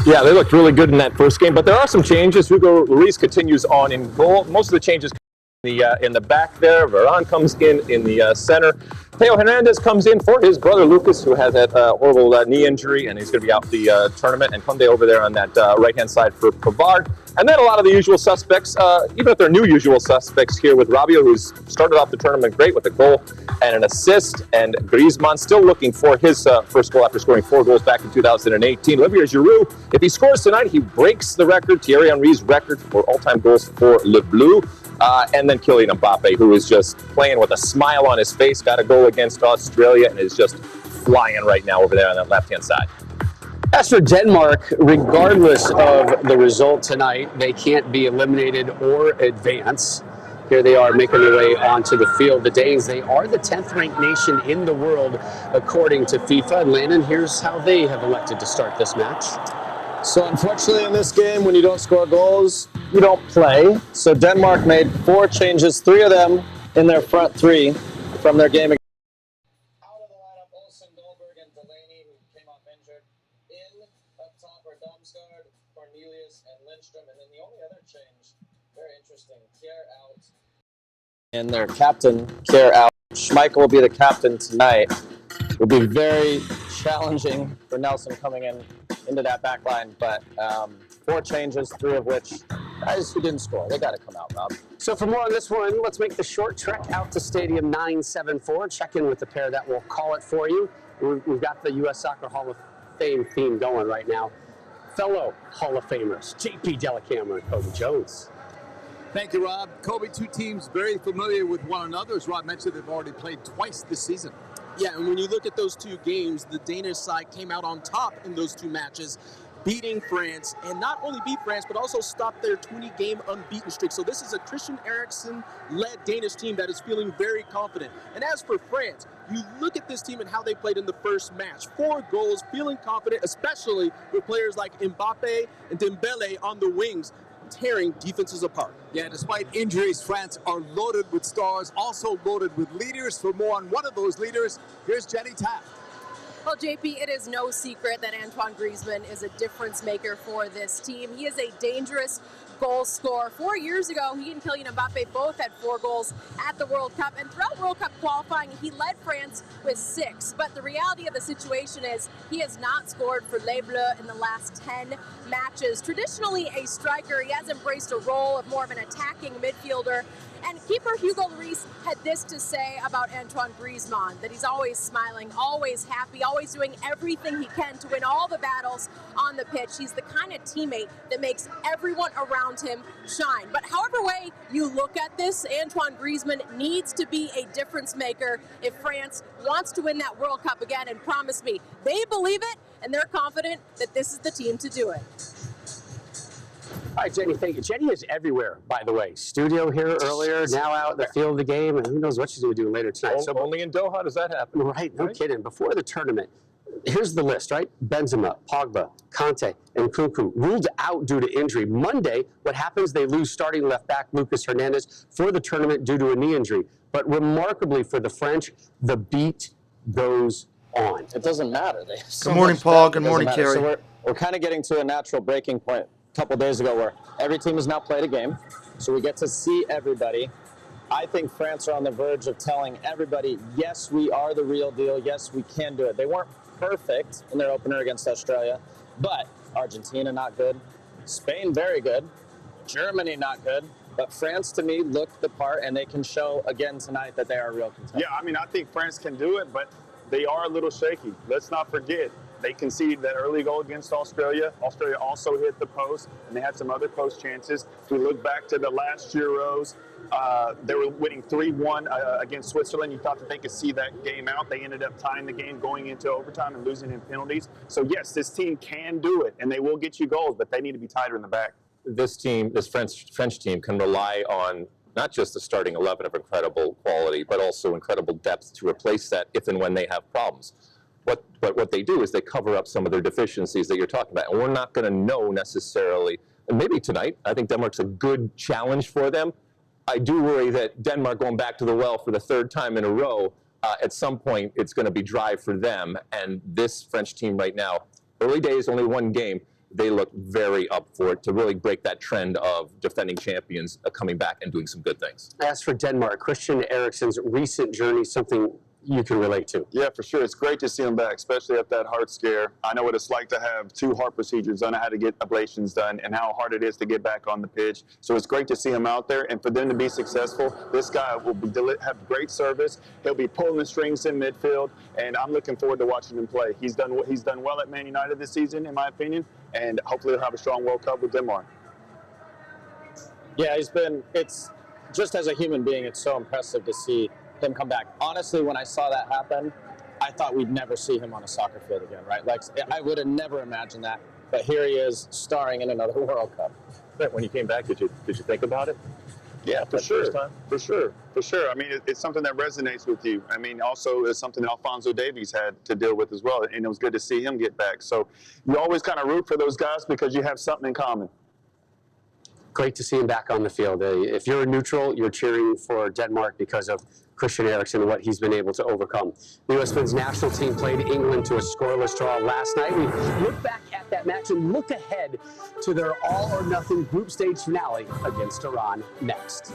Yeah, they looked really good in that first game, but there are some changes. Hugo Lloris continues on in goal. Most of the changes in the back there. Varane comes in the center. Theo Hernandez comes in for his brother Lucas, who has that horrible knee injury, and he's going to be out the tournament. And Koundé over there on that right-hand side for Pavard. And then a lot of the usual suspects, even if they're new usual suspects here with Rabiot, who's started off the tournament great with a goal and an assist, and Griezmann still looking for his first goal after scoring 4 goals back in 2018. Olivier Giroud, if he scores tonight, he breaks the record, Thierry Henry's record for all-time goals for Le Bleu. And then Kylian Mbappe, who is just playing with a smile on his face, got a goal against Australia and is just flying right now over there on that left-hand side. As for Denmark, regardless of the result tonight, they can't be eliminated or advance. Here they are making their way onto the field. The Danes, they are the 10th ranked nation in the world, according to FIFA. And Landon, here's how they have elected to start this match. So unfortunately in this game, when you don't score goals, you don't play. So Denmark made 4 changes, 3 of them in their front 3 from their game. Out of the lineup, Olsen, Goldberg, and Delaney, who came off injured. In up top are Damsgaard, Cornelius, and Lindstrom. And then the only other change, very interesting, Kjær out. And their captain, Kjær out. Schmeichel will be the captain tonight. It will be very challenging for Nelson coming into that back line, but 4 changes, 3 of which guys who didn't score. They got to come out, Rob. So for more on this one, let's make the short trek out to Stadium 974. Check in with the pair that will call it for you. We've got the U.S. Soccer Hall of Fame theme going right now. Fellow Hall of Famers, J.P. Delacamera and Kobe Jones. Thank you, Rob. Kobe, 2 teams very familiar with one another. As Rob mentioned, they've already played twice this season. Yeah, and when you look at those 2 games, the Danish side came out on top in those 2 matches, beating France, and not only beat France, but also stopped their 20-game unbeaten streak. So this is a Christian Eriksen-led Danish team that is feeling very confident. And as for France, you look at this team and how they played in the first match. 4 goals, feeling confident, especially with players like Mbappe and Dembele on the wings, tearing defenses apart. Yeah, despite injuries, France are loaded with stars, also loaded with leaders. For more on one of those leaders, here's Jenny Taft. Well, JP, it is no secret that Antoine Griezmann is a difference maker for this team. He is a dangerous goal scorer. 4 years ago, he and Kylian Mbappe both had 4 goals at the World Cup, and throughout World Cup qualifying, he led France with 6. But the reality of the situation is he has not scored for Les Bleus in the last 10 matches. Traditionally a striker, he has embraced a role of more of an attacking midfielder. And keeper Hugo Lloris had this to say about Antoine Griezmann, that he's always smiling, always happy, always doing everything he can to win all the battles on the pitch. He's the kind of teammate that makes everyone around him shine. But however way you look at this, Antoine Griezmann needs to be a difference maker if France wants to win that World Cup again. And promise me, they believe it and they're confident that this is the team to do it. All right, Jenny, thank you. Jenny is everywhere, by the way. Studio here earlier, now out in the field of the game, and who knows what she's going to do later tonight. So only in Doha does that happen. Right, no kidding. Before the tournament, here's the list, right? Benzema, Pogba, Kanté, and Nkunku ruled out due to injury. Monday, what happens? They lose starting left back Lucas Hernandez for the tournament due to a knee injury. But remarkably for the French, the beat goes on. It doesn't matter. Good morning, Paul. Good morning, Kerry. So we're kind of getting to a natural breaking point couple days ago where every team has now played a game, so we get to see everybody. I think France are on the verge of telling everybody, yes, we are the real deal, yes, we can do it. They weren't perfect in their opener against Australia, but Argentina not good, Spain very good, Germany not good, but France to me looked the part, and they can show again tonight that they are a real contender. Yeah, I mean, I think France can do it, but they are a little shaky. Let's not forget, they conceded that early goal against Australia. Australia also hit the post, and they had some other post chances. If we look back to the last Euros, they were winning 3-1 against Switzerland. You thought that they could see that game out. They ended up tying the game, going into overtime and losing in penalties. So, yes, this team can do it, and they will get you goals, but they need to be tighter in the back. This team, this French team, can rely on not just the starting 11 of incredible quality, but also incredible depth to replace that if and when they have problems. What they do is they cover up some of their deficiencies that you're talking about, and we're not going to know necessarily. And maybe tonight, I think Denmark's a good challenge for them. I do worry that Denmark going back to the well for the 3rd time in a row, at some point it's going to be dry for them. And this French team right now, early days, only 1 game, they look very up for it to really break that trend of defending champions coming back and doing some good things. As for Denmark, Christian Eriksen's recent journey, something you can relate to. Yeah, for sure. It's great to see him back, especially after that heart scare. I know what it's like to have 2 heart procedures done. I had to get ablations done and how hard it is to get back on the pitch. So it's great to see him out there. And for them to be successful, this guy will have great service. He'll be pulling the strings in midfield. And I'm looking forward to watching him play. He's done well at Man United this season, in my opinion. And hopefully he'll have a strong World Cup with Denmark. Yeah, it's just as a human being, it's so impressive to see him come back. Honestly, when I saw that happen, I thought we'd never see him on a soccer field again, right? Like, I would have never imagined that, but here he is starring in another World Cup. But when you came back, did you think about it? Yeah, for sure. For sure. I mean, it's something that resonates with you. I mean, also it's something that Alphonso Davies had to deal with as well, and it was good to see him get back. So you always kind of root for those guys because you have something in common. Great to see him back on the field. If you're a neutral, you're cheering for Denmark because of Christian Eriksen and what he's been able to overcome. The U.S. men's national team played England to a scoreless draw last night. We look back at that match and look ahead to their all-or-nothing group stage finale against Iran next.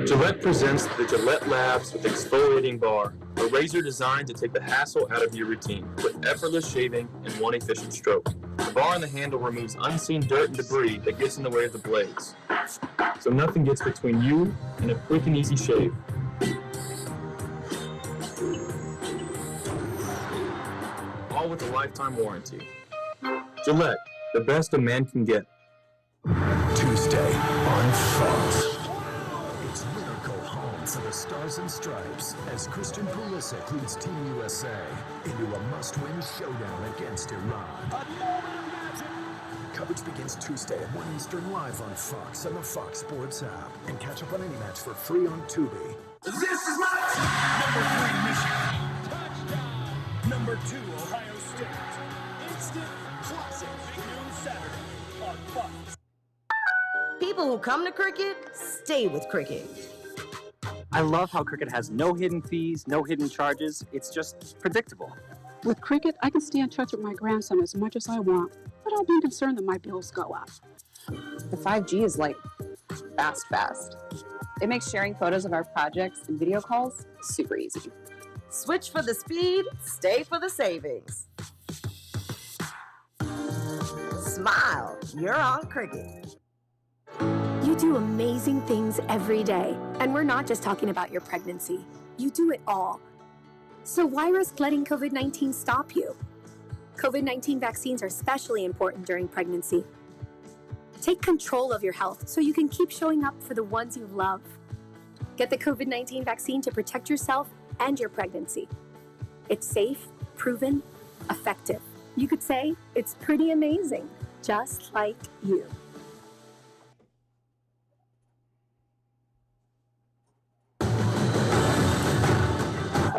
Gillette presents the Gillette Labs with Exfoliating Bar, a razor designed to take the hassle out of your routine with effortless shaving and one efficient stroke. The bar and the handle removes unseen dirt and debris that gets in the way of the blades, so nothing gets between you and a quick and easy shave. All with a lifetime warranty. Gillette, the best a man can get. Tuesday on Fox. It's winner go home for the Stars and Stripes as Christian Pulisic leads Team USA into a must-win showdown against Iran. Coverage begins Tuesday at 1 Eastern live on Fox and the Fox Sports app. And catch up on any match for free on Tubi. This is my number 3 Michigan. Touchdown. Number 2 Ohio State. Instant classic. Noon Saturday on Fox. People who come to cricket, stay with cricket. I love how cricket has no hidden fees, no hidden charges. It's just predictable. With cricket, I can stay in touch with my grandson as much as I want, without being concerned that my bills go up. The 5G is like fast. It makes sharing photos of our projects and video calls super easy. Switch for the speed, stay for the savings. Smile, you're on cricket. You do amazing things every day, and we're not just talking about your pregnancy. You do it all. So why risk letting COVID-19 stop you? COVID-19 vaccines are especially important during pregnancy. Take control of your health so you can keep showing up for the ones you love. Get the COVID-19 vaccine to protect yourself and your pregnancy. It's safe, proven, effective. You could say it's pretty amazing, just like you.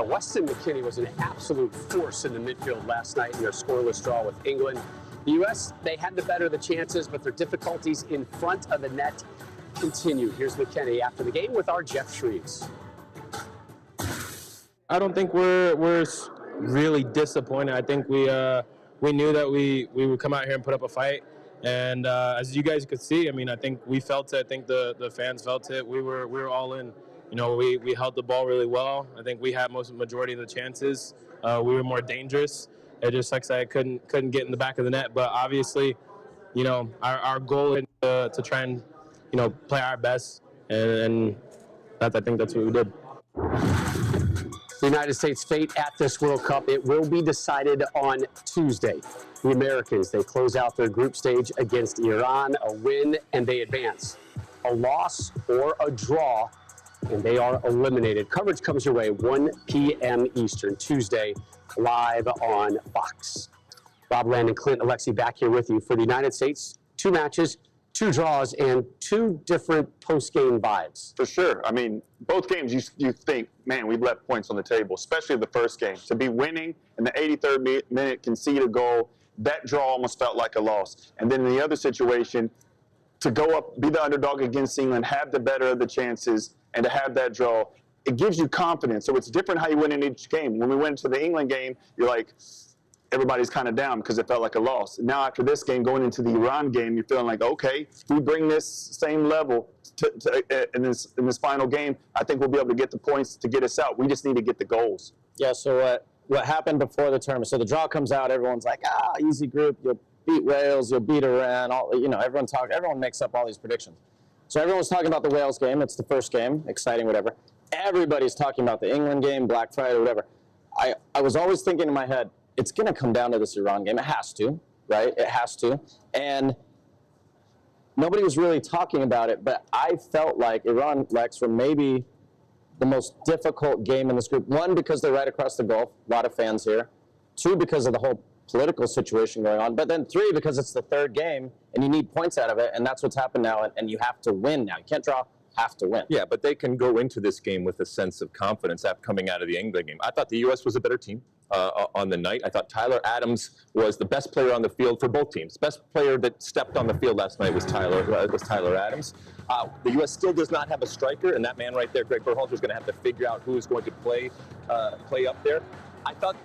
Weston McKennie was an absolute force in the midfield last night in their scoreless draw with England. The U.S., they had the better of the chances, but their difficulties in front of the net continued. Here's McKennie after the game with our Jeff Shreves. I don't think we're really disappointed. I think we knew that we would come out here and put up a fight. And as you guys could see, I mean, I think we felt it. I think the fans felt it. We were all in. You know, we held the ball really well. I think we had majority of the chances. We were more dangerous. It just sucks that I couldn't get in the back of the net. But obviously, you know, our goal is to try and, you know, play our best. And I think that's what we did. The United States' fate at this World Cup, it will be decided on Tuesday. The Americans, they close out their group stage against Iran, a win, and they advance. A loss or a draw, and they are eliminated. Coverage comes your way 1 p.m. Eastern, Tuesday, live on Fox. Rob, Landon, Clint, Alexi back here with you for the United States. 2 matches, 2 draws, and 2 different post-game vibes. For sure. I mean, both games you think, man, we left points on the table, especially the first game. To be winning in the 83rd minute, concede a goal, that draw almost felt like a loss. And then in the other situation, to go up, be the underdog against England, have the better of the chances, and to have that draw, it gives you confidence. So it's different how you win in each game. When we went to the England game, you're like, everybody's kind of down because it felt like a loss. Now after this game, going into the Iran game, you're feeling like, okay, we bring this same level in this final game. I think we'll be able to get the points to get us out. We just need to get the goals. Yeah, so what happened before the tournament, so the draw comes out, everyone's like, easy group, you'll beat Wales, you'll beat Iran, everyone makes up all these predictions. So everyone's talking about the Wales game, it's the first game, exciting, whatever. Everybody's talking about the England game, Black Friday, whatever. I was always thinking in my head, it's going to come down to this Iran game. It has to, right? It has to. And nobody was really talking about it, but I felt like Iran, Lex, were maybe the most difficult game in this group. One, because they're right across the Gulf, a lot of fans here. Two, because of the whole political situation going on. But then three, because it's the third game, and you need points out of it, and that's what's happened now, and you have to win now. You can't draw, have to win. Yeah, but they can go into this game with a sense of confidence after coming out of the England game. I thought the U.S. was a better team. On the night, I thought Tyler Adams was the best player on the field for both teams. Best player that stepped on the field last night was Tyler Adams. The U.S. still does not have a striker, and that man right there, Greg Berhalter, is going to have to figure out who is going to play up there. I thought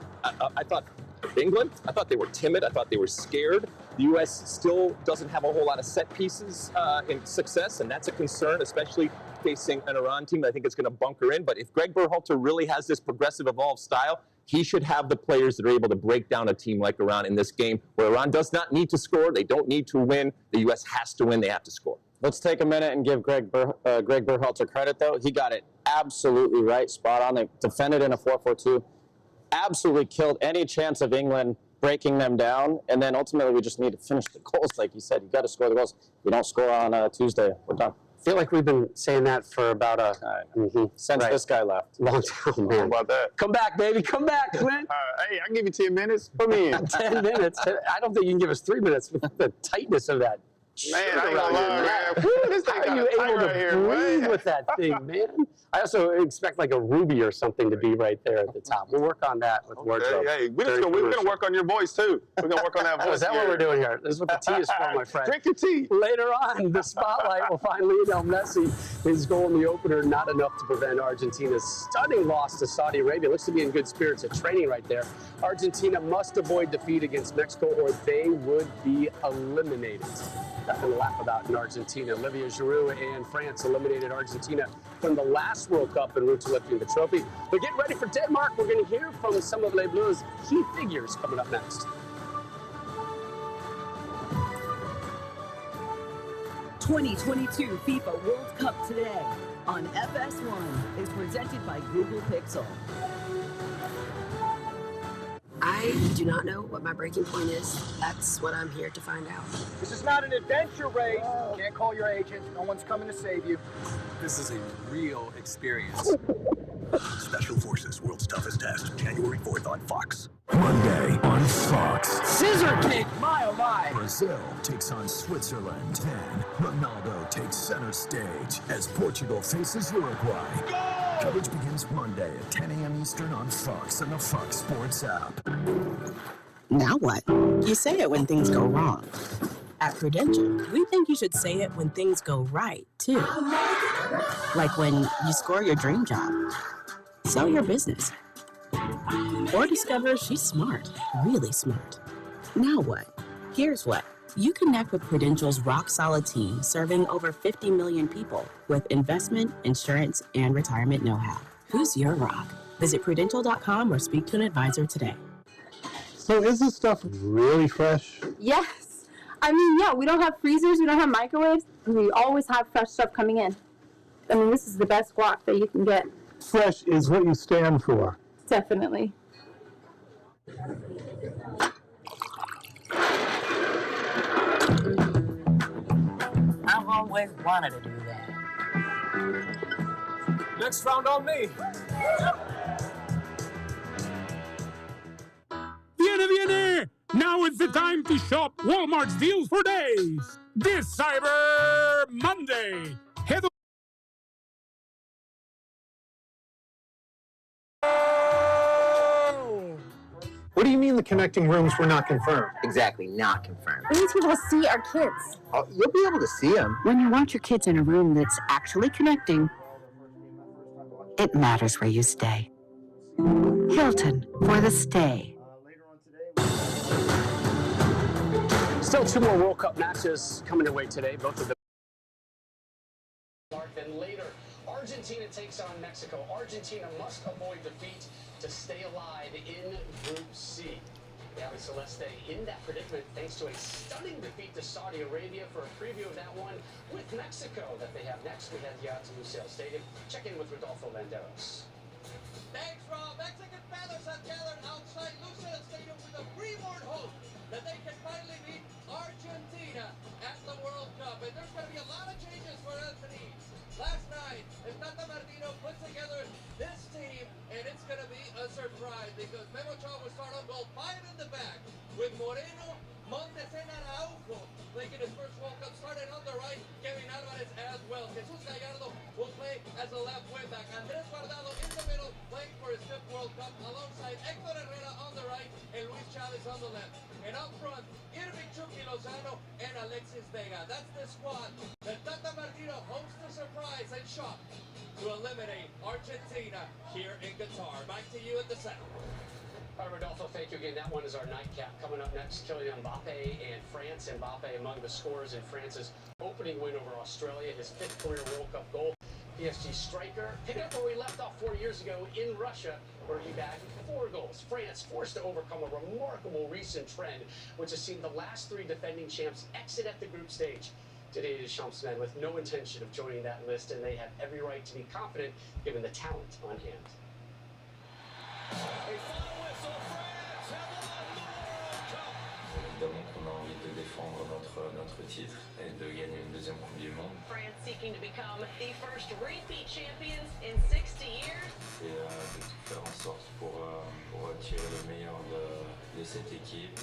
England, I thought they were timid. I thought they were scared. The U.S. still doesn't have a whole lot of set pieces in success, and that's a concern, especially facing an Iran team that I think is going to bunker in. But if Greg Berhalter really has this progressive, evolved style, he should have the players that are able to break down a team like Iran in this game, where Iran does not need to score. They don't need to win. The U.S. has to win. They have to score. Let's take a minute and give Greg Berhalter credit, though. He got it absolutely right, spot on. They defended in a 4-4-2, absolutely killed any chance of England breaking them down, and then ultimately we just need to finish the goals. Like you said, you got to score the goals. If we don't score on Tuesday, we're done. I feel like we've been saying that for about since this guy left. Long time, man. How about that? Come back, baby. Come back, Clint. Hey, I can give you 10 minutes. Put me in. 10 minutes. I don't think you can give us 3 minutes with the tightness of that. Man, I ain't gonna lie, man. How are you able to breathe with that thing, man? I also expect like a ruby or something to be right there at the top. We'll work on that with wardrobe. Hey, we're gonna work on your voice too. We're gonna work on that voice. Is that what we're doing here? This is what the tea is for, my friend. Drink your tea. Later on, the spotlight will find Lionel Messi. His goal in the opener, not enough to prevent Argentina's stunning loss to Saudi Arabia. Looks to be in good spirits at training right there. Argentina must avoid defeat against Mexico or they would be eliminated. Nothing to laugh about in Argentina. Olivier Giroud and France eliminated Argentina from the last World Cup en route to lifting the trophy. But get ready for Denmark. We're going to hear from some of Les Bleus' key figures coming up next. '22 FIFA World Cup today on FS1 is presented by Google Pixel. I do not know what my breaking point is. That's what I'm here to find out. This is not an adventure race. You can't call your agent. No one's coming to save you. This is a real experience. Special Forces World's Toughest Test, January 4th on Fox. Monday on Fox. Scissor kick, my oh my. Brazil takes on Switzerland. Then Ronaldo takes center stage as Portugal faces Uruguay. Coverage begins Monday at 10 a.m. Eastern on Fox and the Fox Sports app. Now what? You say it when things go wrong. At Prudential, we think you should say it when things go right, too. Like when you score your dream job, sell your business, or discover she's smart, really smart. Now what? Here's what. You connect with Prudential's rock-solid team serving over 50 million people with investment, insurance, and retirement know-how. Who's your rock? Visit Prudential.com or speak to an advisor today. So is this stuff really fresh? Yes. I mean, yeah, we don't have freezers, we don't have microwaves. We always have fresh stuff coming in. I mean, this is the best guac that you can get. Fresh is what you stand for. Definitely. I've always wanted to do that. Next round on me. Viene! Now is the time to shop Walmart's deals for days. This Cyber Monday. Head What do you mean the connecting rooms were not confirmed? Exactly, not confirmed. We need to be able to see our kids. Oh, you'll be able to see them. When you want your kids in a room that's actually connecting it matters where you stay. Hilton for the stay. Still 2 more World Cup matches coming your way today, both of them. Then later, Argentina takes on Mexico. Argentina must avoid defeat to stay alive in Group C. The Celeste in that predicament thanks to a stunning defeat to Saudi Arabia. For a preview of that one with Mexico that they have next, we head here out to Lusail Stadium. Check in with Rodolfo Landeros. Thanks, Rob. Mexican fathers have gathered outside Lusail Stadium with a pre-warned hope that they can finally beat Argentina at the World Cup. And there's going to be a lot of changes for Anthony. Last night, Tata Martino put together this team, and it's going to be a surprise because Memo Ochoa will start on goal, 5 in the back, with Moreno, Montes, and Araujo making his first World Cup, starting on the right, Kevin Alvarez as well. Jesus Gallardo will play as a left wing back. Andres Guardado in the middle, playing for his 5th World Cup, alongside Héctor Herrera on the right and Luis Chavez on the left. And up front, Irving Chucky Lozano and Alexis Vega. That's the squad that Tata Martino hopes to surprise and shock to eliminate Argentina here in Qatar. Back to you at the center. All right, Rodolfo, thank you again. That one is our nightcap. Coming up next, Kylian Mbappe and France. Mbappe among the scorers in France's opening win over Australia, his 5th career World Cup goal. PSG striker, picking up where we left off 4 years ago in Russia, where he bagged 4 goals. France forced to overcome a remarkable recent trend, which has seen the last 3 defending champs exit at the group stage. Today, Deschamps' men with no intention of joining that list, and they have every right to be confident given the talent on hand. Évidemment qu'on a envie de défendre notre titre et de gagner une 2e Coupe du Monde. France seeking to become the first repeat champions in 60 years. Et de tout faire en sorte pour tirer le meilleur de cette équipe,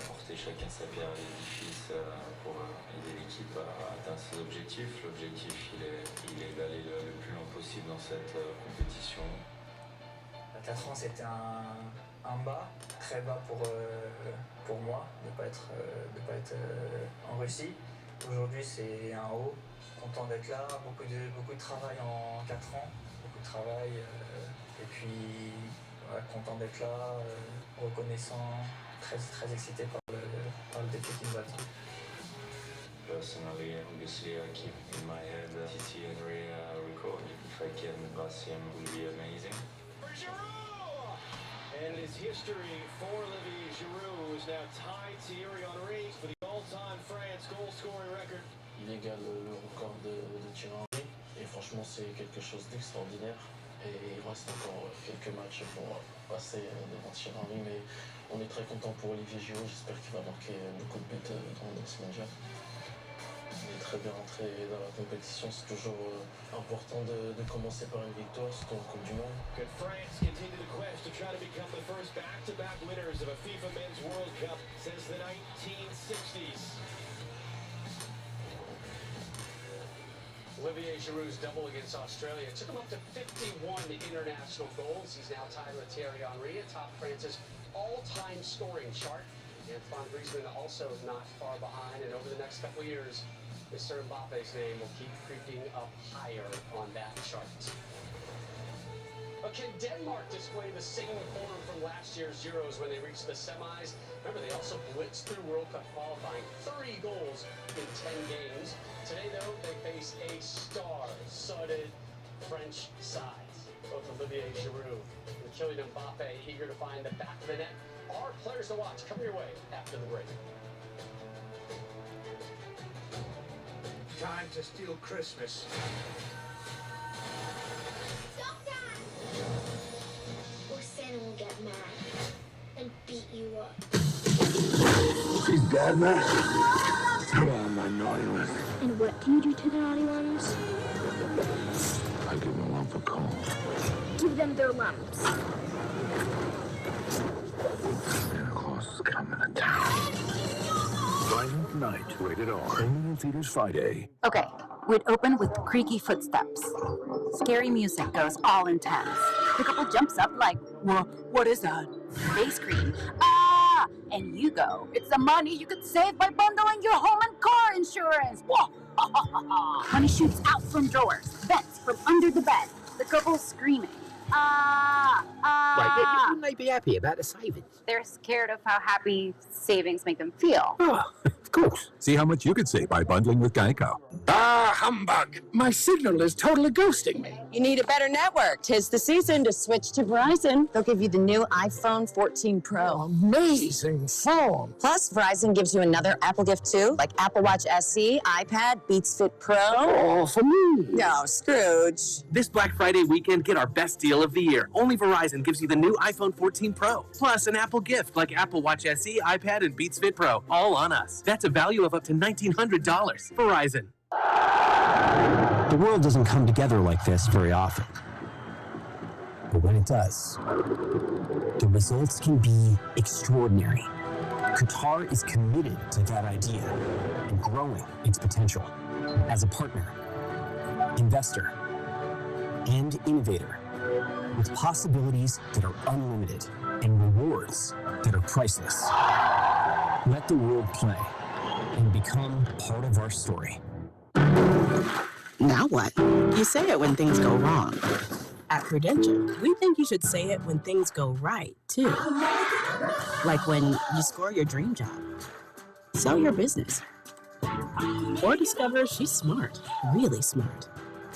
apporter chacun sa pierre à l'édifice pour aider l'équipe à atteindre ses objectifs. L'objectif, il est d'aller le plus loin possible dans cette compétition. 4 ans, c'était un bas, très bas pour moi, de ne pas être en Russie. Aujourd'hui, c'est un haut, content d'être là, beaucoup de travail en 4 ans, beaucoup de travail, et puis ouais, content d'être là, reconnaissant, très excité par le défi qui nous attend. Personally, obviously, I keep in my head Titi Henry record. If I can pass him, it will be amazing. And his history for Olivier Giroud is now tied to Thierry Henry for the all-time France goal-scoring record. Il égale le record de Thierry Henry et franchement c'est quelque chose d'extraordinaire. Et il reste encore quelques matchs pour passer devant Thierry Henry, mais on est très content pour Olivier Giroud. J'espère qu'il va marquer beaucoup de buts dans ce mondial. Il est très bien rentré dans la compétition, c'est toujours important de commencer par une victoire, surtout en Coupe du Monde. Can France continue the quest to try to become the first back-to-back winners of a FIFA Men's World Cup since the 1960s? Olivier Giroud's double against Australia took him up to 51 international goals. He's now tied with Thierry Henry atop France's all-time scoring chart. Antoine Griezmann also not far behind, and over the next couple of years, Mr. Mbappe's name will keep creeping up higher on that chart. But can Denmark display the same form from last year's Euros when they reached the semis? Remember, they also blitzed through World Cup qualifying, 30 goals in 10 games. Today, though, they face a star-studded French side. Both Olivier Giroud and Kylian Mbappe eager to find the back of the net. Our players to watch coming your way after the break. Time to steal Christmas. Or Santa will get mad and beat you up. She's dead, man. Oh, my naughty ones. And what do you do to the naughty ones? I give them a lump of coal. Give them their lumps. Santa Claus is coming to town. Violent Night, rated R. Only in theaters Friday. Okay, we'd open with creaky footsteps. Scary music goes all intense. The couple jumps up like, well, what is that? They scream, ah! And you go, it's the money you could save by bundling your home and car insurance. Whoa! Money shoots out from drawers, vents from under the bed. The couple's screaming. Right, you might be happy about the savings. They're scared of how happy savings make them feel. Oh, of course. See how much you could save by bundling with Geico. Ah, humbug. My signal is totally ghosting me. You need a better network. 'Tis the season to switch to Verizon. They'll give you the new iPhone 14 Pro. Amazing phone. Plus, Verizon gives you another Apple gift too, like Apple Watch SE, iPad, Beats Fit Pro. Oh, for me. No, Scrooge. This Black Friday weekend, get our best deal of the year. Only Verizon gives you the new iPhone 14 Pro, plus an Apple gift like Apple Watch SE, iPad, and Beats Fit Pro, all on us. That's a value of up to $1,900. Verizon. The world doesn't come together like this very often. But when it does, the results can be extraordinary. Qatar is committed to that idea and growing its potential as a partner, investor, and innovator, with possibilities that are unlimited and rewards that are priceless. Let the world play and become part of our story. Now what? You say it when things go wrong. At Prudential, we think you should say it when things go right, too. Like when you score your dream job, sell your business, or discover she's smart, really smart.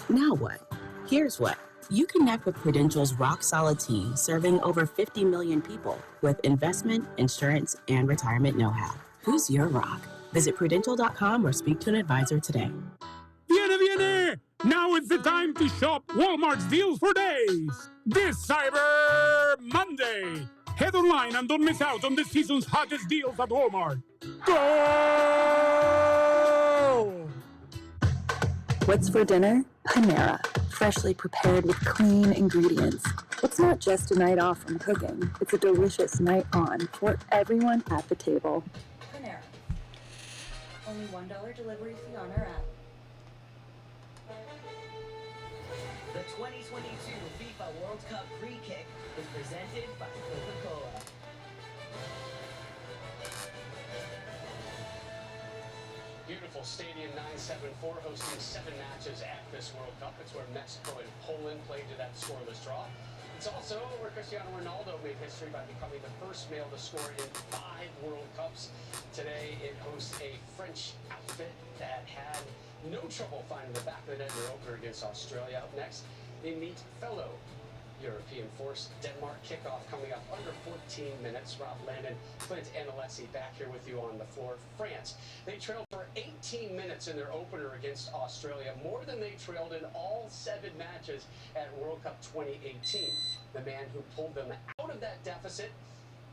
Now what? Here's what. You connect with Prudential's rock-solid team serving over 50 million people with investment, insurance, and retirement know-how. Who's your rock? Visit Prudential.com or speak to an advisor today. Viene! Now it's the time to shop Walmart's deals for days. This Cyber Monday. Head online and don't miss out on this season's hottest deals at Walmart. Go! What's for dinner? Panera. Freshly prepared with clean ingredients. It's not just a night off from cooking. It's a delicious night on for everyone at the table. Panera. Only $1 delivery fee on our app. The 2022 FIFA World Cup free kick is presented by Coca-Cola. Beautiful Stadium 974 hosting 7 matches at this World Cup. It's where Mexico and Poland played to that scoreless draw. It's also where Cristiano Ronaldo made history by becoming the first male to score in 5 World Cups. Today it hosts a French outfit that had no trouble finding the back of the net in their opener against Australia. Up next, they meet fellow European force Denmark. Kickoff coming up under 14 minutes. Rob Landon, Clint, and Alexi back here with you on the floor. France, they trailed for 18 minutes in their opener against Australia, more than they trailed in all 7 matches at World Cup 2018. The man who pulled them out of that deficit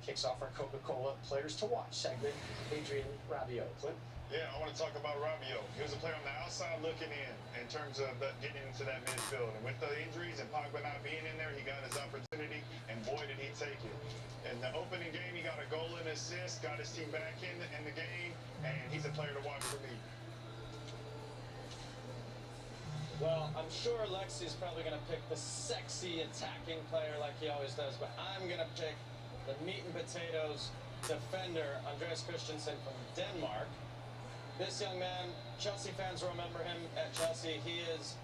kicks off our Coca-Cola Players to Watch segment, Adrian Rabiot. Clint? Yeah, I want to talk about Rabiot. He was a player on the outside looking in terms of getting into that midfield. And with the injuries and Pogba not being in there, he got his opportunity, and boy, did he take it. In the opening game, he got a goal and assist, got his team back in the game, and he's a player to watch for me. Well, I'm sure Alexi's probably going to pick the sexy attacking player like he always does, but I'm going to pick the meat and potatoes defender, Andreas Christensen from Denmark. This young man, Chelsea fans remember him at Chelsea. He is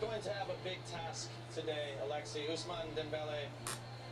going to have a big task today, Alexi. Ousmane Dembele,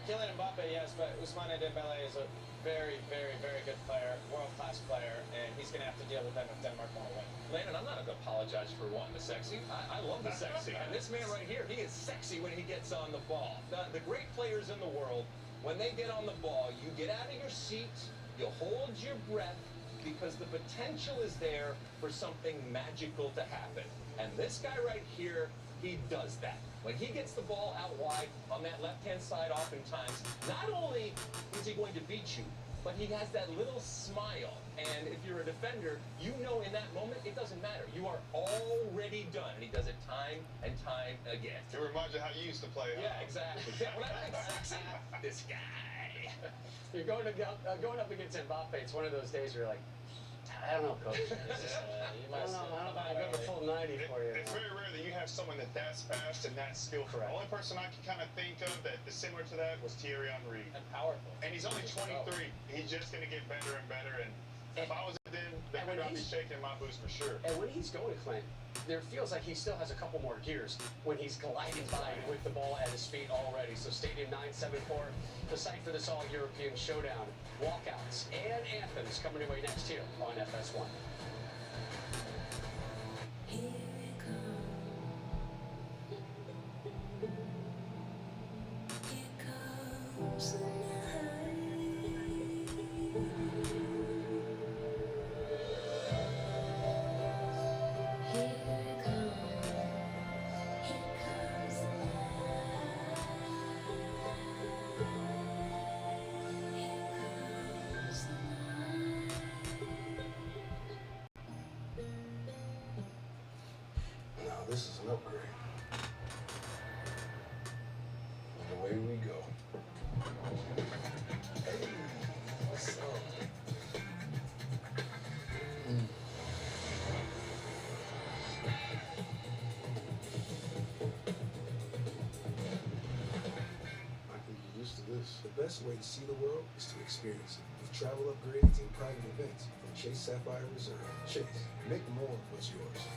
Kylian Mbappe, yes, but Ousmane Dembele is a very, very, very good player, world-class player, and he's going to have to deal with them if Denmark want to win. Landon, I'm not going to apologize for wanting the sexy. I love the sexy. And this man right here, he is sexy when he gets on the ball. The great players in the world, when they get on the ball, you get out of your seat, you hold your breath, because the potential is there for something magical to happen. And this guy right here, he does that. When he gets the ball out wide on that left-hand side oftentimes, not only is he going to beat you, but he has that little smile. And if you're a defender, you know in that moment, it doesn't matter. You are already done. And he does it time and time again. It reminds you how you used to play. Huh? Yeah, exactly. Yeah, when I think sexy, this guy. You're going up against Mbappe. It's one of those days where you're like, I don't know, coach. I don't know if I go the full 90 for you. It's very rare that you have someone that's fast and that skillful. The only person I can kind of think of that is similar to that was Thierry Henry. And powerful. And he's only 23. He's just going to get better and better. And if I was Then I'll be shaking my boots for sure. And when he's going, Clint, there feels like he still has a couple more gears when he's gliding by with the ball at his feet already. So Stadium 974, the site for this all-European showdown. Walkouts and anthems coming your way next here on FS1. This is an upgrade. And away we go. Hey, what's up? I can get used to this. The best way to see the world is to experience it. With travel upgrades and private events from Chase Sapphire Reserve. Chase, make more of what's yours.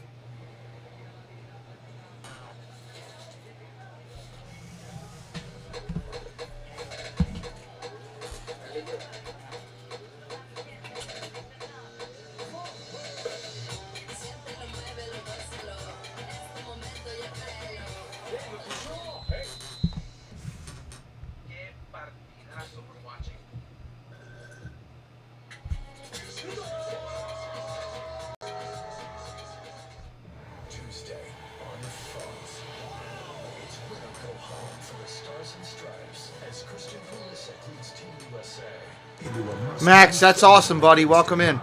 Max, that's awesome, buddy. Welcome in.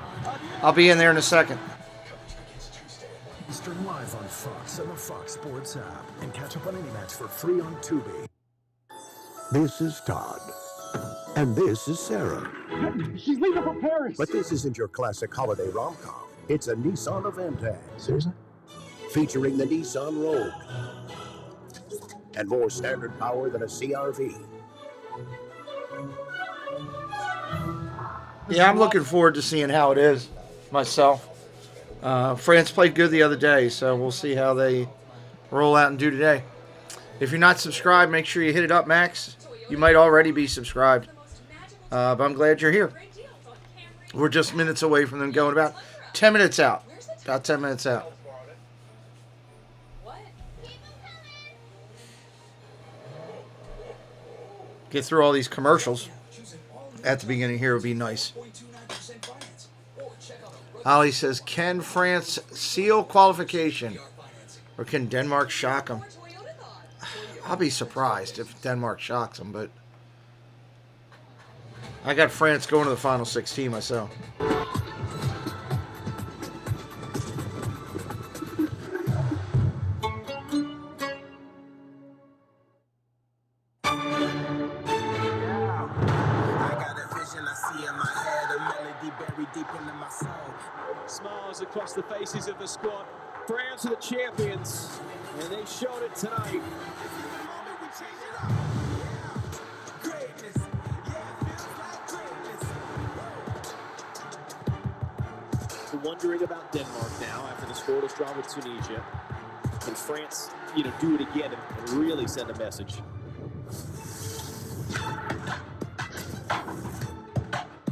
I'll be in there in a second. Stream live on Fox and the Fox Sports app, and catch up on any match for free on Tubi. This is Todd. And this is Sarah. She's leaving for Paris. But this isn't your classic holiday rom-com. It's a Nissan Avantage. Seriously? Featuring the Nissan Rogue. And more standard power than a CR-V. Yeah, I'm looking forward to seeing how it is myself. France played good the other day, so we'll see how they roll out and do today. If you're not subscribed, make sure you hit it up, Max. You might already be subscribed, but I'm glad you're here. We're just minutes away from them going, about 10 minutes out. About 10 minutes out. Get through all these commercials at the beginning here would be nice. Ali says, can France seal qualification? Or can Denmark shock them? I'll be surprised if Denmark shocks them, but I got France going to the final 16 myself. Smiles across the faces of the squad. France are the champions, and they showed it tonight. Wondering about Denmark now after the scoreless draw with Tunisia. Can France, do it again and really send a message?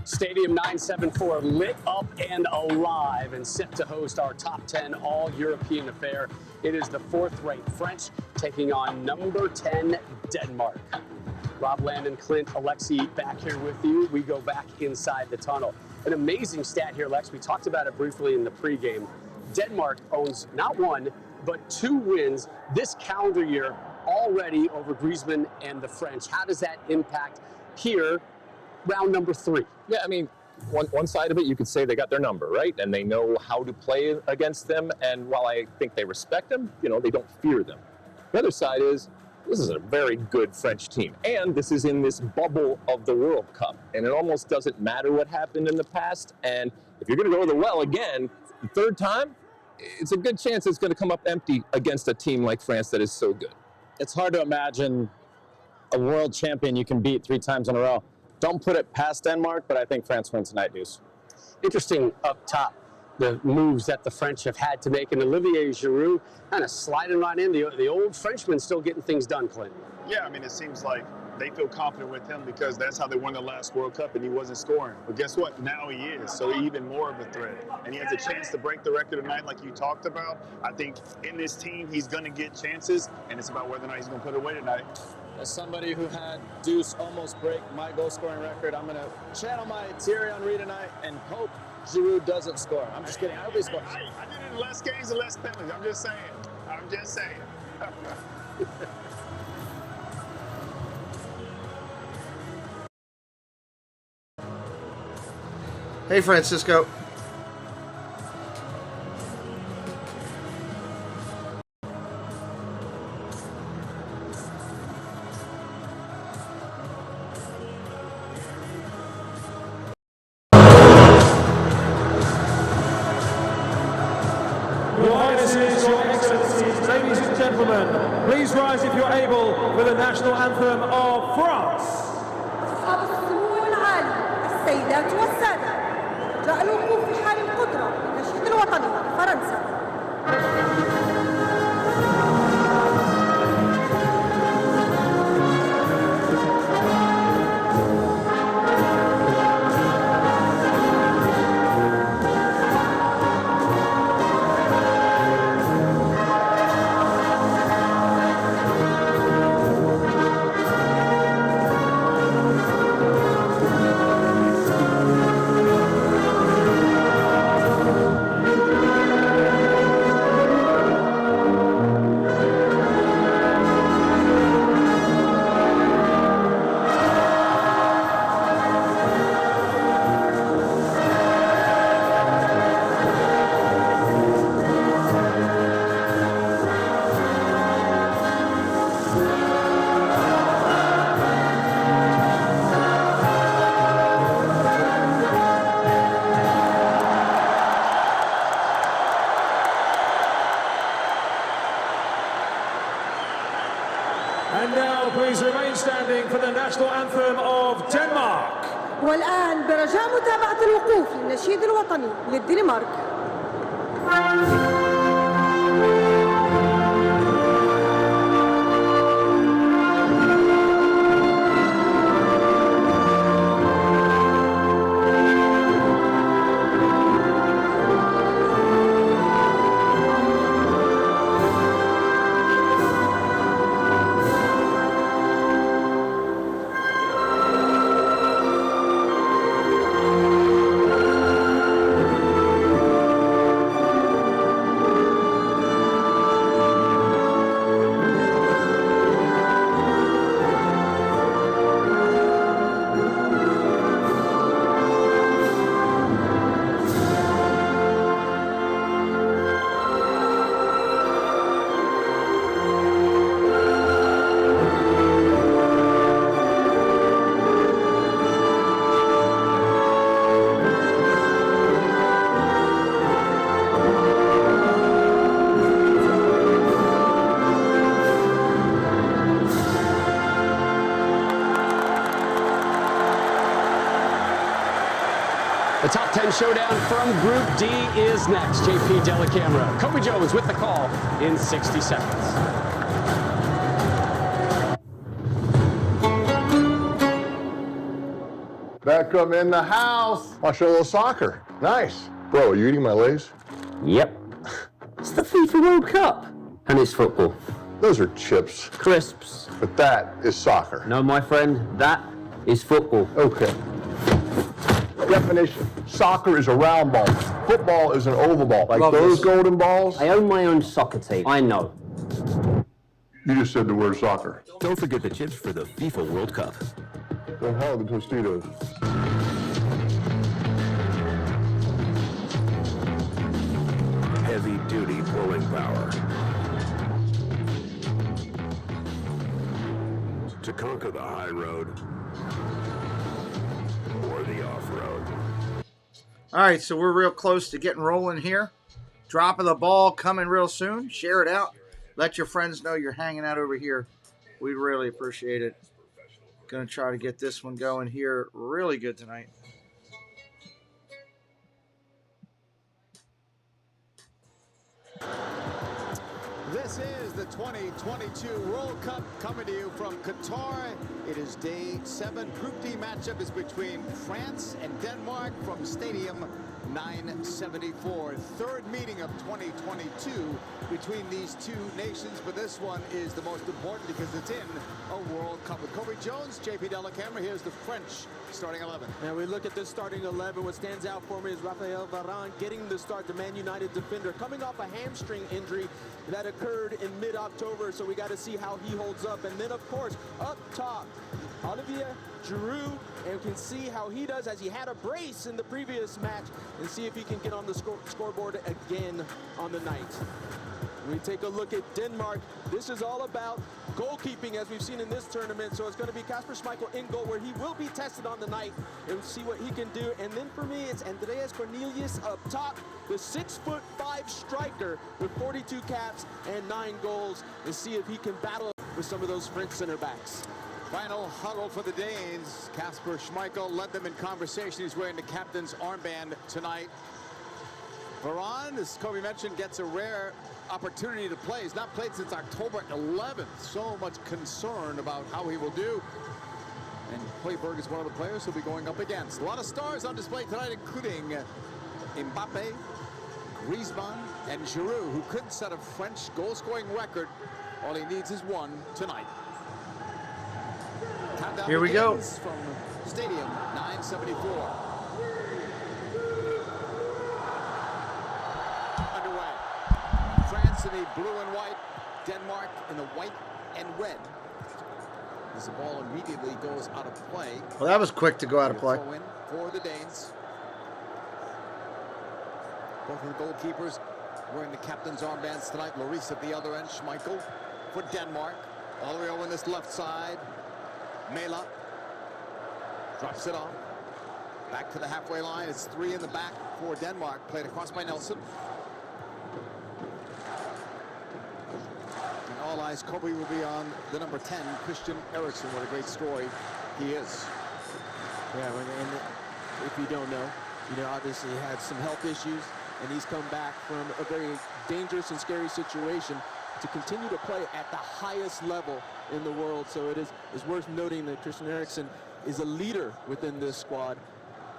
Stadium 974 lit up and alive and set to host our top 10 all-European affair. It is the fourth-ranked French taking on number 10 Denmark. Rob, Landon, Clint, Alexi back here with you. We go back inside the tunnel. An amazing stat here, Lex. We talked about it briefly in the pregame. Denmark owns not one, but 2 wins this calendar year already over Griezmann and the French. How does that impact here, round number 3? Yeah, I mean, one side of it, you could say they got their number, right? And they know how to play against them. And while I think they respect them, they don't fear them. The other side is, this is a very good French team. And this is in this bubble of the World Cup. And it almost doesn't matter what happened in the past. And if you're going to go to the well again, the third time, it's a good chance it's going to come up empty against a team like France that is so good. It's hard to imagine a world champion you can beat 3 times in a row. Don't put it past Denmark, but I think France wins tonight, Deuce. Interesting up top, the moves that the French have had to make, and Olivier Giroud kind of sliding right in. The old Frenchman still getting things done, Clint. Yeah, I mean, it seems like they feel confident with him because that's how they won the last World Cup, and he wasn't scoring. But guess what? Now he is, so even more of a threat. And he has a chance to break the record tonight like you talked about. I think in this team, he's going to get chances, and it's about whether or not he's going to put it away tonight. As somebody who had Deuce almost break my goal-scoring record, I'm going to channel my Thierry Henry tonight and hope Giroud doesn't score. I'm just kidding. I hope he scores. I did it in less games and less penalties. I'm just saying. I'm just saying. Hey, Francisco. Your Highnesses, Your Excellencies, ladies and gentlemen, please rise if you're able for the national anthem of France. أصحاب السمو العالي، السيدات والسادة، جاء الوقوف في حال القدرة للنشيد الوطني فرنسا. And now please remain standing for the national anthem of Denmark. والآن برجاء متابعة الوقوف للنشيد الوطني للدنمارك. The top 10 showdown from Group D is next. JP Delacamera, Kobe Jones with the call in 60 seconds. Beckham in the house. Watching a little soccer. Nice. Bro, are you eating my Lay's? Yep. It's the FIFA World Cup. And it's football. Those are chips. Crisps. But that is soccer. No, my friend, that is football. Okay. Definition. Soccer is a round ball. Football is an oval ball. Like Love those this. golden balls. I own my own soccer team. I know. You just said the word soccer. Don't forget the chips for the FIFA World Cup. One hell of the Tostitos. Heavy-duty pulling power. To conquer the high road or the off-road. All right, so we're real close to getting rolling here. Drop of the ball coming real soon. Share it out. Let your friends know you're hanging out over here. We'd really appreciate it. Going to try to get this one going here really good tonight. This is the 2022 World Cup coming to you from Qatar. It is day 7. Group D matchup is between France and Denmark from Stadium 974. Third meeting of 2022 between these two nations, but this one is the most important because it's in a World Cup. With Kobe Jones, JP Delacamera, here's the French starting 11. And we look at this starting 11. What stands out for me is Raphael Varane getting the start, the Man United defender, coming off a hamstring injury that occurred in mid-October, so we got to see how he holds up. And then, of course, up top, Olivier Giroud, and we can see how he does as he had a brace in the previous match, and see if he can get on the scoreboard again on the night. We take a look at Denmark. This is all about goalkeeping, as we've seen in this tournament. So it's going to be Kasper Schmeichel in goal, where he will be tested on the night and see what he can do. And then for me, it's Andreas Cornelius up top, the 6'5" striker with 42 caps and 9 goals, and see if he can battle with some of those French center backs. Final huddle for the Danes. Kasper Schmeichel led them in conversation. He's wearing the captain's armband tonight. Varane, as Kobe mentioned, gets a rare opportunity to play. He's not played since October 11th. So much concern about how he will do. And Højbjerg is one of the players he'll be going up against. A lot of stars on display tonight, including Mbappe, Griezmann, and Giroud, who couldn't set a French goal-scoring record. All he needs is one tonight. Countdown Here we go. From Stadium 974. Underway. France in the blue and white, Denmark in the white and red. As the ball immediately goes out of play. Well, that was quick to go out of play. Throw in for the Danes. Both of the goalkeepers wearing the captain's armbands tonight. Lloris at the other end. Schmeichel for Denmark. All the way over on this left side. Mela drops it off. Back to the halfway line. It's 3 in the back for Denmark. Played across by Nelson. And all eyes, Kobe will be on the number 10, Christian Eriksen. What a great story he is. Yeah, and if you don't know, obviously he had some health issues, and he's come back from a very dangerous and scary situation to continue to play at the highest level in the world. So it is worth noting that Christian Eriksen is a leader within this squad,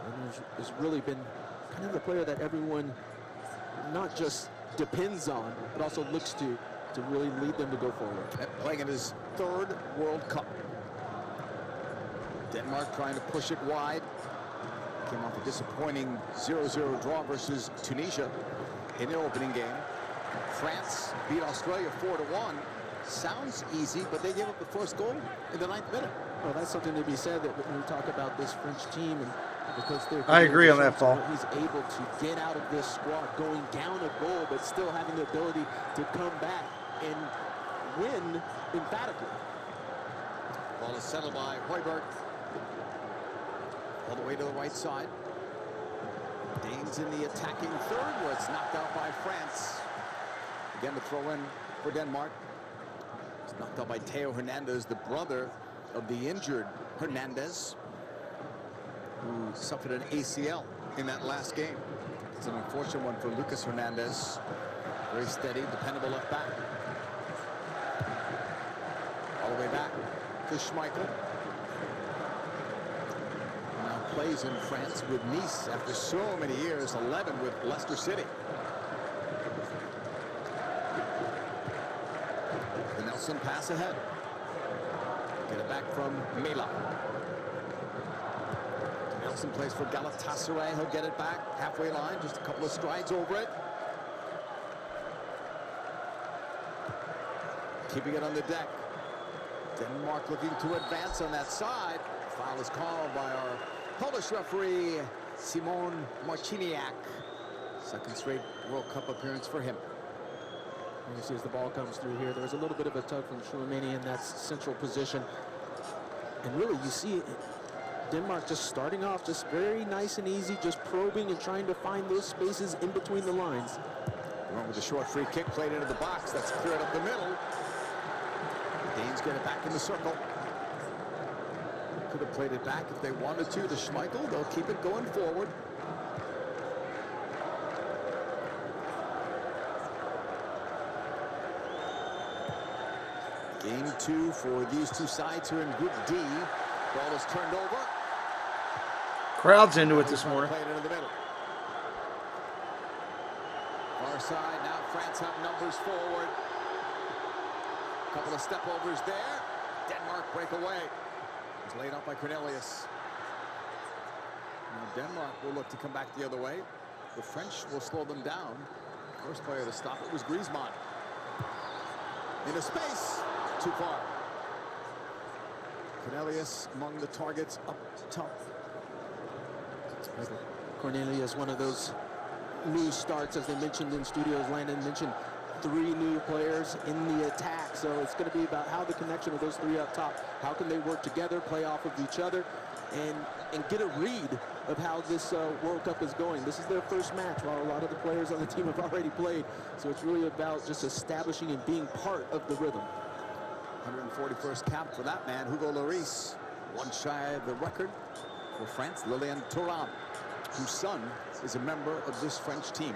and has really been kind of the player that everyone not just depends on, but also looks to really lead them to go forward. Playing in his 3rd World Cup. Denmark trying to push it wide. Came off a disappointing 0-0 draw versus Tunisia in their opening game. France beat Australia 4-1. Sounds easy, but they gave up the first goal in the 9th minute. Well, that's something to be said, that when we talk about this French team, and because I agree on that, Paul. He's able to get out of this squad going down a goal, but still having the ability to come back and win emphatically. Ball is settled by Højbjerg. All the way to the right side. Danes in the attacking third, where it's knocked out by France. Again, to throw in for Denmark. It's knocked out by Theo Hernandez, the brother of the injured Hernandez, who suffered an ACL in that last game. It's an unfortunate one for Lucas Hernandez. Very steady, dependable left back. All the way back to Schmeichel. Now plays in France with Nice after so many years, 11 with Leicester City. The Nelson pass ahead. Get it back from Mela. Nelson plays for Galatasaray. He'll get it back halfway line, just a couple of strides over it. Keeping it on the deck. Denmark looking to advance on that side. Foul is called by our Polish referee, Simon Marciniak. Second straight World Cup appearance for him. You see as the ball comes through here, there was a little bit of a tug from Chouameni in that central position. And really, you see Denmark just starting off just very nice and easy, just probing and trying to find those spaces in between the lines. Went with a short free kick, played into the box. That's cleared up the middle. Danes get it back in the circle. Could have played it back if they wanted to Schmeichel. They'll keep it going forward. Game 2 for these two sides here in Group D. Ball is turned over. Crowd's into it this morning. Played into the middle. Far side, now France have numbers forward. Couple of step overs there. Denmark break away. It's laid up by Cornelius. Now Denmark will look to come back the other way. The French will slow them down. First player to stop it was Griezmann. Into space. Too far. Cornelius among the targets up top. Cornelius, one of those new starts, as they mentioned in studios. Landon mentioned 3 new players in the attack, so it's going to be about how the connection of those 3 up top, how can they work together, play off of each other, and get a read of how this World Cup is going. This is their first match, while a lot of the players on the team have already played, so it's really about just establishing and being part of the rhythm. 141st cap for that man, Hugo Lloris. One shy of the record for France, Lilian Thuram, whose son is a member of this French team.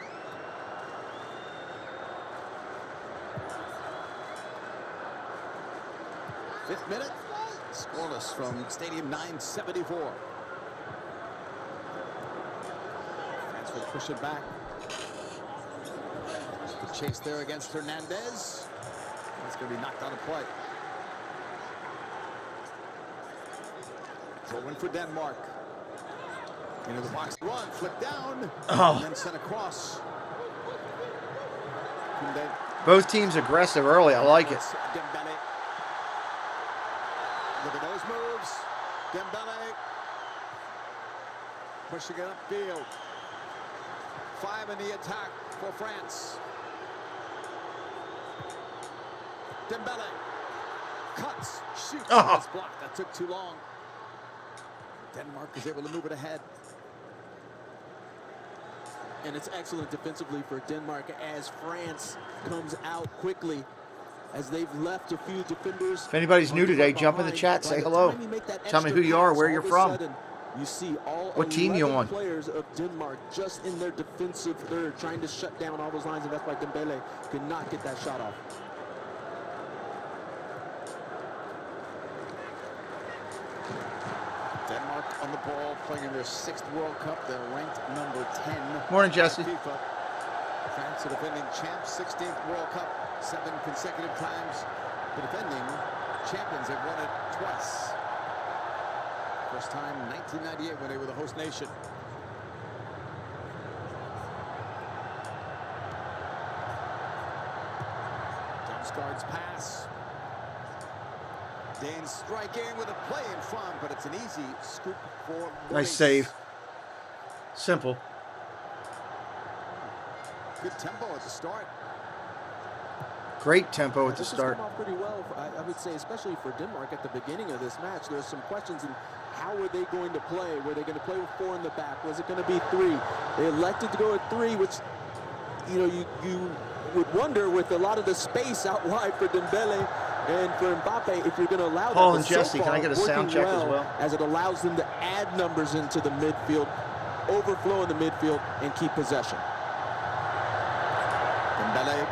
Fifth minute, scoreless from Stadium 974. France will push it back. The chase there against Hernandez. That's going to be knocked out of play. Throw in for Denmark. Into the box. Run, flip down, and then sent across. Both teams aggressive early. I like it. Dembele. Look at those moves. Dembele pushing it upfield. 5 in the attack for France. Dembele cuts, shoots. That's blocked. That took too long. Denmark is able to move it ahead. And it's excellent defensively for Denmark as France comes out quickly, as they've left a few defenders. If anybody's new today, jump in the chat, say hello. Tell me who you are, where you're from, you see all what team you on. Players of Denmark just in their defensive third, trying to shut down all those lines, and that's why Dembele could not get that shot off. Denmark on the ball, playing in their 6th World Cup. They're ranked number 10. Morning, Jesse. FIFA. France, the defending champs, 16th World Cup, 7 consecutive times. The defending champions have won it twice. First time, 1998, when they were the host nation. Damsgaard's pass. Danes striking with a play in front, but it's an easy scoop for Nice save. Simple. Good tempo at the start. Great tempo at the start. Come off pretty well, I would say, especially for Denmark at the beginning of this match. There's some questions in how were they going to play? Were they going to play with 4 in the back? Was it going to be 3? They elected to go at 3, which, you know, you would wonder with a lot of the space out wide for Dembele and for Mbappe, if you're going to allow that. Paul and Jesse, can I get a sound check as well? As it allows them to add numbers into the midfield, overflow in the midfield, and keep possession. Dembele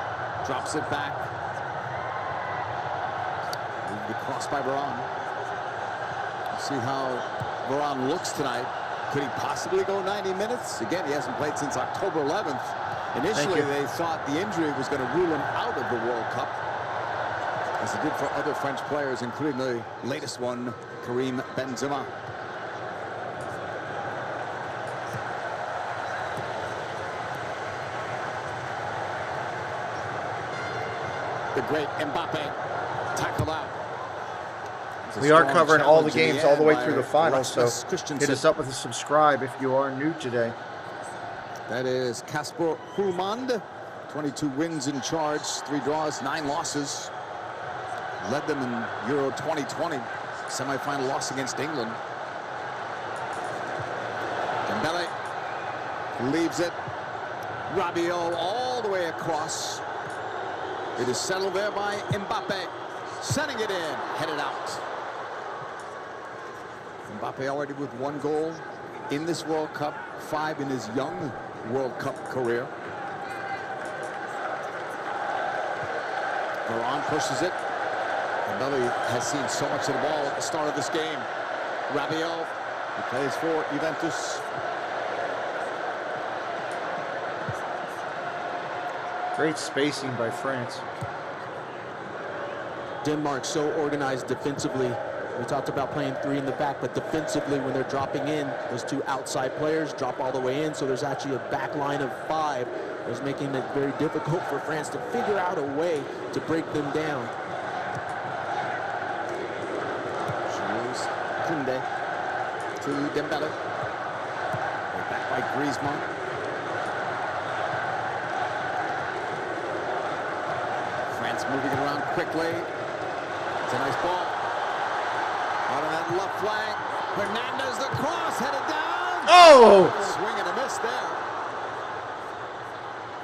drops it back. The cross by Varane. See how Varane looks tonight. Could he possibly go 90 minutes? Again, he hasn't played since October 11th. Initially, they thought the injury was going to rule him out of the World Cup, as it did for other French players, including the latest one, Karim Benzema. The great Mbappe tackled out. We are covering all the games all the way through the final, so hit us up with a subscribe if you are new today. That is Kasper Hjulmand, 22 wins in charge, 3 draws, 9 losses. Led them in Euro 2020, semifinal loss against England. Dembele leaves it. Rabiot all the way across. It is settled there by Mbappe, sending it in, headed out. Mbappe already with 1 goal in this World Cup, 5 in his young World Cup career. Varane pushes it. Belly has seen so much of the ball at the start of this game. Rabiot, who plays for Juventus. Great spacing by France. Denmark so organized defensively. We talked about playing 3 in the back, but defensively when they're dropping in, those 2 outside players drop all the way in, so there's actually a back line of 5. It's making it very difficult for France to figure out a way to break them down. Giroud's Koundé to Dembele. Back by Griezmann. France moving it around quickly. It's a nice ball. Out on that left flank. Hernandez, the cross, headed down. Oh! Swing and a miss there.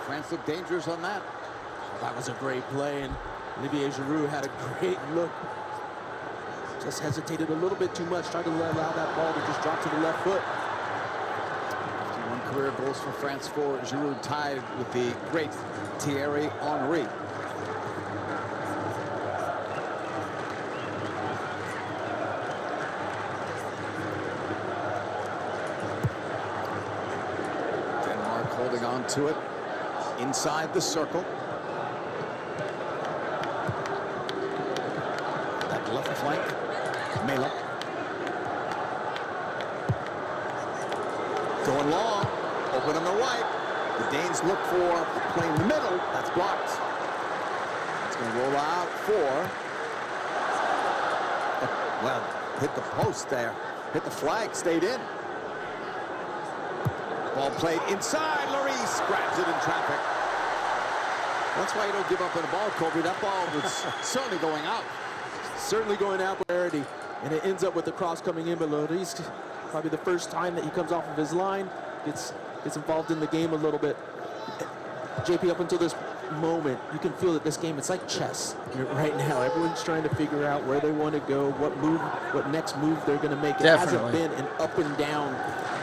France looked dangerous on that. That was a great play, and Olivier Giroud had a great look. Just hesitated a little bit too much, tried to allow that ball to just drop to the left foot. 51 career goals for France for Giroud, tied with the great Thierry Henry. Denmark holding on to it inside the circle. That left flank, Mela. Going long, open on the right. The Danes look for play in the middle. That's blocked. It's going to roll out for. Well, hit the post there. Hit the flag, stayed in. Ball played inside. Lloris grabs it in traffic. That's why you don't give up on the ball, Kobe. That ball was certainly going out. Certainly going out with clarity, and it ends up with the cross coming in, but Lloris, probably the first time that he comes off of his line, gets involved in the game a little bit. JP, up until this moment, you can feel that this game, it's like chess right now. Everyone's trying to figure out where they want to go, what next move they're going to make. It hasn't been an up and down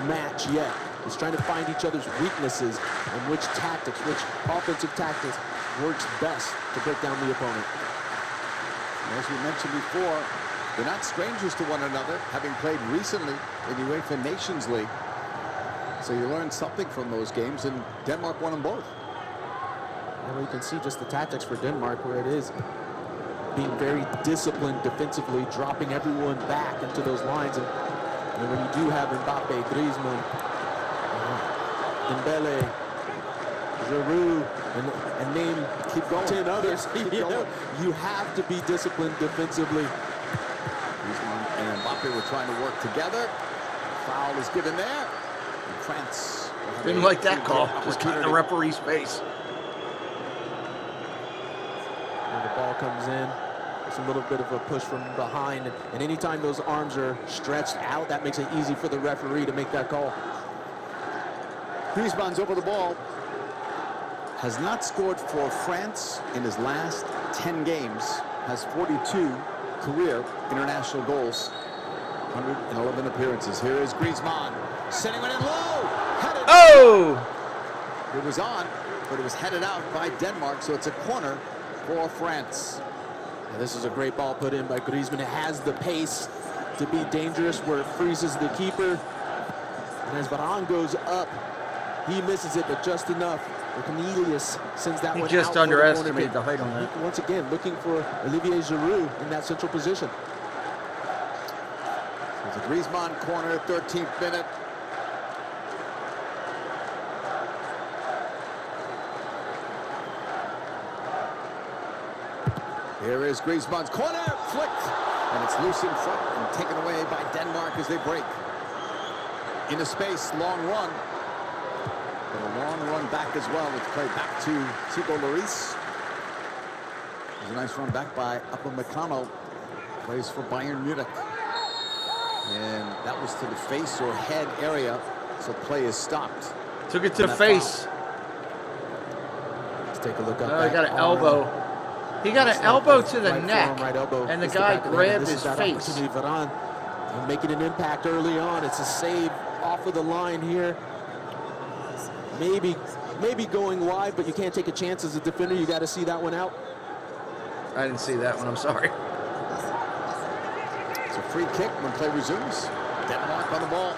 match yet. It's trying to find each other's weaknesses and which tactics, which offensive tactics works best to break down the opponent. As we mentioned before, they're not strangers to one another, having played recently in the UEFA Nations League. So you learn something from those games, and Denmark won them both. Well, you can see just the tactics for Denmark, where it is being very disciplined defensively, dropping everyone back into those lines. And when you do have Mbappe, Griezmann, Dembele, Giroud, and name keep going. 10 others, you have to be disciplined defensively. Griezmann and Mbappe were trying to work together. Foul is given there. And France didn't like that call. Just cut the referee's face. And the ball comes in. It's a little bit of a push from behind. And anytime those arms are stretched out, that makes it easy for the referee to make that call. Griezmann's over the ball. Has not scored for France in his last 10 games. Has 42 career international goals. 111 appearances. Here is Griezmann. Sending it in low. Headed. Oh! It was on, but it was headed out by Denmark, so it's a corner for France. And this is a great ball put in by Griezmann. It has the pace to be dangerous where it freezes the keeper. And as Varane goes up, he misses it, but just enough. Cornelius sends that one out. He just underestimated the height on that. Once again, looking for Olivier Giroud in that central position. It's a Griezmann corner, 13th minute. Here is Griezmann's corner, flicked, and it's loose in front and taken away by Denmark as they break. Into space, long run. But a long run back as well. It's played back to Thibaut Lloris. There's a nice run back by Upamecano. Plays for Bayern Munich. And that was to the face or head area, so play is stopped. Took it to the face. Let's take a look up. Oh, he got an elbow. He got an elbow to the neck, and the guy grabbed his face. Varane making an impact early on. It's a save off of the line here. Maybe going wide, but you can't take a chance as a defender. You got to see that one out. I didn't see that one. I'm sorry. free kick when play resumes. Denmark on the ball.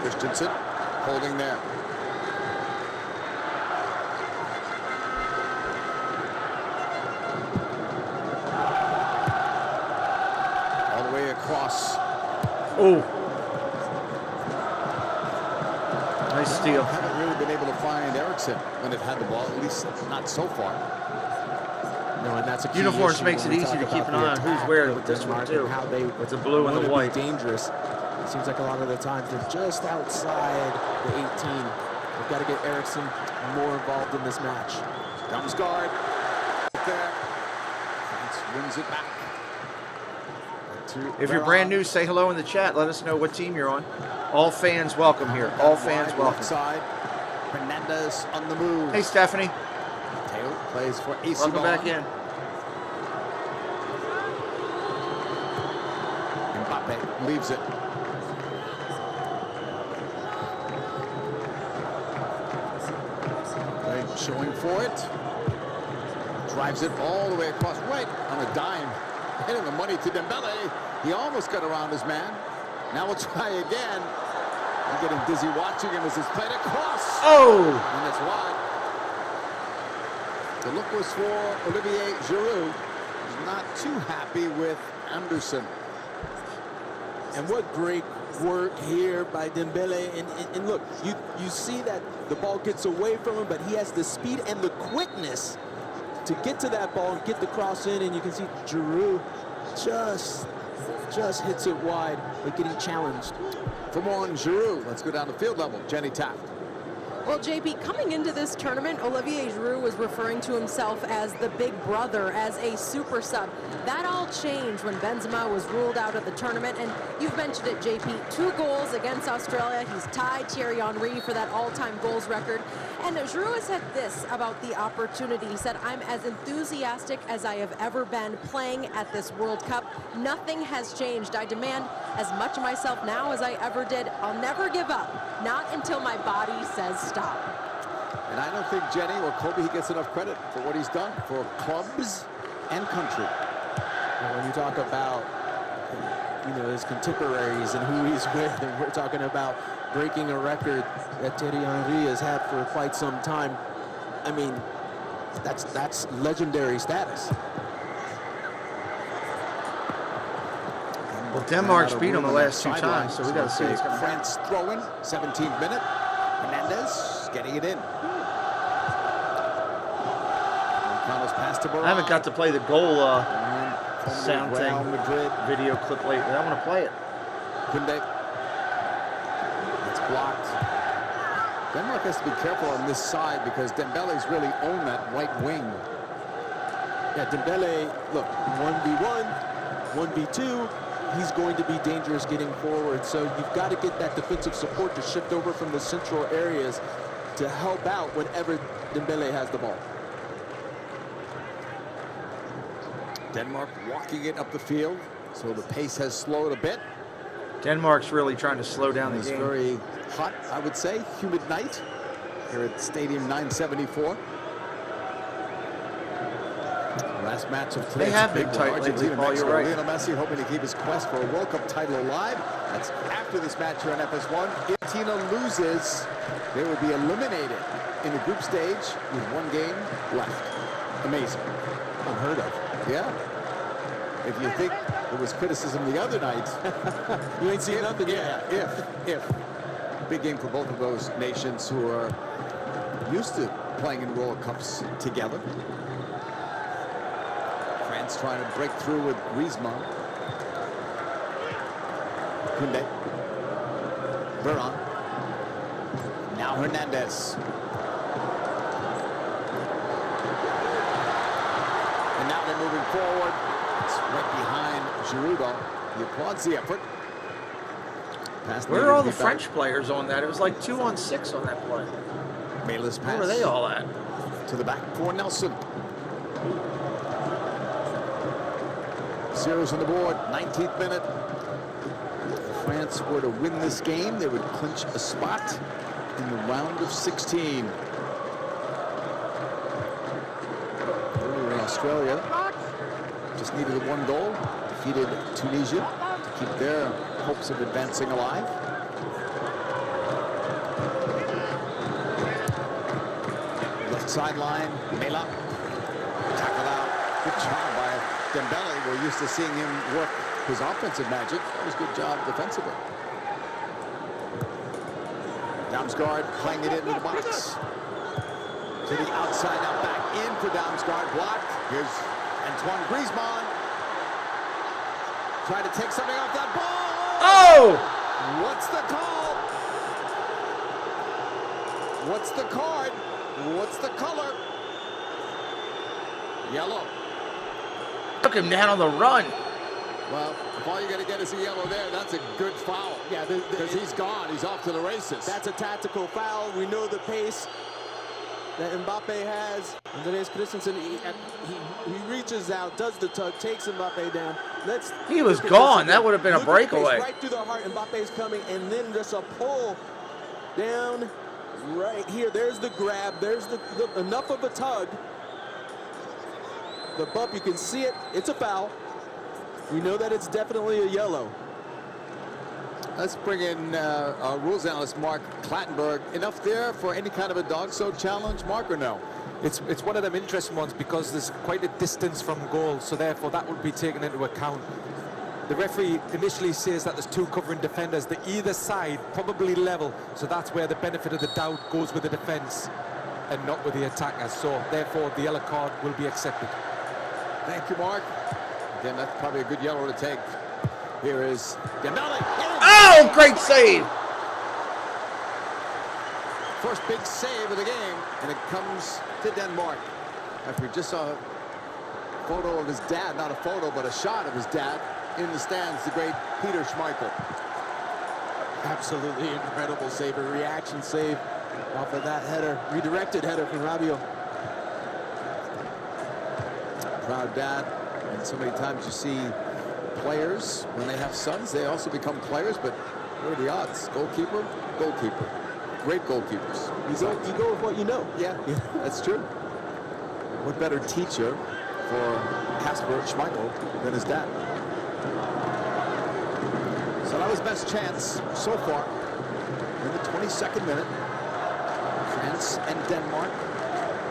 Christensen holding there. All the way across. Oh. Nice steal. Haven't really been able to find Eriksen when they've had the ball, at least not so far. No, and that's a key Uniforms issue makes it when we easy to talk keep about an the eye on who's attack wearing with this one Denmark too. and how they With the blue and want the to white. be dangerous. It seems like a lot of the times they're just outside the 18. We've got to get Eriksen more involved in this match. Comes guard. There. Wins it back. If you're brand new, say hello in the chat. Let us know what team you're on. All fans welcome here. All fans welcome. Side. Hernandez on the move. Hey, Stephanie. Taylor plays for AC Welcome back in. Mbappe leaves it. Showing for it. Drives it all the way across right on a dime. Hitting the money to Dembele. He almost got around his man. Now we'll try again. I'm getting dizzy watching him as it's played across. Oh! And it's wide. The look was for Olivier Giroud. He's not too happy with Anderson. And what great work here by Dembele. And look, you see that the ball gets away from him, but he has the speed and the quickness to get to that ball and get the cross in. And you can see Giroud just hits it wide, but getting challenged. For more on Giroud, let's go down to field level. Jenny Taft. Well, JP, coming into this tournament, Olivier Giroud was referring to himself as the big brother, as a super sub. That all changed when Benzema was ruled out of the tournament, and you've mentioned it, JP, 2 goals against Australia. He's tied Thierry Henry for that all-time goals record. And Giroud has said this about the opportunity. He said, I'm as enthusiastic as I have ever been playing at this World Cup. Nothing has changed. I demand as much of myself now as I ever did. I'll never give up, not until my body says stop. And I don't think Jenny or Kobe, he gets enough credit for what he's done for clubs and country. And when you talk about, his contemporaries and who he's with, and we're talking about breaking a record that Thierry Henry has had for quite some time. I mean, that's legendary status. Well, Denmark's beat them the last 2 times, so we got to see what's coming. France throwing, 17th minute. Hernandez getting it in. Pass to I haven't got to play the goal sound thing, video clip lately. I want to play it. Kunde. It's blocked. Denmark has to be careful on this side because Dembele's really owned that right wing. Yeah, Dembele, look, 1v1, 1v2, he's going to be dangerous getting forward. So you've got to get that defensive support to shift over from the central areas to help out whenever Dembele has the ball. Denmark walking it up the field, so the pace has slowed a bit. Denmark's really trying to slow down the It's game. very hot, I would say, humid night here at Stadium 974. Last match of today. They have been tight lately, Paul, you're right. Lionel Messi hoping to keep his quest for a World Cup title alive. That's after this match here on FS1. If Argentina loses, they would be eliminated in the group stage with 1 game left. Amazing. Unheard of. Yeah. If you think there was criticism the other night, you ain't seen nothing yet. If. Big game for both of those nations who are used to playing in World Cups together. France trying to break through with Griezmann. Kunde. Veron. Now Hernandez. And now they're moving forward. It's right behind Giroud. He applauds the effort. Where are all the French players on that? It was like 2 on 6 on that play. Melis pass. Where are they all at? To the back for Nelson. Zeros on the board, 19th minute. If France were to win this game, they would clinch a spot in the round of 16. Earlier in Australia, just needed a 1 goal, defeated Tunisia to keep their hopes of advancing alive. Left sideline, Mela, tackled out. Good job by Dembele. We're used to seeing him work his offensive magic. That was a good job defensively. Damsgaard playing it into the box. To the outside, now back in for Damsgaard. Blocked. Here's Antoine Griezmann. Trying to take something off that ball. Oh! What's the call? What's the card? What's the color? Yellow. Took him down on the run. Well, if all you got to get is a yellow there, that's a good foul. Yeah, because he's gone. He's off to the races. That's a tactical foul. We know the pace that Mbappe has. Andreas Christensen, he reaches out, does the tug, takes Mbappe down. He was gone. That would have been a breakaway. Right through the heart. Mbappe's coming, and then just a pull down right here. There's the grab. There's the enough of a tug. The bump, you can see it. It's a foul. We know that it's definitely a yellow. Let's bring in our rules analyst, Mark Clattenburg. Enough there for any kind of a dog soap challenge, Mark, or no? It's one of them interesting ones because there's quite a distance from goal, so therefore that would be taken into account. The referee initially says that there's 2 covering defenders. The either side probably level, so that's where the benefit of the doubt goes with the defense and not with the attackers. So therefore the yellow card will be accepted. Thank you, Mark. Again, that's probably a good yellow to take. Here is Dembele. Oh, great save! First big save of the game, and it comes to Denmark. After we just saw a photo of his dad, not a photo, but a shot of his dad in the stands, the great Peter Schmeichel. Absolutely incredible save, a reaction save off of that header, redirected header from Rabiot. Proud dad, and so many times you see players, when they have sons, they also become players, but what are the odds? Goalkeeper, goalkeeper. Great goalkeepers. You go with what you know. Yeah, that's true. What better teacher for Kasper Schmeichel than his dad? So that was best chance so far in the 22nd minute. France and Denmark,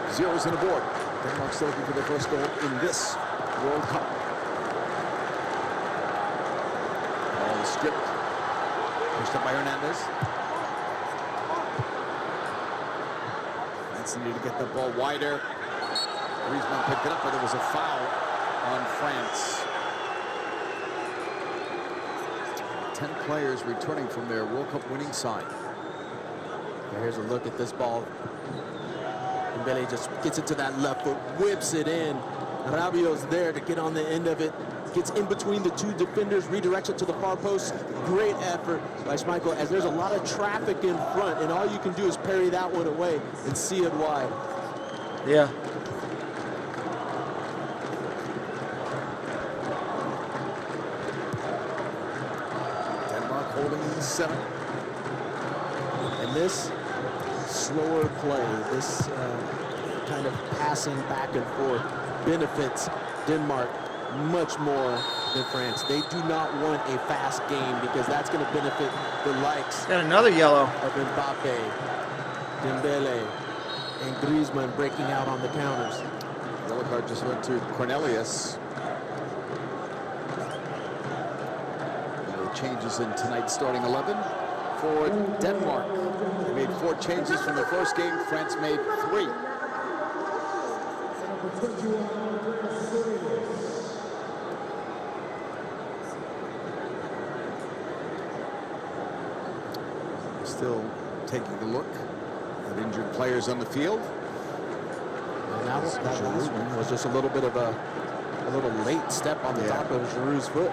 0s on the board. Denmark still looking for their first goal in this World Cup. Ball stripped. Pushed up by Hernandez. France needed to get the ball wider. Griezmann picked it up, but there was a foul on France. 10 players returning from their World Cup winning side. Here's a look at this ball. Dembele just gets it to that left foot, whips it in. Rabiot's there to get on the end of it. Gets in between the 2 defenders, redirects it to the far post. Great effort by Schmeichel, as there's a lot of traffic in front, and all you can do is parry that one away and see it wide. Yeah. Denmark holding in the center. And this slower play, this kind of passing back and forth benefits Denmark much more than France. They do not want a fast game because that's going to benefit the likes. Got another yellow of Mbappe, Dembele, and Griezmann breaking out on the counters. Yellow card just went to Cornelius. No changes in tonight's starting 11 for Denmark. They made 4 changes from the first game. France made 3. Still taking a look at injured players on the field. And that last one was just a little bit of a little late step on the top of Giroud's foot.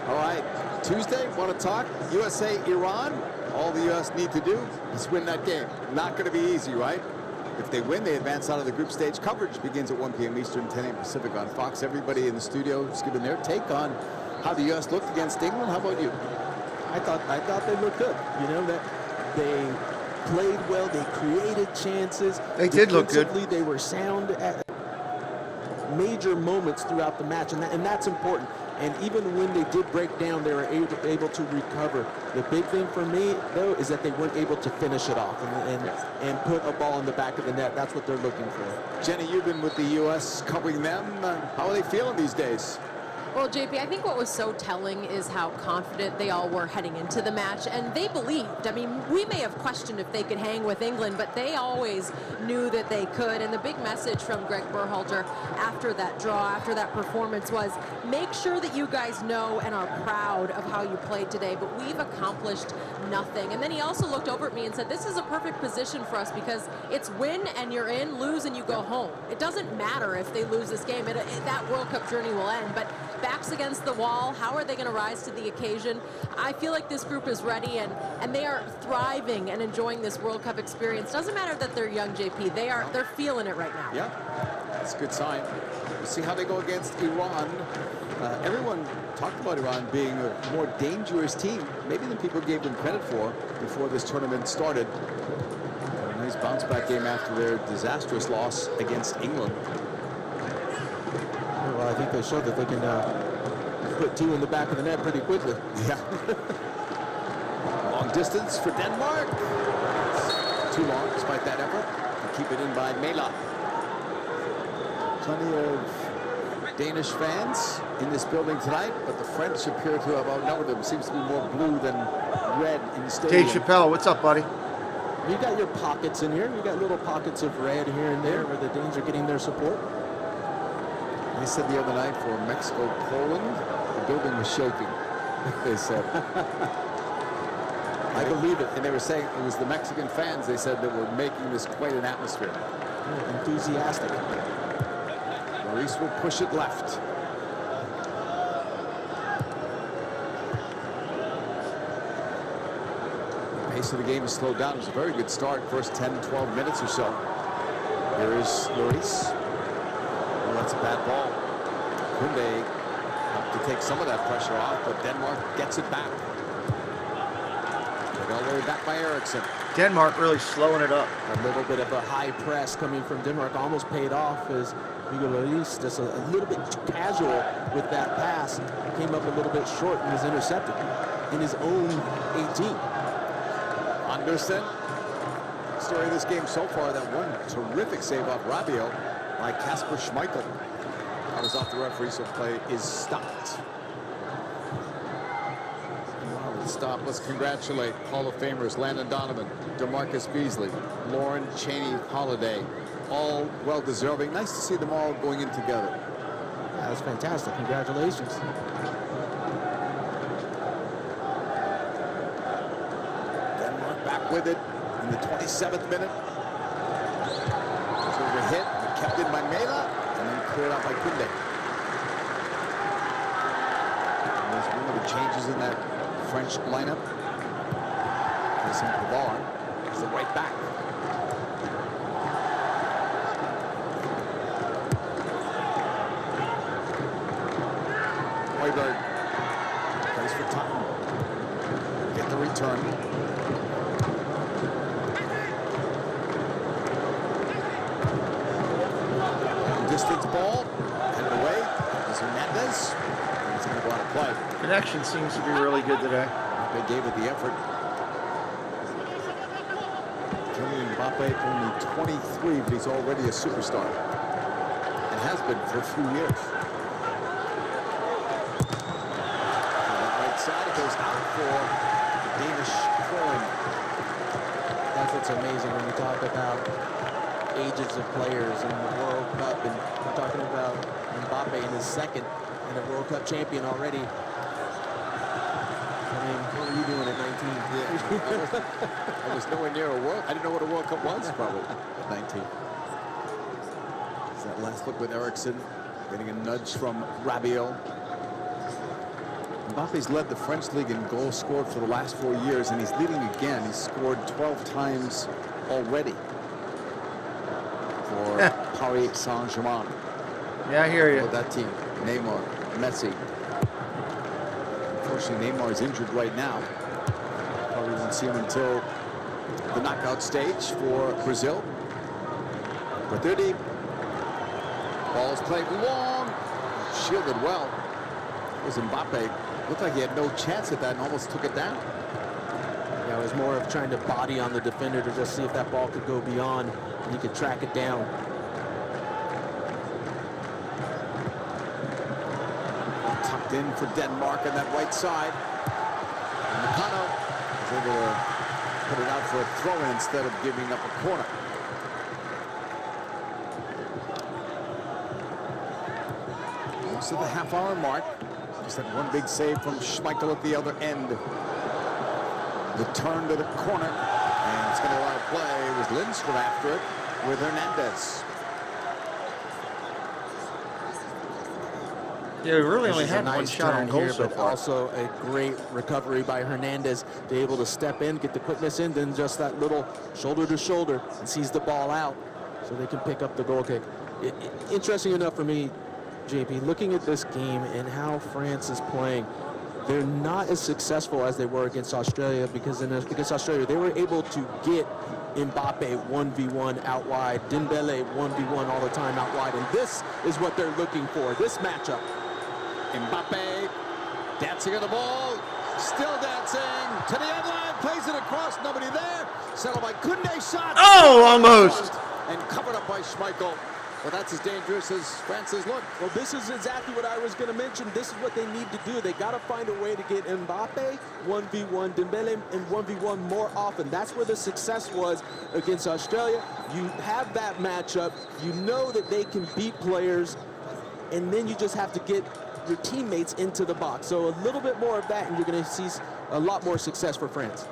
All right, Tuesday, want to talk USA-Iran? All the U.S. need to do is win that game. Not going to be easy, right? If they win, they advance out of the group stage. Coverage begins at 1 p.m. Eastern, 10 a.m. Pacific on Fox. Everybody in the studio is giving their take on how the U.S. looked against England. How about you? I thought they looked good. You know, that they played well. They created chances. They did look good. Defensively, they were sound at major moments throughout the match, and that's important. And even when they did break down, they were able to recover. The big thing for me, though, is that they weren't able to finish it off and put a ball in the back of the net. That's what they're looking for. Jenny, you've been with the U.S. covering them. How are they feeling these days? Well, JP, I think what was so telling is how confident they all were heading into the match, and they believed. I mean, we may have questioned if they could hang with England, but they always knew that they could. And the big message from Greg Berhalter after that draw, after that performance, was make sure that you guys know and are proud of how you played today, but we've accomplished nothing. And then he also looked over at me and said, this is a perfect position for us because it's win and you're in, lose and you go home. It doesn't matter if they lose this game. That World Cup journey will end, but backs against the wall, how are they going to rise to the occasion? I feel like this group is ready, and they are thriving and enjoying this World Cup experience. Doesn't matter that they're young, JP. They're feeling it right now. Yeah, that's a good sign. We'll see how they go against Iran. Everyone talked about Iran being a more dangerous team, maybe than people gave them credit for before this tournament started. A nice bounce-back game after their disastrous loss against England. Well, I think they showed that they can put two in the back of the net pretty quickly. Yeah. Long distance for Denmark. It's too long despite that effort. To keep it in by Mela. Plenty of Danish fans in this building tonight, but the French appear to have outnumbered them. Seems to be more blue than red in the stadium. Dave Chappelle, what's up, buddy? You got your pockets in here. You got little pockets of red here and there where the Danes are getting their support. They said the other night for Mexico-Poland, the building was shaking, they said. I believe it. And they were saying it was the Mexican fans, they said, that were making this quite an atmosphere. Enthusiastic. Maurice will push it left. The pace of the game has slowed down. It was a very good start, first 10, 12 minutes or so. Here is Maurice. Well, that's a bad ball. Kunde to take some of that pressure off, but Denmark gets it back. They're all the way back by Eriksen. Denmark really slowing it up. A little bit of a high press coming from Denmark almost paid off as Hugo Lloris, just a little bit too casual with that pass. Came up a little bit short and was intercepted in his own 18. Andersen. Story of this game so far, that one terrific save off Rabiot by Kasper Schmeichel. That was off the referee, so play is stopped. While it's stopped, let's congratulate Hall of Famers Landon Donovan, DeMarcus Beasley, Lauren Cheney Holiday, all well-deserving. Nice to see them all going in together. Yeah, that's fantastic. Congratulations. Denmark back with it in the 27th minute. So the hit, kept in by Mela, and then cleared out by Kunde. And there's one of the changes in that French lineup. This Pavard is the right back. Højbjerg plays for time. Get the return. Distance ball, headed away. Is Hernandez. He's going to go out of play. Connection seems to be really good today. They gave it the effort. Kylian Mbappe, only 23, but he's already a superstar. And has been for a few years. Side, it goes out for the Danish throw-in. That's what's amazing when you talk about ages of players in the World Cup, and we're talking about Mbappe in his second and a World Cup champion already. I mean, what were you doing at 19? Yeah, I was nowhere near a World. I didn't know what a World Cup was probably at 19. It's that last look with Eriksen, getting a nudge from Rabiot. Mbappe's led the French league in goals scored for the last 4 years, and he's leading again. He's scored 12 times already for Paris Saint-Germain. Yeah, I hear you. With that team, Neymar, Messi. Unfortunately, Neymar is injured right now. Probably won't see him until the knockout stage for Brazil. But they're deep. Ball is played long, shielded well. It was Mbappe. Looked like he had no chance at that and almost took it down. Yeah, it was more of trying to body on the defender to just see if that ball could go beyond and he could track it down. Tucked in for Denmark on that right side. Nakano was able to put it out for a throw-in instead of giving up a corner. To the half-hour mark. Just that one big save from Schmeichel at the other end. The turn to the corner, and it's going to allow play. It was Lindstrom after it with Hernandez. Yeah, we really only had one shot on goal so but far. Also a great recovery by Hernandez to be able to step in, get the quickness in, then just that little shoulder to shoulder and sees the ball out so they can pick up the goal kick. Interesting enough for me, JP, looking at this game and how France is playing, they're not as successful as they were against Australia because against Australia, they were able to get Mbappe 1v1 out wide, Dembele 1v1 all the time out wide, and this is what they're looking for, this matchup. Mbappe dancing on the ball, still dancing to the end line, plays it across, nobody there. Settled by Koundé, shot. Oh, almost. And covered up by Schmeichel. Well, that's as dangerous as France's look. Well, this is exactly what I was going to mention. This is what they need to do. They got to find a way to get Mbappe 1v1, Dembele and 1v1 more often. That's where the success was against Australia. You have that matchup. You know that they can beat players, and then you just have to get your teammates into the box. So a little bit more of that, and you're going to see a lot more success for France.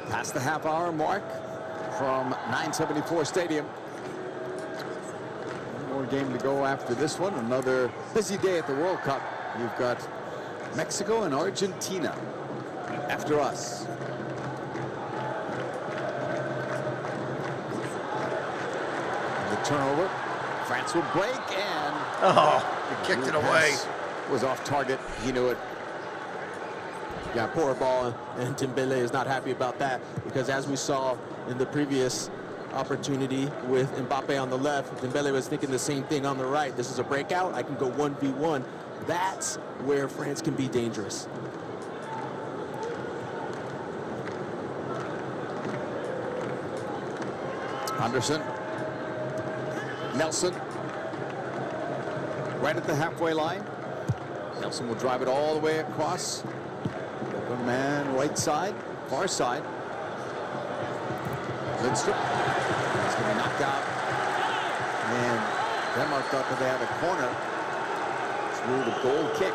Past the half-hour mark from 974 Stadium. More game to go after this one. Another busy day at the World Cup. You've got Mexico and Argentina after us. And the turnover. France will break and he kicked it away. Was off target. He knew it. Yeah, poor ball, and Dembele is not happy about that because as we saw in the previous opportunity with Mbappe on the left, Dembele was thinking the same thing on the right. This is a breakout. I can go 1v1. That's where France can be dangerous. Anderson. Nelson. Right at the halfway line. Nelson will drive it all the way across. Open man, right side, far side. Lindstrom. It's going to be knocked out. And Denmark thought that they had a corner. Through the goal kick.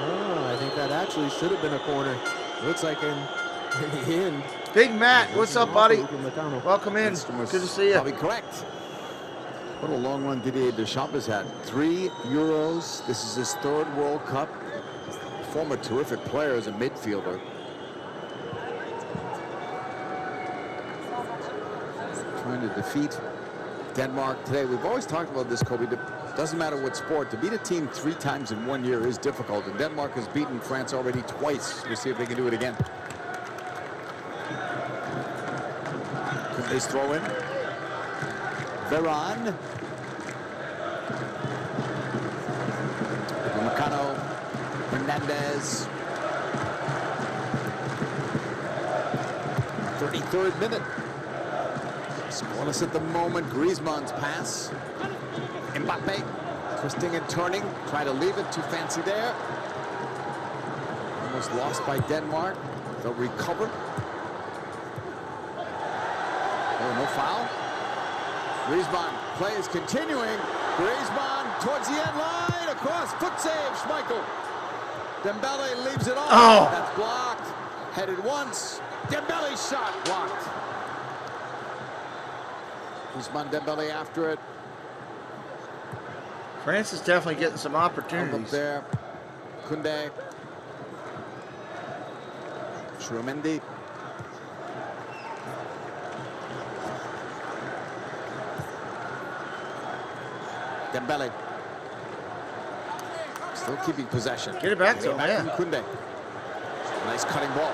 Oh, I think that actually should have been a corner. Looks like in the end. Big Matt, what's up, buddy? Welcome in. Good to see you. Probably correct. What a long run Didier Deschamps has had. 3 Euros. This is his 3rd World Cup. Former terrific player as a midfielder. Trying to defeat Denmark today. We've always talked about this, Kobe. Doesn't matter what sport. To beat a team 3 times in 1 year is difficult. And Denmark has beaten France already twice. We'll see if they can do it again. They throw in. Varane. Nakano. Hernandez. 33rd minute. Scoreless at the moment. Griezmann's pass. Mbappe. Twisting and turning. Try to leave it. Too fancy there. Almost lost by Denmark. They'll recover. Oh, no foul. Griezmann, play is continuing. Griezmann towards the end line, across, foot save, Schmeichel. Dembele leaves it off. Oh. That's blocked. Headed once. Dembele shot blocked. Griezmann, Dembele after it. France is definitely getting some opportunities. Up there. Koundé. Mendy. Dembele. Still keeping possession. Get it back to him, yeah. Koundé. Nice cutting ball.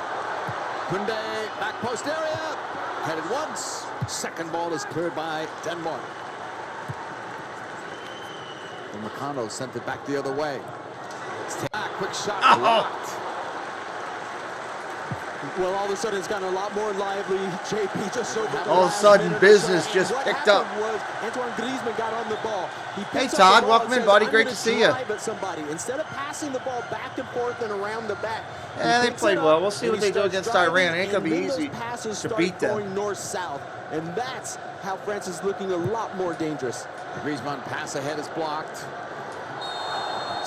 Kunde, back post area. Headed once. Second ball is cleared by Denmark. And Makano sent it back the other way. Quick shot blocked. Well, all of a sudden it's gotten a lot more lively. JP just so all of a sudden business just picked up. Antoine Griezmann got on the ball. Hey Todd, welcome in, buddy. Great to see you. Instead of passing the ball back and forth and around the back. Yeah, they played well. We'll see what they do against Iran. It ain't gonna be easy to beat them. Going north-south, and that's how France is looking a lot more dangerous. Griezmann pass ahead is blocked.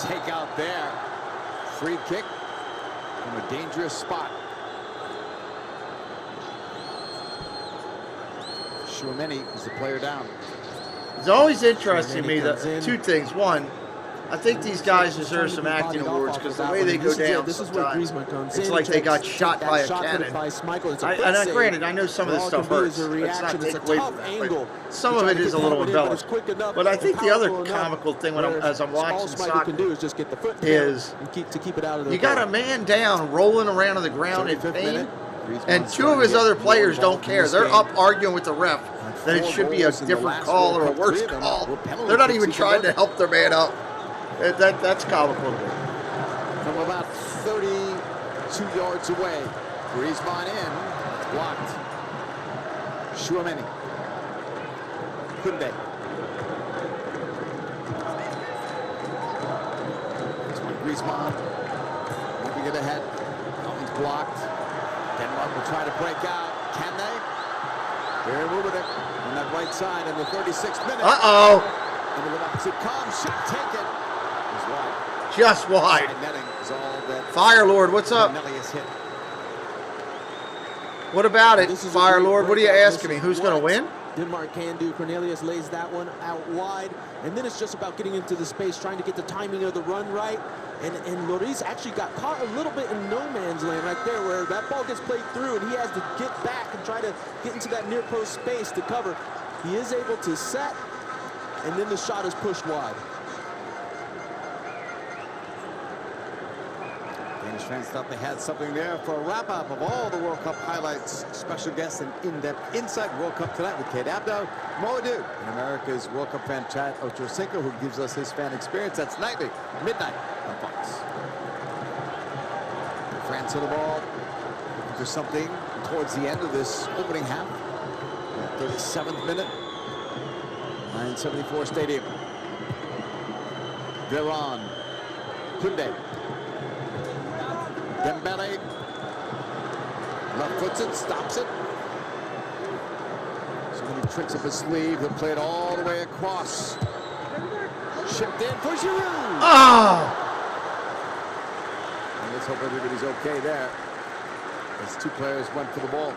Take out there. Free kick from a dangerous spot. Schumann is the player down. It's always interesting to me that two things. One, I think these guys deserve some acting awards because the way they go down, this is where Griezmann comes in. It's like they got shot by a cannon. And granted, I know some of this stuff hurts. Let's not take away from that. But some of it is a little embellished. But I think the other comical thing as I'm watching soccer is you got a man down rolling around on the ground in pain, and two of his other players don't care. They're up arguing with the ref that it should be a different call or a worse call. They're not even trying to help their man up. That's comical to me. From about 32 yards away, Griezmann in, it's blocked. Schumann. Kunde. Griezmann moving it ahead. He's blocked. Denmark will try to break out. Can they? They're moving it on that right side in the 36th minute. Uh-oh. Into the opposite column. Shot taken. Wide. Just wide. Fire Lord, what's up? What about it, Fire Lord? What are you asking me? Who's going to win? Denmark can do. Cornelius lays that one out wide. And then it's just about getting into the space, trying to get the timing of the run right. And Lloris actually got caught a little bit in no man's land right there where that ball gets played through and he has to get back and try to get into that near post space to cover. He is able to set, and then the shot is pushed wide. Danish fans thought they had something there for a wrap-up of all the World Cup highlights. Special guests and in-depth insight World Cup tonight with Kate Abdo, Moadu, and America's World Cup fan Chad Ochocinco, who gives us his fan experience. That's nightly, midnight on Fox. France to the ball. There's something towards the end of this opening half. 37th minute. 974 Stadium. Veron. Kunde. Dembele. Left foots it, stops it. So many tricks up his sleeve. He'll play it all the way across. Shipped in for Giroud. Oh! And let's hope everybody's okay there. As two players went for the ball.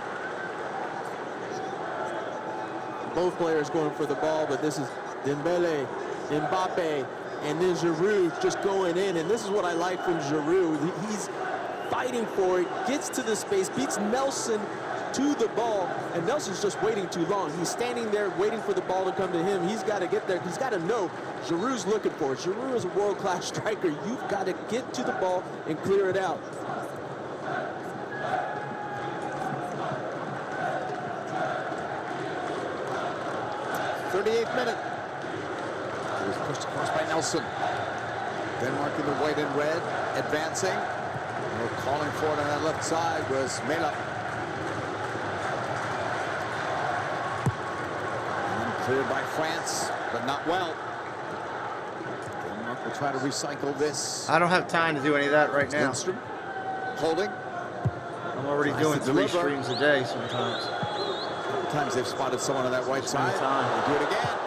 Both players going for the ball, but this is Dembele, Mbappe, and then Giroud just going in. And this is what I like from Giroud. He's fighting for it, gets to the space, beats Nelson to the ball, and Nelson's just waiting too long. He's standing there waiting for the ball to come to him. He's got to get there. He's got to know Giroud's looking for it. Giroud is a world-class striker. You've got to get to the ball and clear it out. th minute. He was pushed across by Nelson. Denmark in the white and red, advancing. Calling for it on that left side was Mela. And cleared by France, but not well. Denmark will try to recycle this. I don't have time to do any of that right now. Lindstrom holding. I'm already doing 3 streams a day sometimes. Sometimes they've spotted someone on that right side. They do it again.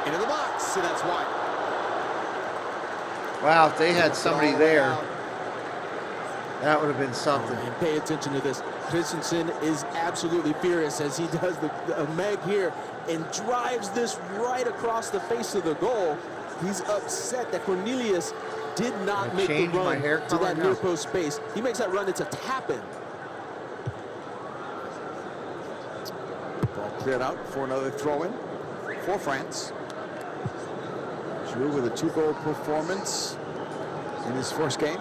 Into the box, and that's wide. Wow, if they had somebody there, that would have been something. And pay attention to this. Christensen is absolutely furious as he does a Meg here and drives this right across the face of the goal. He's upset that Cornelius did not make the run to that near post space. He makes that run, it's a tap-in. Ball cleared out for another throw-in for France. Giroud with a 2-goal performance in his first game.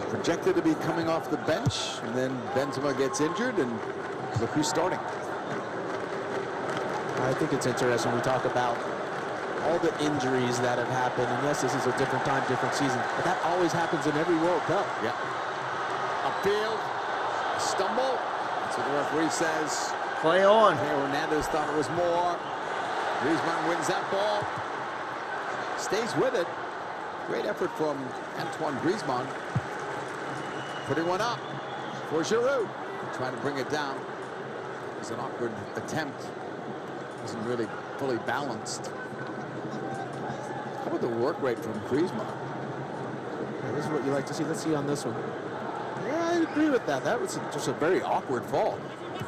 projected to be coming off the bench, and then Benzema gets injured, and look who's starting. I think it's interesting. We talk about all the injuries that have happened, and yes, this is a different time, different season, but that always happens in every World Cup. Yeah. Upfield, stumble. That's what the referee says. Play on. Hernandez thought it was more. Griezmann wins that ball. Stays with it. Great effort from Antoine Griezmann. Putting one up for Giroud. Trying to bring it down. It was an awkward attempt. Wasn't really fully balanced. How about the work rate from Griezmann? Yeah, this is what you like to see. Let's see on this one. Yeah, I agree with that. That was just a very awkward fall.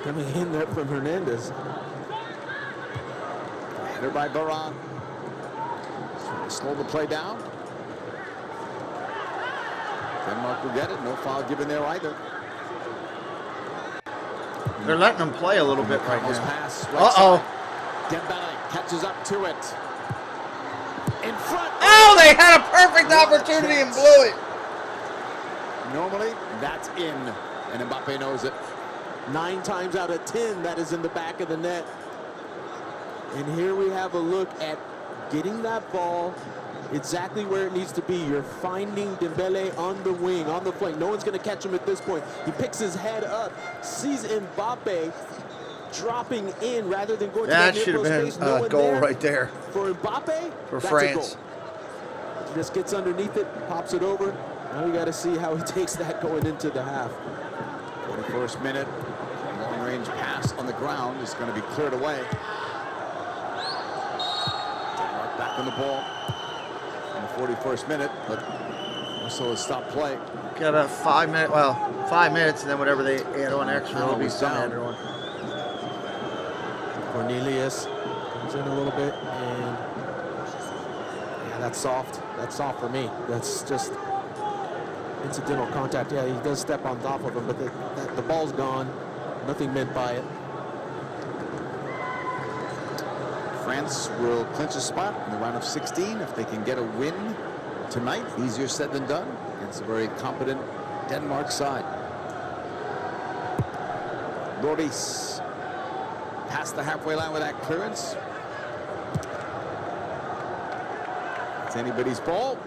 Coming in there from Hernandez. Header by Varane. Slow the play down. Denmark will get it. No foul given there either. They're letting them play a little bit right now. Pass, Uh-oh. Dembele catches up to it. In front. Oh, they had a perfect opportunity and blew it. Normally, that's in, and Mbappe knows it. 9 times out of 10, that is in the back of the net. And here we have a look at getting that ball exactly where it needs to be. You're finding Dembele on the wing, on the flank. No one's going to catch him at this point. He picks his head up, sees Mbappe dropping in rather than going to that that should have been a goal right there. For Mbappe, for that's France. a goal. He just gets underneath it, pops it over. Now we got to see how he takes that going into the half. 41st minute. Long-range pass on the ground is going to be cleared away. Denmark back on the ball in the 41st minute, but also a stop play. Got about 5 minutes. Well, 5 minutes, and then whatever they add on extra, it'll be some added on. Cornelius comes in a little bit, and yeah, that's soft. That's soft for me. That's just incidental contact. Yeah, he does step on top of him, but the ball's gone. Nothing meant by it. France will clinch a spot in the round of 16 if they can get a win tonight. Easier said than done against a very competent Denmark side. Loris past the halfway line with that clearance. It's anybody's ball.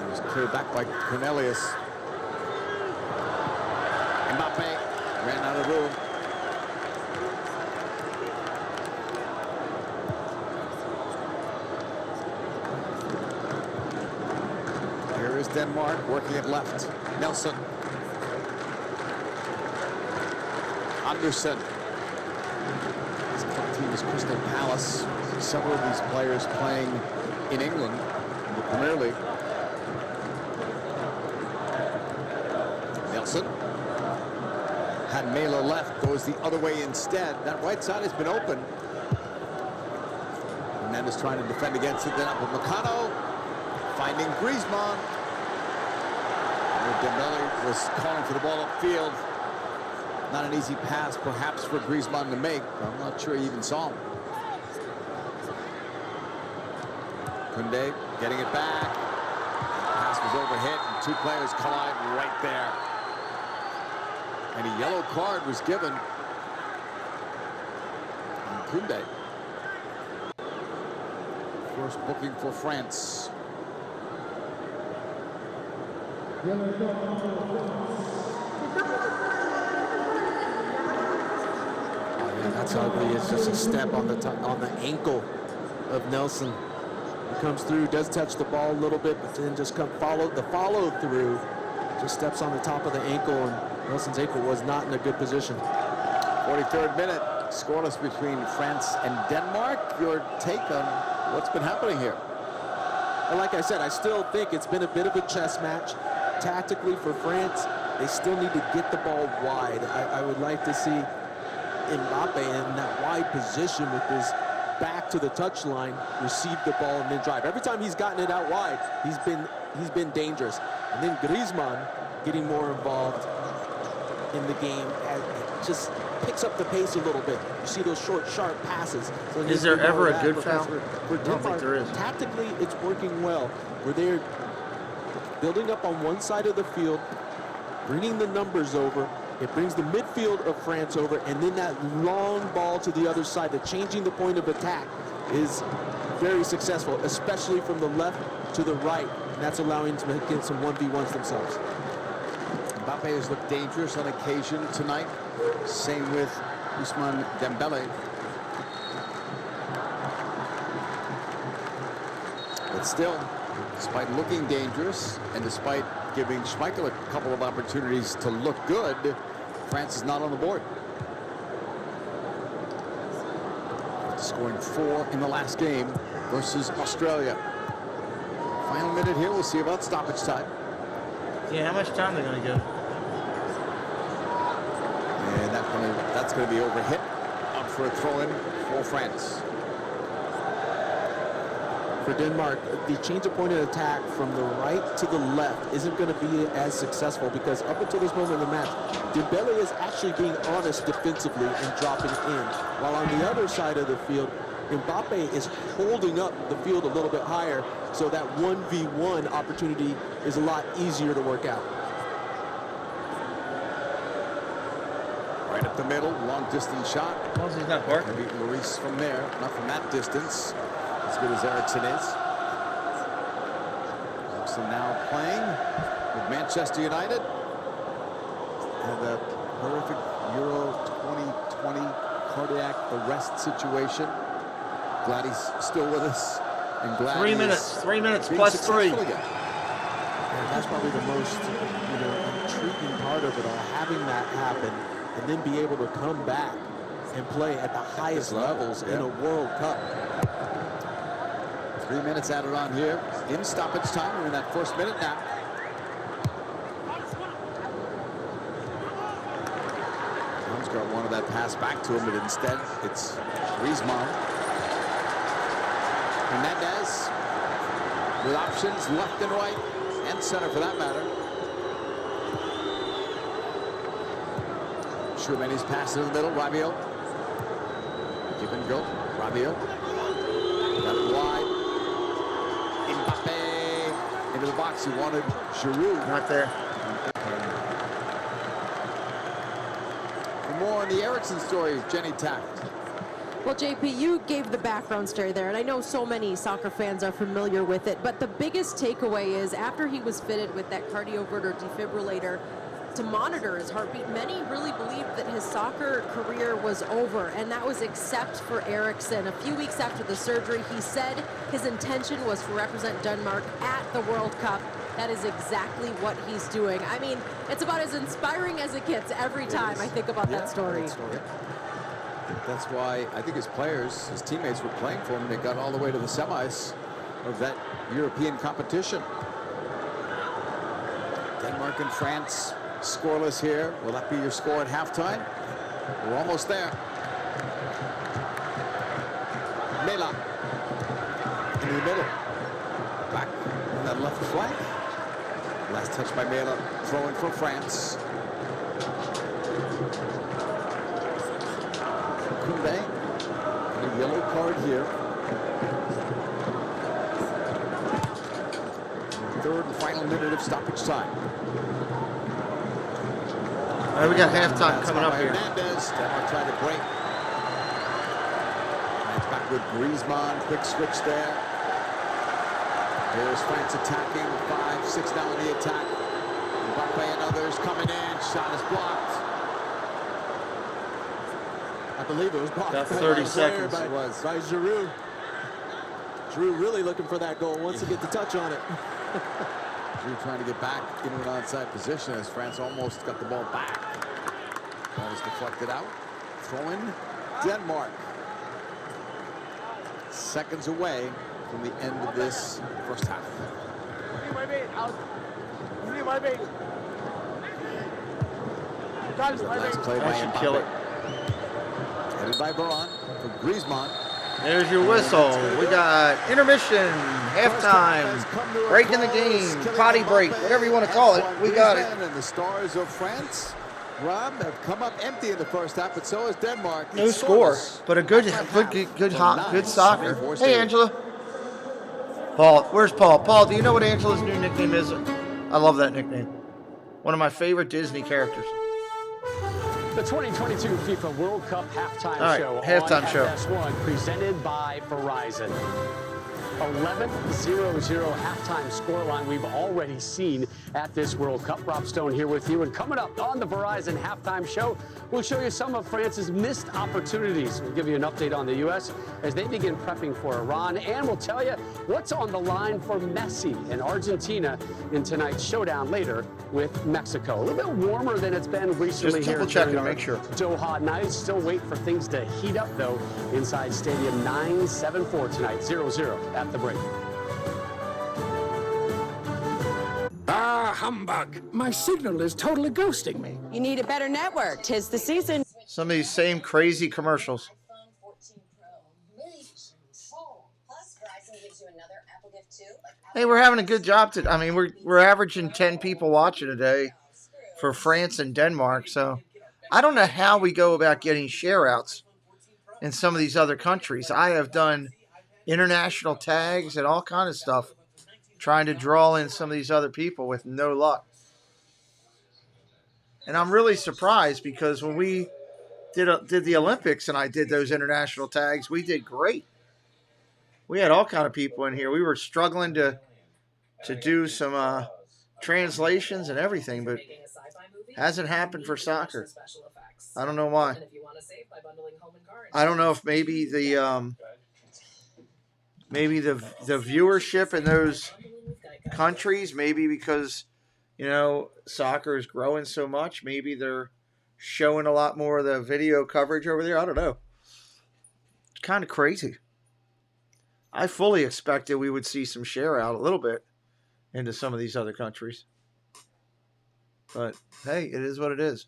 It was cleared back by Cornelius. Mbappe ran out of room. Here is Denmark working it left. Nelson. Andersen. His club team is Crystal Palace. Several of these players playing in England in the Premier League. Nelson. Had Mela left, goes the other way instead. That right side has been open. Hernandez trying to defend against it. Then up with Meccano. Finding Griezmann. Dembele was calling for the ball upfield. Not an easy pass, perhaps, for Griezmann to make. I'm not sure he even saw him. Koundé getting it back. The pass was overhit, and 2 players collide right there. And a yellow card was given. And Koundé. First booking for France. Oh, yeah, that's ugly. It's just a step on the ankle of Nelson. He comes through, does touch the ball a little bit, but then just follow through. Just steps on the top of the ankle, and Nelson's ankle was not in a good position. 43rd minute, scoreless between France and Denmark. Your take on what's been happening here? And like I said, I still think it's been a bit of a chess match. Tactically for France, they still need to get the ball wide. I would like to see Mbappe in that wide position with his back to the touchline, receive the ball and then drive. Every time he's gotten it out wide, he's been dangerous. And then Griezmann getting more involved in the game just picks up the pace a little bit. You see those short, sharp passes. So is there ever a good foul? For Denmark, there is. Tactically, it's working well. Where they're building up on one side of the field, bringing the numbers over. It brings the midfield of France over, and then that long ball to the other side, the changing the point of attack is very successful, especially from the left to the right. And that's allowing them to get some 1v1s themselves. Mbappe has looked dangerous on occasion tonight. Same with Ousmane Dembele. But still, despite looking dangerous and despite giving Schmeichel a couple of opportunities to look good, France is not on the board. Scoring 4 in the last game versus Australia. Final minute here, we'll see about stoppage time. Yeah, how much time are they going to give? And that's going to be overhit. Up for a throw-in for France. For Denmark, the change of point of attack from the right to the left isn't going to be as successful because up until this moment in the match, Dembele is actually being honest defensively and dropping in. While on the other side of the field, Mbappe is holding up the field a little bit higher, so that 1v1 opportunity is a lot easier to work out. Right up the middle, long distance shot. As long as he's not barking. Beat Lloris from there, not from that distance. As good as Eriksen is. Eriksen now playing with Manchester United. And a horrific Euro 2020 cardiac arrest situation. Glad he's still with us. And glad 3 minutes plus 3. And that's probably the most intriguing part of it all, having that happen and then be able to come back and play at the highest levels in a World Cup. 3 minutes added on here in stoppage time. We're in that first minute now. Got wanted that pass back to him, but instead it's Griezmann. Hernandez with options left and right and center for that matter. Tchouameni's pass in the middle. Rabiot. Give and go. Rabiot. Got it wide. Mbappe into the box. He wanted Giroud. Not there. More on the Eriksen story, Jenny Taft. Well, JP, you gave the background story there, and I know so many soccer fans are familiar with it, but the biggest takeaway is after he was fitted with that cardioverter defibrillator to monitor his heartbeat, many really believed that his soccer career was over, and that was except for Eriksen. A few weeks after the surgery, he said his intention was to represent Denmark at the World Cup. That is exactly what he's doing. I mean, it's about as inspiring as it gets every time I think about that story. That's why I think his players, his teammates were playing for him, and they got all the way to the semis of that European competition. Denmark and France scoreless here. Will that be your score at halftime? We're almost there. Mela in the middle. Back on that left flank. Last touch by Mela, throwing for France. Koundé, and a yellow card here. Third and final minute of stoppage time. All right, we got halftime coming up here. Hernandez, Denmark trying to break. And it's back with Griezmann, quick switch there. Here's France attacking, 5-6 down in the attack. Mbappe and others coming in, shot is blocked. I believe it was blocked. About 30 seconds. By Giroud. Giroud really looking for that goal, wants to get the touch on it. Giroud trying to get back into an onside position as France almost got the ball back. Ball is deflected out. Throw-in Denmark. Seconds away from the end of this first half. Last play by Mbappe. Headed by Varane for Griezmann. There's your whistle. We got intermission, halftime, break in the game, potty break, whatever you want to call it. We got it. And the stars of France, Rob, have come up empty in the first half, but so has Denmark. No score, but a good soccer. Hey, Angela. Paul, where's Paul? Paul, do you know what Angela's new nickname is? I love that nickname. One of my favorite Disney characters. The 2022 FIFA World Cup halftime show halftime on show. FS1 presented by Verizon. 11-0-0 halftime scoreline we've already seen at this World Cup. Rob Stone here with you. And coming up on the Verizon halftime show, we'll show you some of France's missed opportunities. We'll give you an update on the U.S. as they begin prepping for Iran. And we'll tell you what's on the line for Messi and Argentina in tonight's showdown later with Mexico. A little bit warmer than it's been recently here. Just double check and make sure. Doha night. Still wait for things to heat up, though, inside Stadium 974 tonight. 0-0 at the break. Ah, humbug. My signal is totally ghosting me. You need a better network. 'Tis the season. Some of these same crazy commercials. Hey, we're having a good job today. I mean, we're averaging 10 people watching a day for France and Denmark. So I don't know how we go about getting share outs in some of these other countries. I have done international tags and all kind of stuff trying to draw in some of these other people with no luck. And I'm really surprised because when we did the Olympics and I did those international tags, we did great. We had all kind of people in here. We were struggling to do some translations and everything, but hasn't happened for soccer. I don't know why. I don't know if maybe the viewership in those countries, maybe because, you know, soccer is growing so much, maybe they're showing a lot more of the video coverage over there. I don't know. It's kind of crazy. I fully expected we would see some share out a little bit into some of these other countries. But, hey, it is what it is.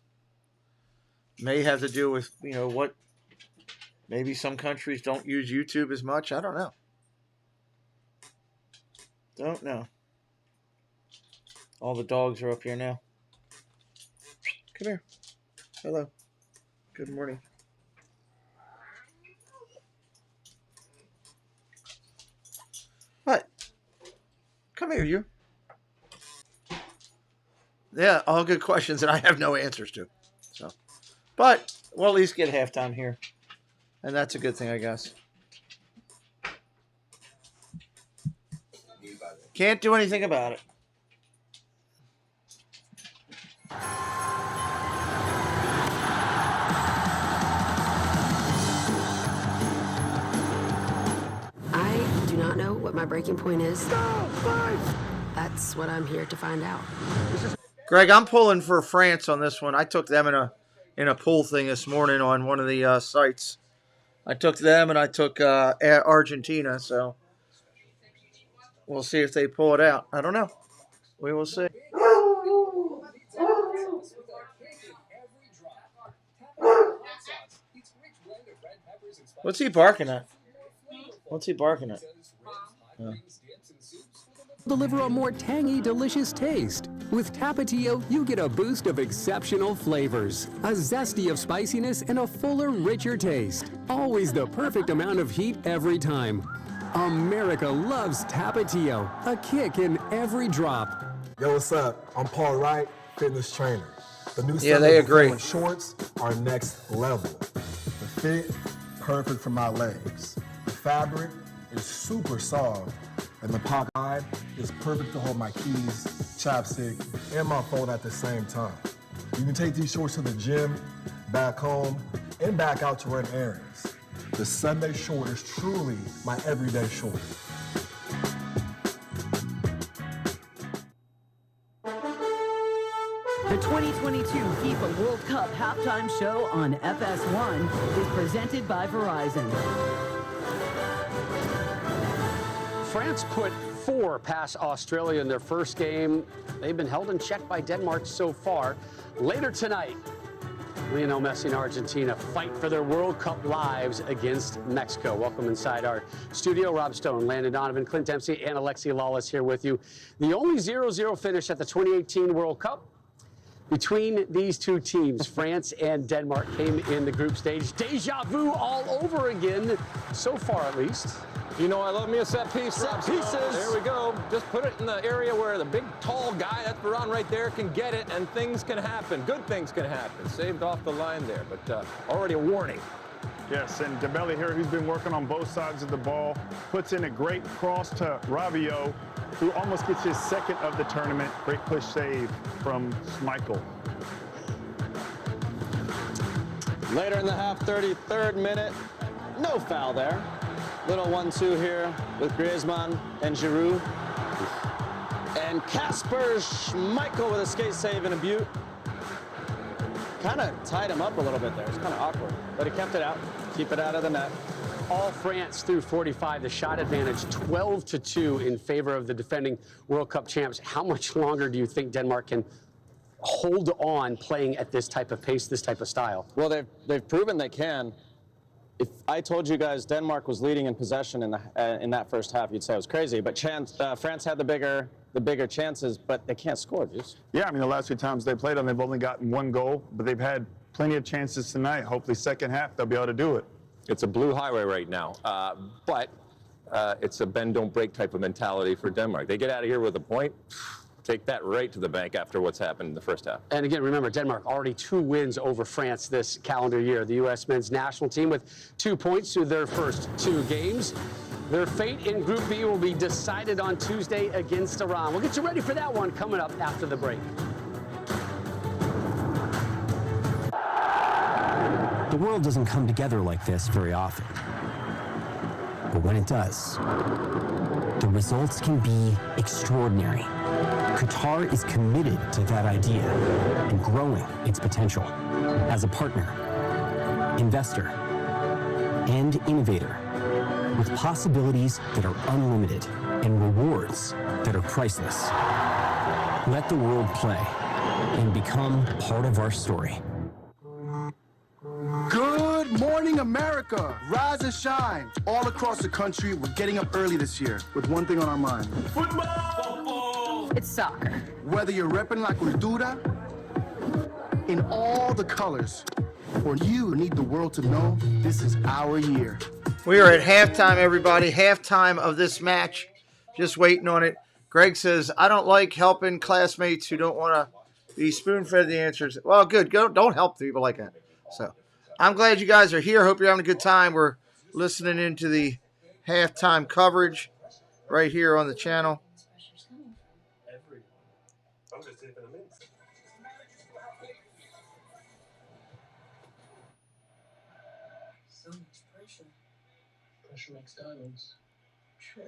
May have to do with, you know, what maybe some countries don't use YouTube as much. I don't know. Don't know. All the dogs are up here now. Come here. Hello. Good morning. What? Come here, you. Yeah, all good questions that I have no answers to. So, but we'll at least get halftime here. And that's a good thing, I guess. Can't do anything about it. I do not know what my breaking point is. That's what I'm here to find out. Greg, I'm pulling for France on this one. I took them in a pool thing this morning on one of the sites. I took them and I took Argentina, so we'll see if they pull it out. I don't know. We will see. What's he barking at? What's he barking at? Deliver a more tangy, delicious taste. With Tapatio, you get a boost of exceptional flavors, a zesty of spiciness, and a fuller, richer taste. Always the perfect amount of heat every time. America loves Tapatio, a kick in every drop. Yo, what's up? I'm Paul Wright, fitness trainer. The new they agree. Shorts are next level. The fit, perfect for my legs. The fabric is super soft, and the pocket is perfect to hold my keys, chapstick, and my phone at the same time. You can take these shorts to the gym, back home, and back out to run errands. The Sunday short is truly my everyday short. The 2022 FIFA World Cup halftime show on FS1 is presented by Verizon. France put 4 past Australia in their first game. They've been held in check by Denmark so far. Later tonight, Lionel Messi and Argentina fight for their World Cup lives against Mexico. Welcome inside our studio. Rob Stone, Landon Donovan, Clint Dempsey, and Alexi Lawless here with you. The only 0-0 finish at the 2018 World Cup between these two teams, France and Denmark, came in the group stage. Deja vu all over again, so far at least. You know I love me a set piece. Set pieces. There we go. Just put it in the area where the big, tall guy, that's Varane right there, can get it, and things can happen. Good things can happen. Saved off the line there, but already a warning. Yes, and Dembele here, who's been working on both sides of the ball, puts in a great cross to Rabiot, who almost gets his second of the tournament. Great push save from Schmeichel. Later in the half, 33rd minute, no foul there. Little 1-2 here with Griezmann and Giroud. And Kasper Schmeichel with a skate save and a butte. Kind of tied him up a little bit there. It's kind of awkward, but he kept it out. Keep it out of the net. All France through 45, the shot advantage 12-2 in favor of the defending World Cup champs. How much longer do you think Denmark can hold on playing at this type of pace, this type of style? Well, they've proven they can. If I told you guys Denmark was leading in possession in that first half, you'd say it was crazy. But France had the bigger chances, but they can't score, dude. Yeah, I mean, the last few times they played them, they've only gotten 1 goal, but they've had plenty of chances tonight. Hopefully second half, they'll be able to do it. It's a blue highway right now, but it's a bend, don't break type of mentality for Denmark. They get out of here with a point, take that right to the bank after what's happened in the first half. And again, remember, Denmark already 2 wins over France this calendar year. The U.S. men's national team with 2 points through their first 2 games. Their fate in Group B will be decided on Tuesday against Iran. We'll get you ready for that one coming up after the break. The world doesn't come together like this very often. But when it does, the results can be extraordinary. Qatar is committed to that idea and growing its potential as a partner, investor, and innovator with possibilities that are unlimited and rewards that are priceless. Let the world play and become part of our story. Good morning, America. Rise and shine. All across the country, we're getting up early this year with one thing on our mind. Football! It's soccer. Whether you're repping La Cultura in all the colors, or you need the world to know this is our year. We are at halftime, everybody. Halftime of this match. Just waiting on it. Greg says, I don't like helping classmates who don't want to be spoon-fed the answers. Well, good. Don't help people like that. So I'm glad you guys are here. Hope you're having a good time. We're listening into the halftime coverage right here on the channel. So much pressure. Pressure makes diamonds. Sure.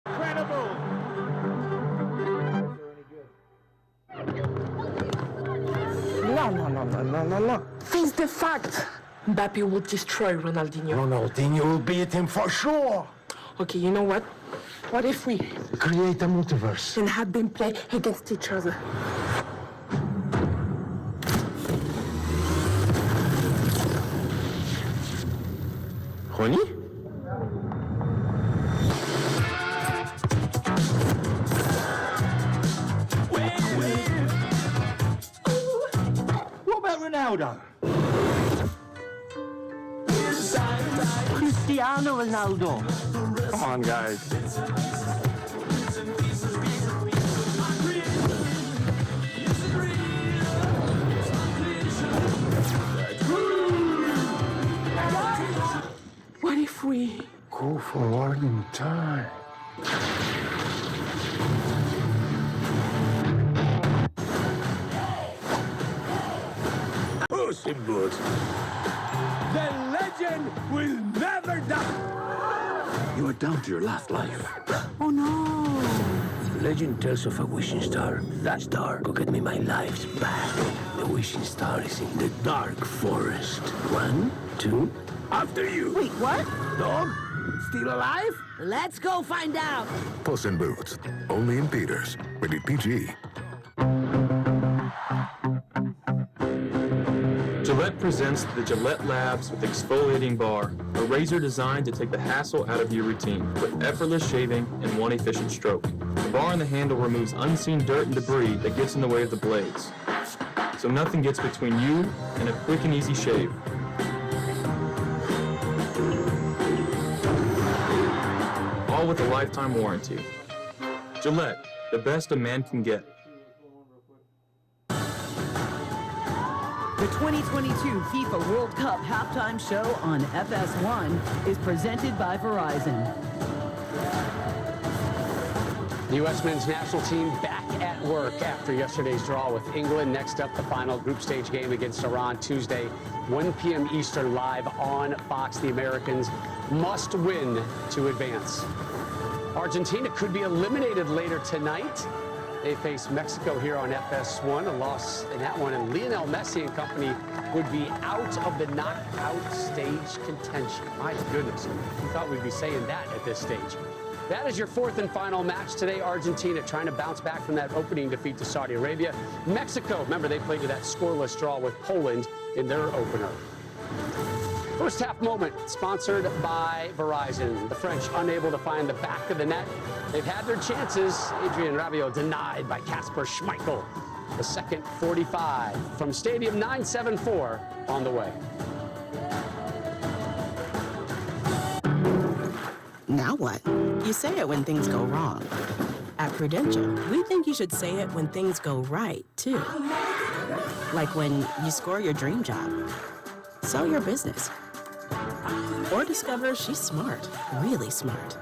Incredible! No. Face the fact. Mbappe will destroy Ronaldinho. Ronaldinho will beat him for sure. Okay, you know what? What if we Create a multiverse. and have them play against each other? Honey? What about Ronaldo? Cristiano Ronaldo. Come on, guys. What if we Go forward in time. Puss in Boots. The legend will never die. You are down to your last life. Oh no! Legend tells of a wishing star. That star could get me my lives back. The wishing star is in the dark forest. 1, 2, after you. Wait, what? Dog? Still alive? Let's go find out. Puss in Boots. Only in theaters. Rated PG. Gillette presents the Gillette Labs with Exfoliating Bar, a razor designed to take the hassle out of your routine with effortless shaving and one efficient stroke. The bar and the handle removes unseen dirt and debris that gets in the way of the blades, so nothing gets between you and a quick and easy shave. with a lifetime warranty. Gillette, the best a man can get. The 2022 FIFA World Cup halftime show on FS1 is presented by Verizon. The U.S. men's national team back at work after yesterday's draw with England. Next up, the final group stage game against Iran Tuesday, 1 p.m. Eastern, live on Fox. The Americans must win to advance. Argentina could be eliminated later tonight. They face Mexico here on FS1. A loss in that one, and Lionel Messi and company would be out of the knockout stage contention. My goodness, who thought we'd be saying that at this stage? That is your fourth and final match today. Argentina trying to bounce back from that opening defeat to Saudi Arabia. Mexico, remember, they played to that scoreless draw with Poland in their opener. First half moment sponsored by Verizon. The French unable to find the back of the net. They've had their chances. Adrien Rabiot denied by Kasper Schmeichel. The second 45 from Stadium 974 on the way. Now what? You say it when things go wrong. At Prudential, we think you should say it when things go right, too. Like when you score your dream job, sell your business, or discover she's smart, really smart.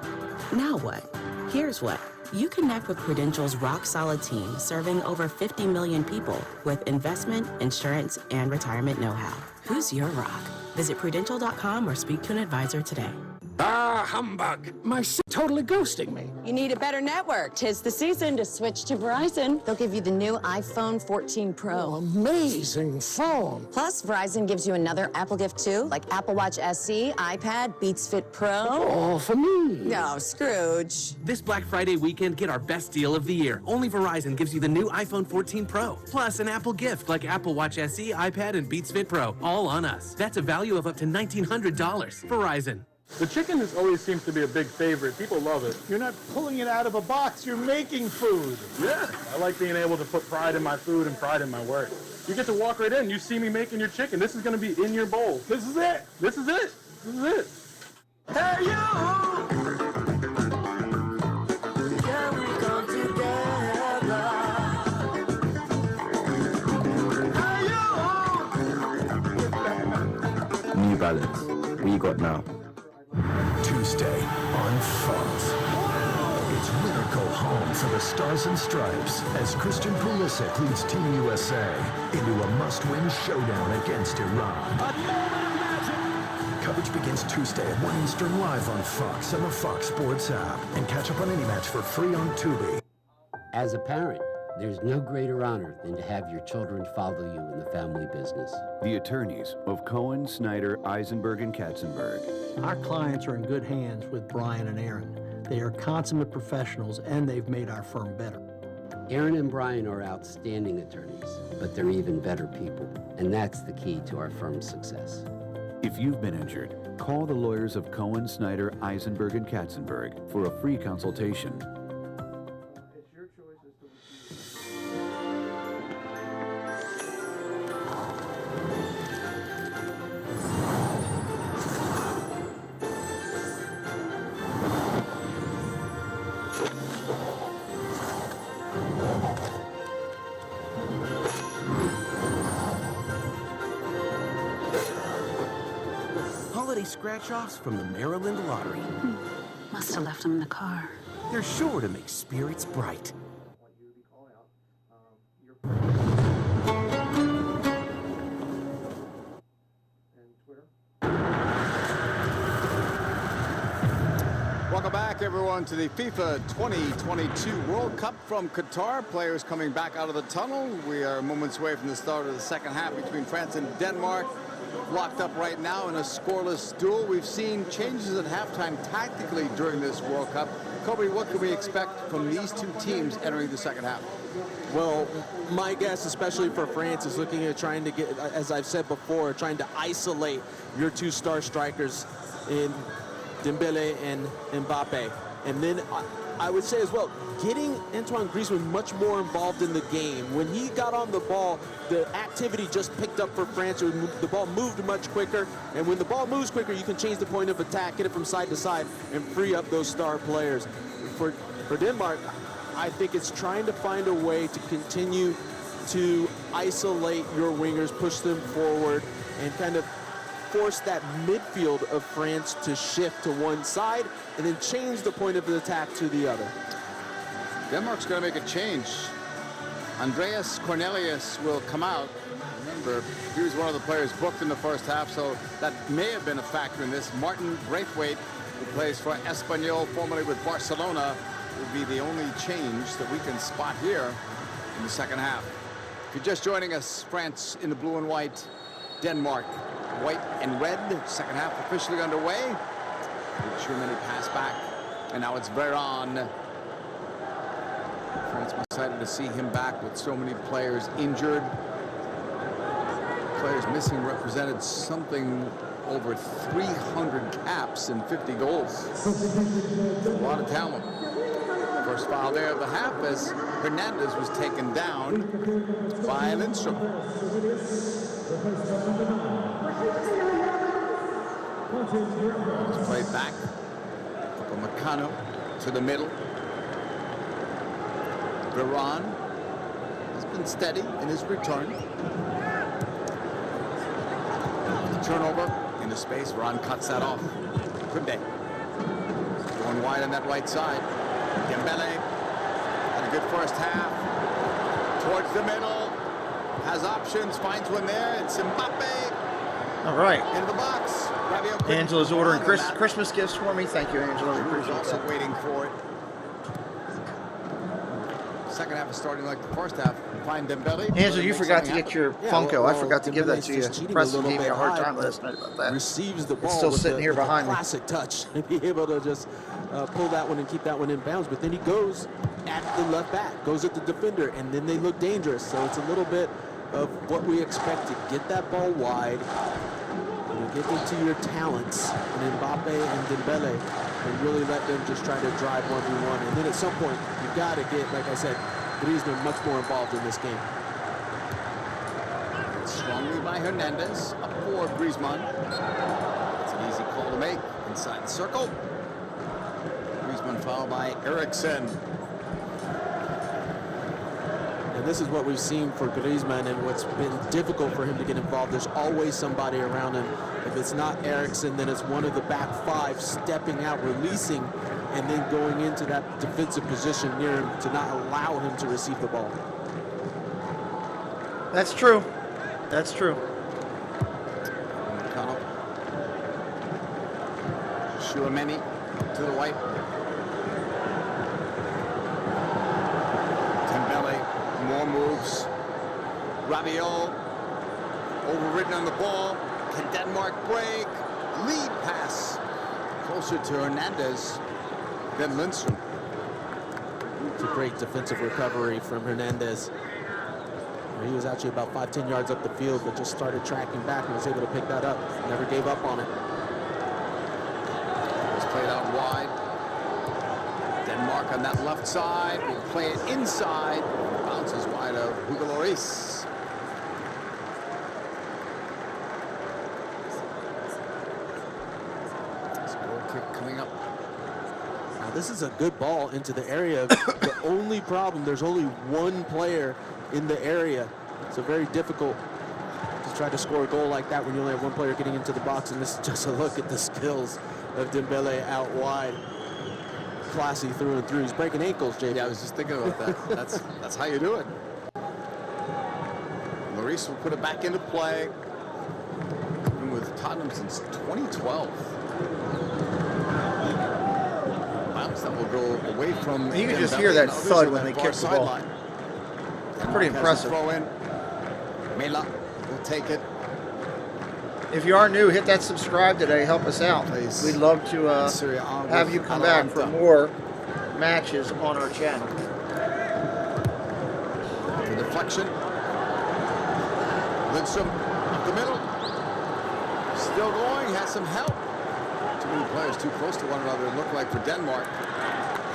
Now what? Here's what. You connect with Prudential's rock-solid team serving over 50 million people with investment, insurance, and retirement know-how. Who's your rock? Visit Prudential.com or speak to an advisor today. Ah, humbug. My totally ghosting me. You need a better network. 'Tis the season to switch to Verizon. They'll give you the new iPhone 14 Pro. Oh, amazing phone. Plus, Verizon gives you another Apple gift too, like Apple Watch SE, iPad, Beats Fit Pro. Oh, for me. No, Scrooge. This Black Friday weekend, get our best deal of the year. Only Verizon gives you the new iPhone 14 Pro, plus an Apple gift like Apple Watch SE, iPad, and Beats Fit Pro, all on us. That's a value of up to $1,900. Verizon. The chicken has always seems to be a big favorite. People love it. You're not pulling it out of a box, you're making food. Yeah, I like being able to put pride in my food and pride in my work. You get to walk right in, you see me making your chicken. This is going to be in your bowl. This is it. This is it. This is it. Hey, you! Can we come together? Hey, New Balance. What you got now? Tuesday on Fox. It's winner go home for the Stars and Stripes as Christian Pulisic leads Team USA into a must-win showdown against Iran. Coverage begins Tuesday at 1 Eastern live on Fox and the Fox Sports app. And catch up on any match for free on Tubi. As a parent, there's no greater honor than to have your children follow you in the family business. The attorneys of Cohen, Snyder, Eisenberg, and Katzenberg. Our clients are in good hands with Brian and Aaron. They are consummate professionals, and they've made our firm better. Aaron and Brian are outstanding attorneys, but they're even better people, and that's the key to our firm's success. If you've been injured, call the lawyers of Cohen, Snyder, Eisenberg, and Katzenberg for a free consultation. Scratch-offs from the Maryland Lottery. Must have left them in the car. They're sure to make spirits bright. Welcome back, everyone, to the FIFA 2022 World Cup from Qatar. Players coming back out of the tunnel. We are moments away from the start of the second half between France and Denmark. Locked up right now in a scoreless duel. We've seen changes at halftime tactically during this World Cup. Kobe, what can we expect from these two teams entering the second half? Well, my guess, especially for France, is looking at trying to get, as I've said before, trying to isolate your two star strikers in Dembele and Mbappe. And then I would say as well, getting Antoine Griezmann much more involved in the game. When he got on the ball, the activity just picked up for France. The ball moved much quicker, and when the ball moves quicker, you can change the point of attack, get it from side to side, and free up those star players. For Denmark, I think it's trying to find a way to continue to isolate your wingers, push them forward, and kind of force that midfield of France to shift to one side and then change the point of the attack to the other. Denmark's going to make a change. Andreas Cornelius will come out. Remember, he was one of the players booked in the first half, so that may have been a factor in this. Martin Braithwaite, who plays for Espanyol, formerly with Barcelona, will be the only change that we can spot here in the second half. If you're just joining us, France in the blue and white, Denmark white and red. Second half officially underway. Germany pass back, and now it's Varane. France excited to see him back with so many players injured. Players missing represented something over 300 caps and 50 goals. A lot of talent. First foul there of the half as Hernandez was taken down by Lindstrom. It's played back from Meccano to the middle. Varane has been steady in his return. The turnover into space. Varane cuts that off. Kunde going wide on that right side. Dembele had a good first half. Towards the middle. Has options. Finds one there. It's Mbappe. All right. Into the box. Angela's ordering Christmas gifts for me. Thank you, Angela. We appreciate also that. waiting for it. Second half is starting like the first half. Find Dembele. Angela, you forgot to get your Funko. I forgot to give that to you. Preston gave me a hard time last night about that. Receives the ball. It's still sitting here behind me. Classic touch. And be able to just pull that one and keep that one in bounds. But then he goes at the left back, goes at the defender, and then they look dangerous. So it's a little bit of what we expected. Get that ball wide. Get into your talents in Mbappe and Dembele and really let them just try to drive 1v1. And then at some point, you've got to get, like I said, Griezmann much more involved in this game. Strongly by Hernandez, up for Griezmann. It's an easy call to make inside the circle. Griezmann fouled by Eriksen. And this is what we've seen for Griezmann and what's been difficult for him to get involved. There's always somebody around him. If it's not Eriksen, then it's one of the back five stepping out, releasing, and then going into that defensive position near him to not allow him to receive the ball. That's true. That's true. Chouameni to the right. More moves. Rabiot overridden on the ball. Can Denmark break? Lead pass. Closer to Hernandez than Lindstrom. It's a great defensive recovery from Hernandez. He was actually about 5-10 yards up the field, but just started tracking back and was able to pick that up. Never gave up on it. It was played out wide. Denmark on that left side will play it inside. Bounces wide of Hugo Lloris. Goal kick coming up. Now this is a good ball into the area. The only problem, there's only one player in the area. So very difficult to try to score a goal like that when you only have one player getting into the box. And this is just a look at the skills of Dembele out wide. Classy through and through. He's breaking ankles, Jake. Yeah, I was just thinking about that. That's how you do it. Lloris will put it back into play. Been with Tottenham since 2012. Bounce that will go away from. You can just hear that thud when they kick the ball. Pretty impressive. Throw in. Mela will take it. If you are new, hit that subscribe today. Help us out. Please. We'd love to have you come back for more matches on our channel. The deflection. Lindstrom up the middle. Still going. Has some help. Too many players too close to one another. It looked like for Denmark.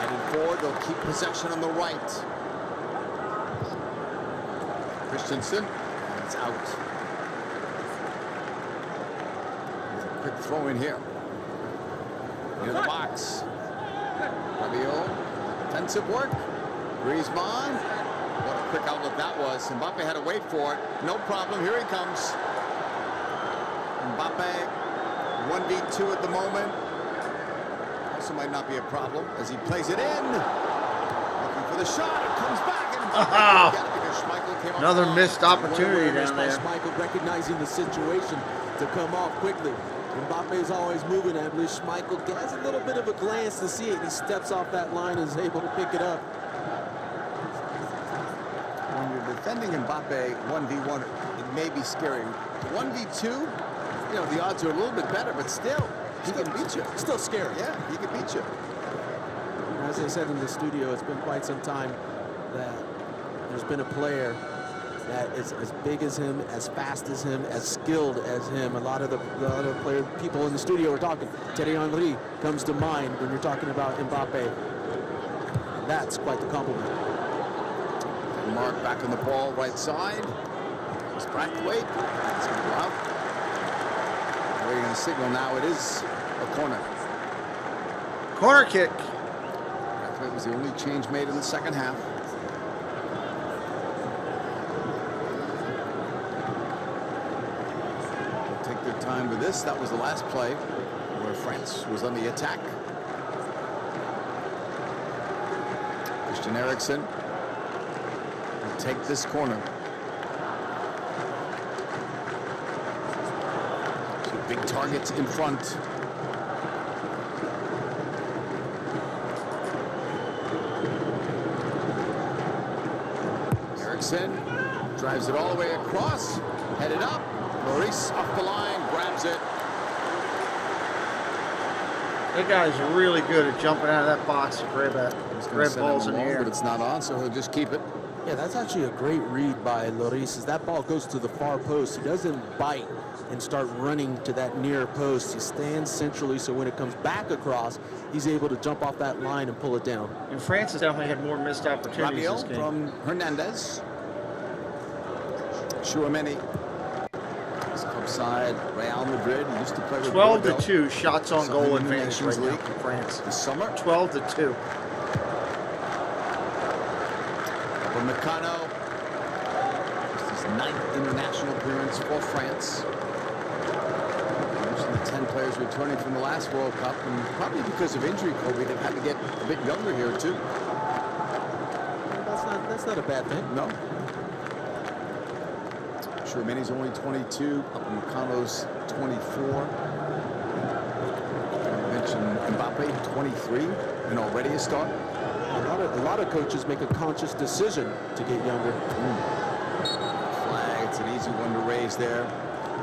Heading forward, they'll keep possession on the right. Christensen, it's out. Quick throw in here. Into the box. Rabiot, defensive work. Griezmann. What a quick outlet that was. Mbappe had to wait for it. No problem. Here he comes. Mbappe, 1v2 at the moment. Also might not be a problem as he plays it in. Looking for the shot. It comes back. And Mbappe get it because Schmeichel came Another off. missed opportunity down there. Schmeichel recognizing the situation to come off quickly. Mbappe is always moving. I believe Schmeichel has a little bit of a glance to see it. He steps off that line and is able to pick it up. When you're defending Mbappe 1v1, it may be scary. 1v2, you know, the odds are a little bit better, but still, he can beat you. Still scary. Yeah, he can beat you. As I said in the studio, it's been quite some time that there's been a player that is as big as him, as fast as him, as skilled as him. A lot of the people in the studio are talking. Thierry Henry comes to mind when you're talking about Mbappe. That's quite the compliment. Mark back on the ball, right side. It's Braithwaite. It's going to go out. Waiting on the signal now. It is a corner. Corner kick. Braithwaite was the only change made in the second half. Their time with this. That was the last play where France was on the attack. Christian Eriksen will take this corner. Two big targets in front. Eriksen drives it all the way across, headed up. Lloris off the line, grabs it. That guy's really good at jumping out of that box to grab balls in the air. But it's not on, so he'll just keep it. Yeah, that's actually a great read by Lloris. As that ball goes to the far post, he doesn't bite and start running to that near post. He stands centrally, so when it comes back across, he's able to jump off that line and pull it down. And France has definitely had more missed opportunities this Rabiot game. from Hernandez. USMNT. Side, Real Madrid used to play with 12-2 shots on goal advantage right now League for France. This summer. 12-2. Meccano. This is 9th international appearance for France. The 10 players returning from the last World Cup, and probably because of injury, Kobe, they've had to get a bit younger here too. That's not a bad thing. No. Many's only 22, Meccano's 24. I mentioned Mbappe, 23, and already a start. A lot of coaches make a conscious decision to get younger. Flag, it's an easy one to raise there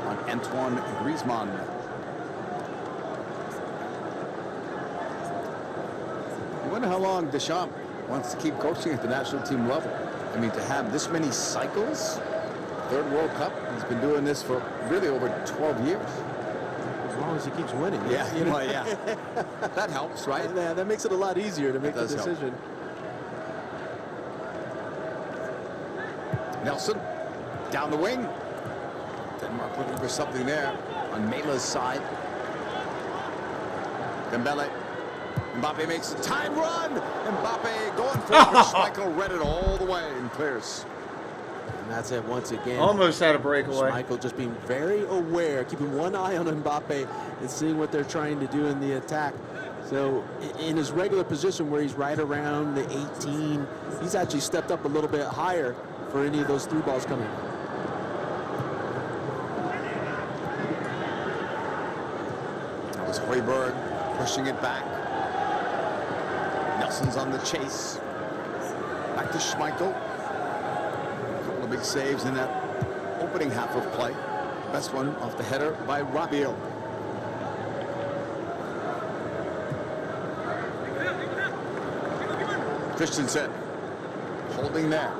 on Antoine Griezmann. I wonder how long Deschamps wants to keep coaching at the national team level. I mean, to have this many cycles. Third World Cup. He's been doing this for really over 12 years. As long as he keeps winning. Yeah, well, yeah. That helps, right? Yeah, that makes it a lot easier to make the decision. Help. Nelson, down the wing. Denmark looking for something there on Mela's side. Dembele. Mbappe makes a time run. Mbappe going for it. Schmeichel read it all the way and clears. And that's it once again. Almost had a breakaway. Schmeichel just being very aware, keeping one eye on Mbappe and seeing what they're trying to do in the attack. So in his regular position where he's right around the 18, he's actually stepped up a little bit higher for any of those through balls coming. That was Højbjerg pushing it back. Nelson's on the chase. Back to Schmeichel. Big saves in that opening half of play. Best one off the header by Rabiot. Christensen holding there.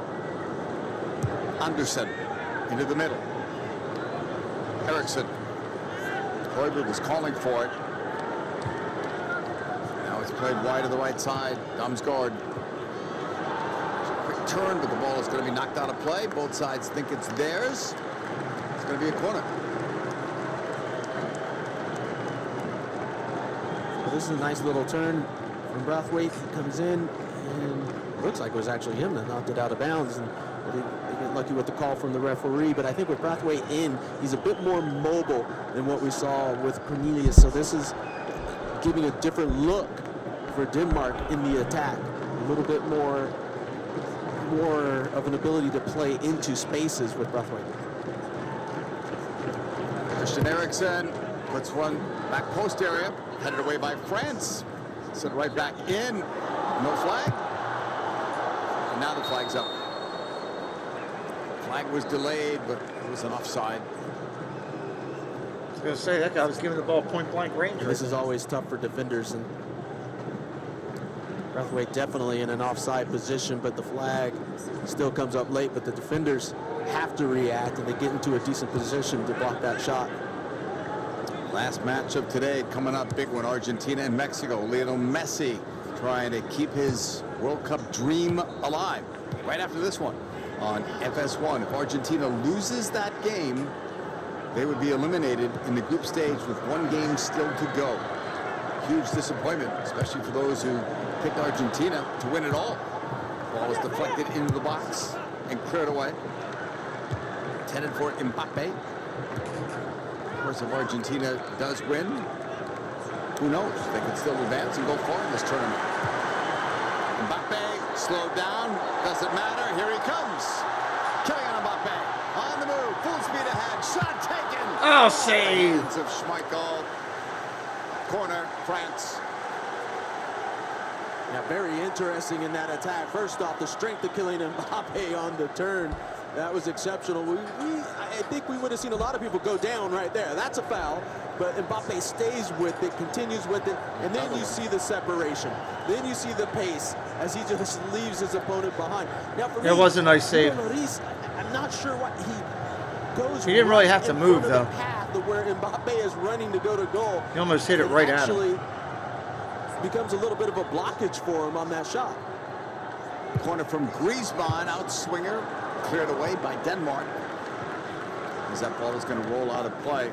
Andersen into the middle. Eriksen. Højbjerg was calling for it. Now Now it's played wide to the right side. Damsgaard. Quick turn, but the ball is going to be knocked out of play. Both sides think it's theirs. It's going to be a corner. Well, this is a nice little turn from Braithwaite. He comes in, and it looks like it was actually him that knocked it out of bounds. And they get lucky with the call from the referee, but I think with Braithwaite in, he's a bit more mobile than what we saw with Cornelius. So this is giving a different look for Denmark in the attack. A little bit more of an ability to play into spaces with Braithwaite. Christian Eriksen puts one back post area, headed away by France. Sent right back in. No flag. And now the flag's up. Flag was delayed, but it was an offside. I was going to say, that guy was giving the ball point-blank range. This is always tough for defenders, and Braithwaite definitely in an offside position, but the flag still comes up late, but the defenders have to react, and they get into a decent position to block that shot. Last match of today coming up, big one, Argentina and Mexico. Lionel Messi trying to keep his World Cup dream alive. Right after this one on FS1. If Argentina loses that game, they would be eliminated in the group stage with one game still to go. Huge disappointment, especially for those who picked Argentina to win it all. Ball is deflected into the box and cleared away. Intended for Mbappe. Of course, if Argentina does win, who knows? They could still advance and go far in this tournament. Mbappe slowed down. Doesn't matter. Here he comes. Kylian Mbappe on the move. Full speed ahead. Shot taken. Oh, save. Hands of Schmeichel. Corner, France. Yeah, very interesting in that attack. First off, the strength of Kylian Mbappe on the turn. That was exceptional. I think we would have seen a lot of people go down right there. That's a foul, but Mbappe stays with it, continues with it, and then you see the separation. Then you see the pace as he just leaves his opponent behind. Now, for me, it was a nice save. I'm not sure what he goes. He didn't really have to move, though. Path to where Mbappe is running to go to goal. He almost hit it right at him. Becomes a little bit of a blockage for him on that shot. Corner from Griezmann, outswinger, cleared away by Denmark. As that ball is going to roll out of play.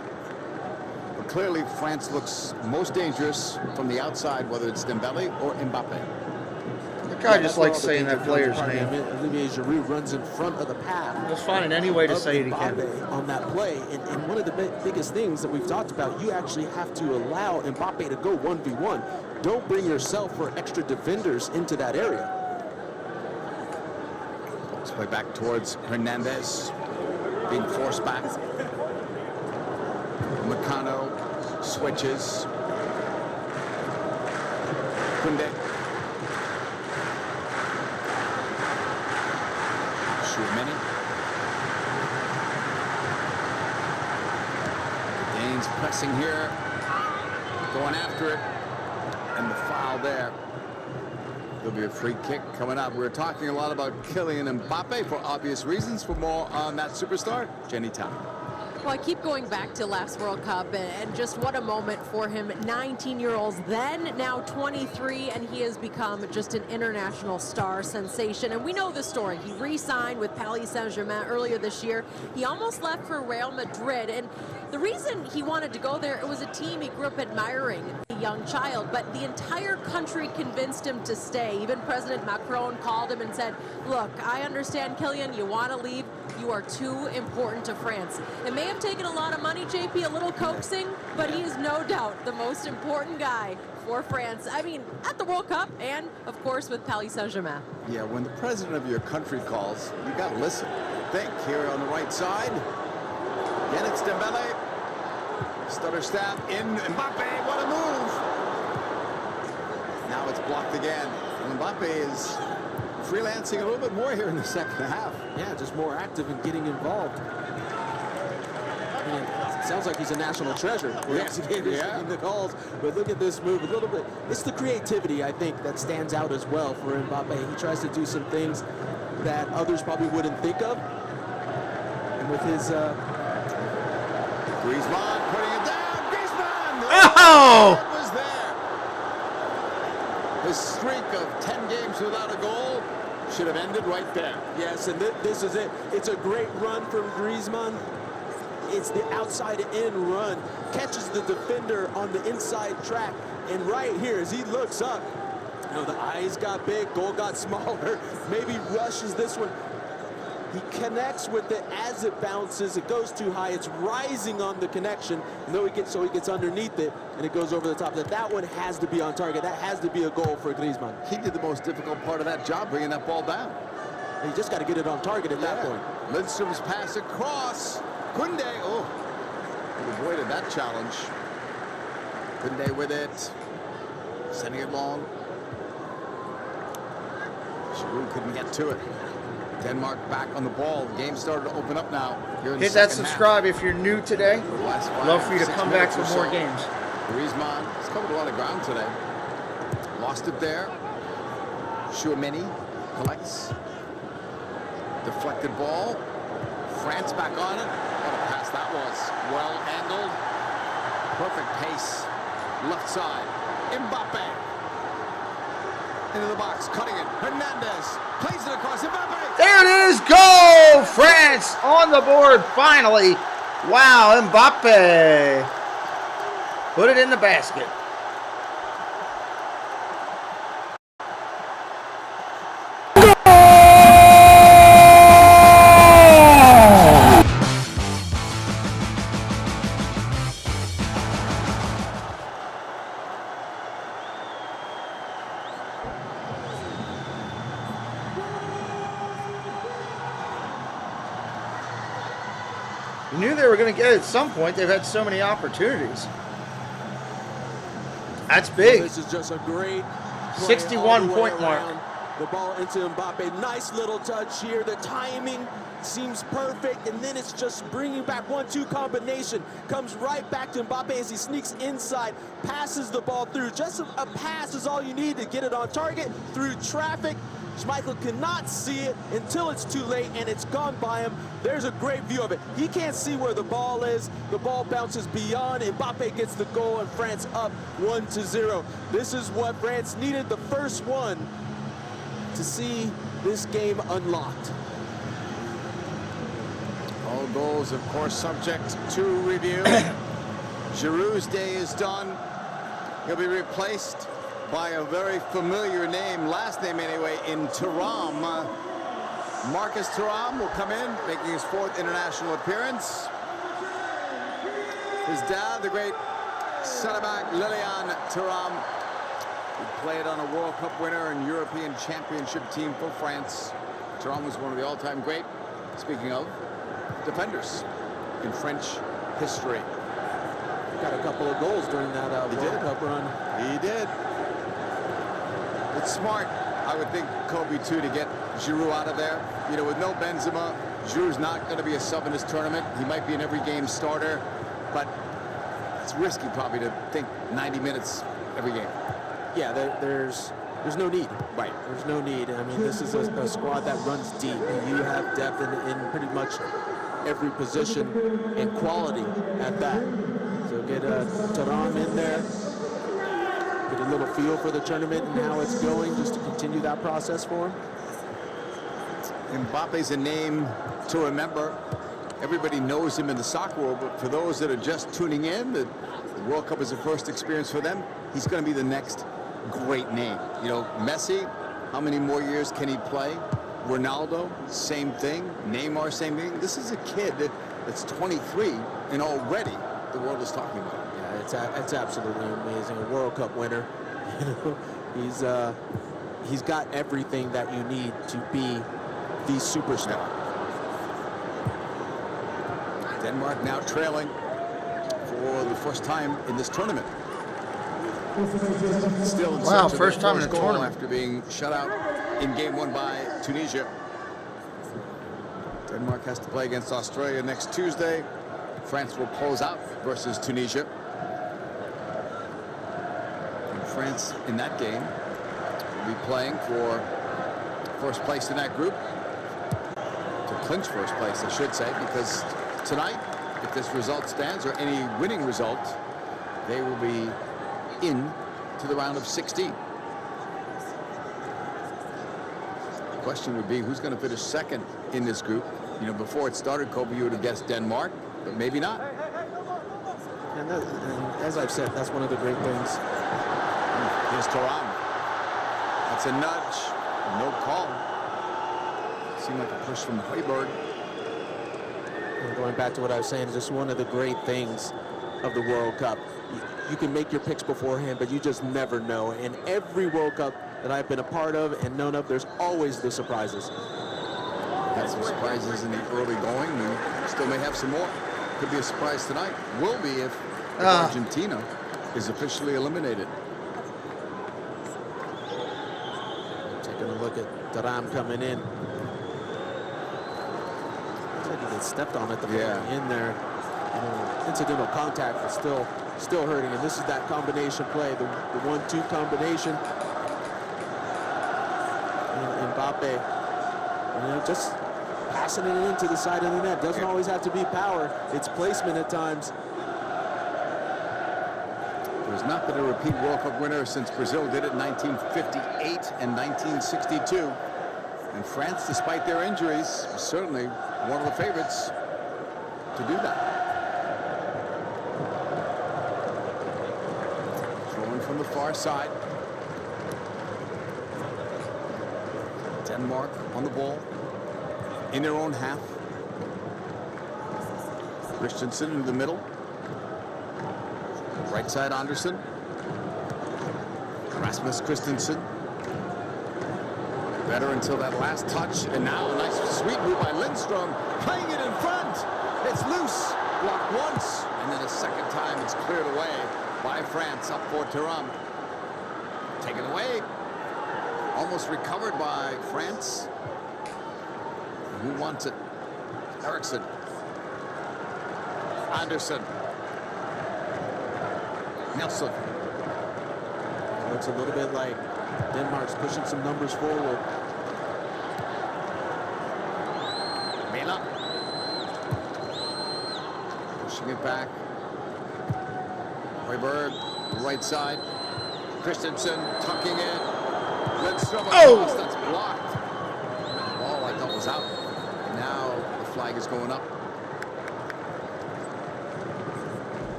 But clearly France looks most dangerous from the outside, whether it's Dembele or Mbappe. The guy just likes saying that player's name. Olivier Giroud runs in front of the path. Just finding any way to say it again. On that play, and one of the biggest things that we've talked about, you actually have to allow Mbappe to go 1v1. Don't bring yourself or extra defenders into that area. Let's play back towards Hernandez, being forced back. Meccano switches. Kunde. Tchouameni. The Danes pressing here, going after it. And the foul there. There'll be a free kick coming up. We're talking a lot about Kylian Mbappe for obvious reasons. For more on that superstar, Jenny Town. Well, I keep going back to last World Cup, and just what a moment for him. 19-year-olds then, now 23, and he has become just an international star sensation. And we know the story. He re-signed with Paris Saint-Germain earlier this year. He almost left for Real Madrid, and the reason he wanted to go there, it was a team he grew up admiring, a young child, but the entire country convinced him to stay. Even President Macron called him and said, look, I understand, Kylian, you want to leave. You are too important to France. It may have taken a lot of money, JP, a little coaxing, but he is no doubt the most important guy for France. I mean, at the World Cup and, of course, with Paris Saint-Germain. Yeah, when the president of your country calls, you got to listen. Think here on the right side. Again, it's Dembele. Stutter stab in Mbappe. What a move! Now it's blocked again. And Mbappe is freelancing a little bit more here in the second half. Yeah, just more active in getting involved. I mean, it sounds like he's a national treasure. In the calls, but look at this move a little bit. It's the creativity, I think, that stands out as well for Mbappe. He tries to do some things that others probably wouldn't think of. And with his Griezmann putting it down. Griezmann! Oh! It was there. His streak of 10 games without a goal should have ended right there. Yes, and this is it. It's a great run from Griezmann. It's the outside-in run. Catches the defender on the inside track. And right here, as he looks up, you know, the eyes got big, goal got smaller. Maybe rushes this one. He connects with it as it bounces. It goes too high. It's rising on the connection. And then he gets underneath it, and it goes over the top. That one has to be on target. That has to be a goal for Griezmann. He did the most difficult part of that job, bringing that ball down. And you just got to get it on target at that point. Lindstrom's pass across. Kunde, he avoided that challenge. Kunde with it. Sending it long. Giroud couldn't get to it. Denmark back on the ball. The game started to open up now. Hit that subscribe if you're new today. Love for you to come back for more games. Griezmann has covered a lot of ground today. Lost it there. Chouameni collects. Deflected ball. France back on it. What a pass that was. Well angled. Perfect pace. Left side. Mbappe. Into the box, cutting it. Hernandez plays it across. Mbappe. There it is. Goal! France on the board finally. Wow, Mbappe. Put it in the basket. You knew they were going to get it at some point. They've had so many opportunities. That's big. This is just a great 61-point mark. The ball into Mbappe. Nice little touch here. The timing seems perfect, and then it's just bringing back 1-2 combination. Comes right back to Mbappe as he sneaks inside, passes the ball through. Just a pass is all you need to get it on target through traffic. Schmeichel cannot see it until it's too late, and it's gone by him. There's a great view of it. He can't see where the ball is. The ball bounces beyond. Mbappe gets the goal, and France up 1-0. This is what France needed, the first one, to see this game unlocked. All goals, of course, subject to review. Giroud's day is done. He'll be replaced by a very familiar name, last name anyway, in Thuram. Marcus Thuram will come in, making his 4th international appearance. His dad, the great center-back Lilian Thuram, who played on a World Cup winner and European Championship team for France. Thuram was one of the all-time great, speaking of, defenders in French history. Got a couple of goals during that World Cup run. He did. It's smart, I would think, Kobe, too, to get Giroud out of there. You know, with no Benzema, Giroud's not going to be a sub in this tournament. He might be an every game starter, but it's risky probably to think 90 minutes every game. Yeah, there's no need. Right. There's no need. I mean, this is a squad that runs deep, and you have depth in pretty much every position and quality at that. So get Thuram in there. Get a little feel for the tournament and how it's going, just to continue that process for him. Mbappe's a name to remember. Everybody knows him in the soccer world, but for those that are just tuning in, the World Cup is a first experience for them. He's going to be the next great name. You know, Messi, how many more years can he play? Ronaldo, same thing. Neymar, same thing. This is a kid that's 23, and already the world is talking about him. It's absolutely amazing. A World Cup winner. You know, he's got everything that you need to be the superstar. Denmark now trailing for the first time in this tournament. Still in wow, search of first time in a goal tournament after being shut out in game 1 by Tunisia. Denmark has to play against Australia next Tuesday. France will close out versus Tunisia. And France in that game will be playing for first place in that group. To clinch first place, I should say, because tonight, if this result stands, or any winning result, they will be in to the round of 16. question would be, who's going to finish second in this group? You know, before it started, Kobe, you would have guessed Denmark, but maybe not. And as I've said, that's one of the great things. Here's Thuram. That's a nudge. No call. Seemed like a push from Højbjerg. And going back to what I was saying, just one of the great things of the World Cup. You can make your picks beforehand, but you just never know. And every World Cup that I've been a part of and known of, there's always the surprises. Had some surprises in the early going, and still may have some more. Could be a surprise tonight. Will be if Argentina is officially eliminated. Taking a look at Thuram coming in. Looks like he gets stepped on at the end there. You know, incidental contact, but still hurting. And this is that combination play, the 1-2 combination. And Mbappe, you know, just passing it into the side of the net. Doesn't always have to be power. It's placement at times. There's not been a repeat World Cup winner since Brazil did it in 1958 and 1962. And France, despite their injuries, was certainly one of the favorites to do that. Throwing from the far side. Denmark on the ball. In their own half. Christensen in the middle. Right side Andersen. Rasmus Christensen. Better until that last touch. And now a nice sweet move by Lindstrom. Playing it in front. It's loose. Blocked once. And then a second time it's cleared away by France up for Thuram. Taken away. Almost recovered by France. Who wants it? Eriksen. Andersen. Nelson. It looks a little bit like Denmark's pushing some numbers forward. Mela. Pushing it back. Højbjerg, right side. Christensen tucking in. Lindstrom across, that's blocked. Ball I thought was out. Now the flag is going up.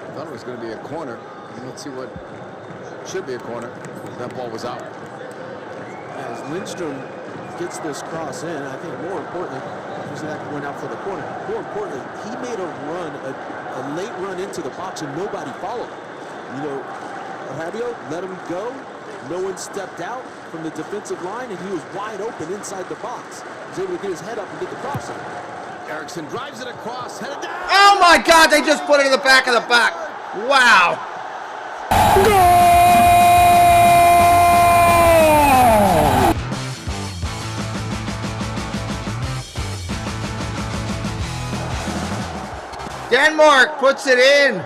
I thought it was going to be a corner. Let's see what should be a corner. That ball was out. As Lindstrom gets this cross in, I think more importantly, that went out for the corner. More importantly, he made a run, a late run into the box, and nobody followed. You know, Fabio let him go. No one stepped out from the defensive line, and he was wide open inside the box. He was able to get his head up and get the cross in. Eriksen drives it across, headed down. Oh my God, they just put it in the back of the back. Wow. Denmark puts it in.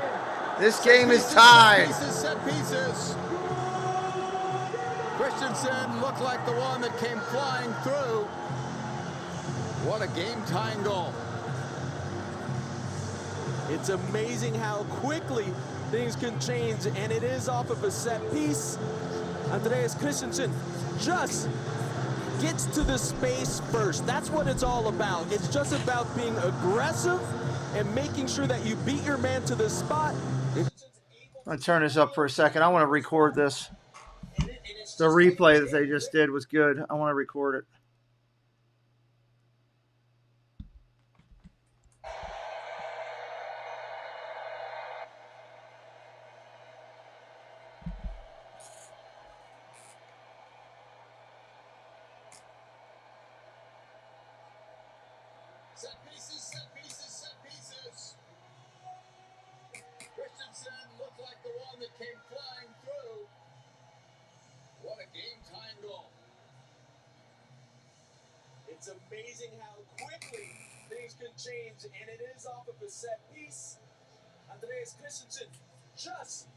This game is tied. Set pieces. Christensen looked like the one that came flying through. What a game-tying goal. It's amazing how quickly things can change, and it is off of a set piece. Andreas Christensen just gets to the space first. That's what it's all about. It's just about being aggressive and making sure that you beat your man to the spot. I'm going to turn this up for a second. I want to record this. The replay that they just did was good. I want to record it. Set pieces, set pieces, set pieces. Christensen looked like the one that came flying through. What a game-time goal. It's amazing how quickly things can change, and it is off of a set piece. Andreas Christensen just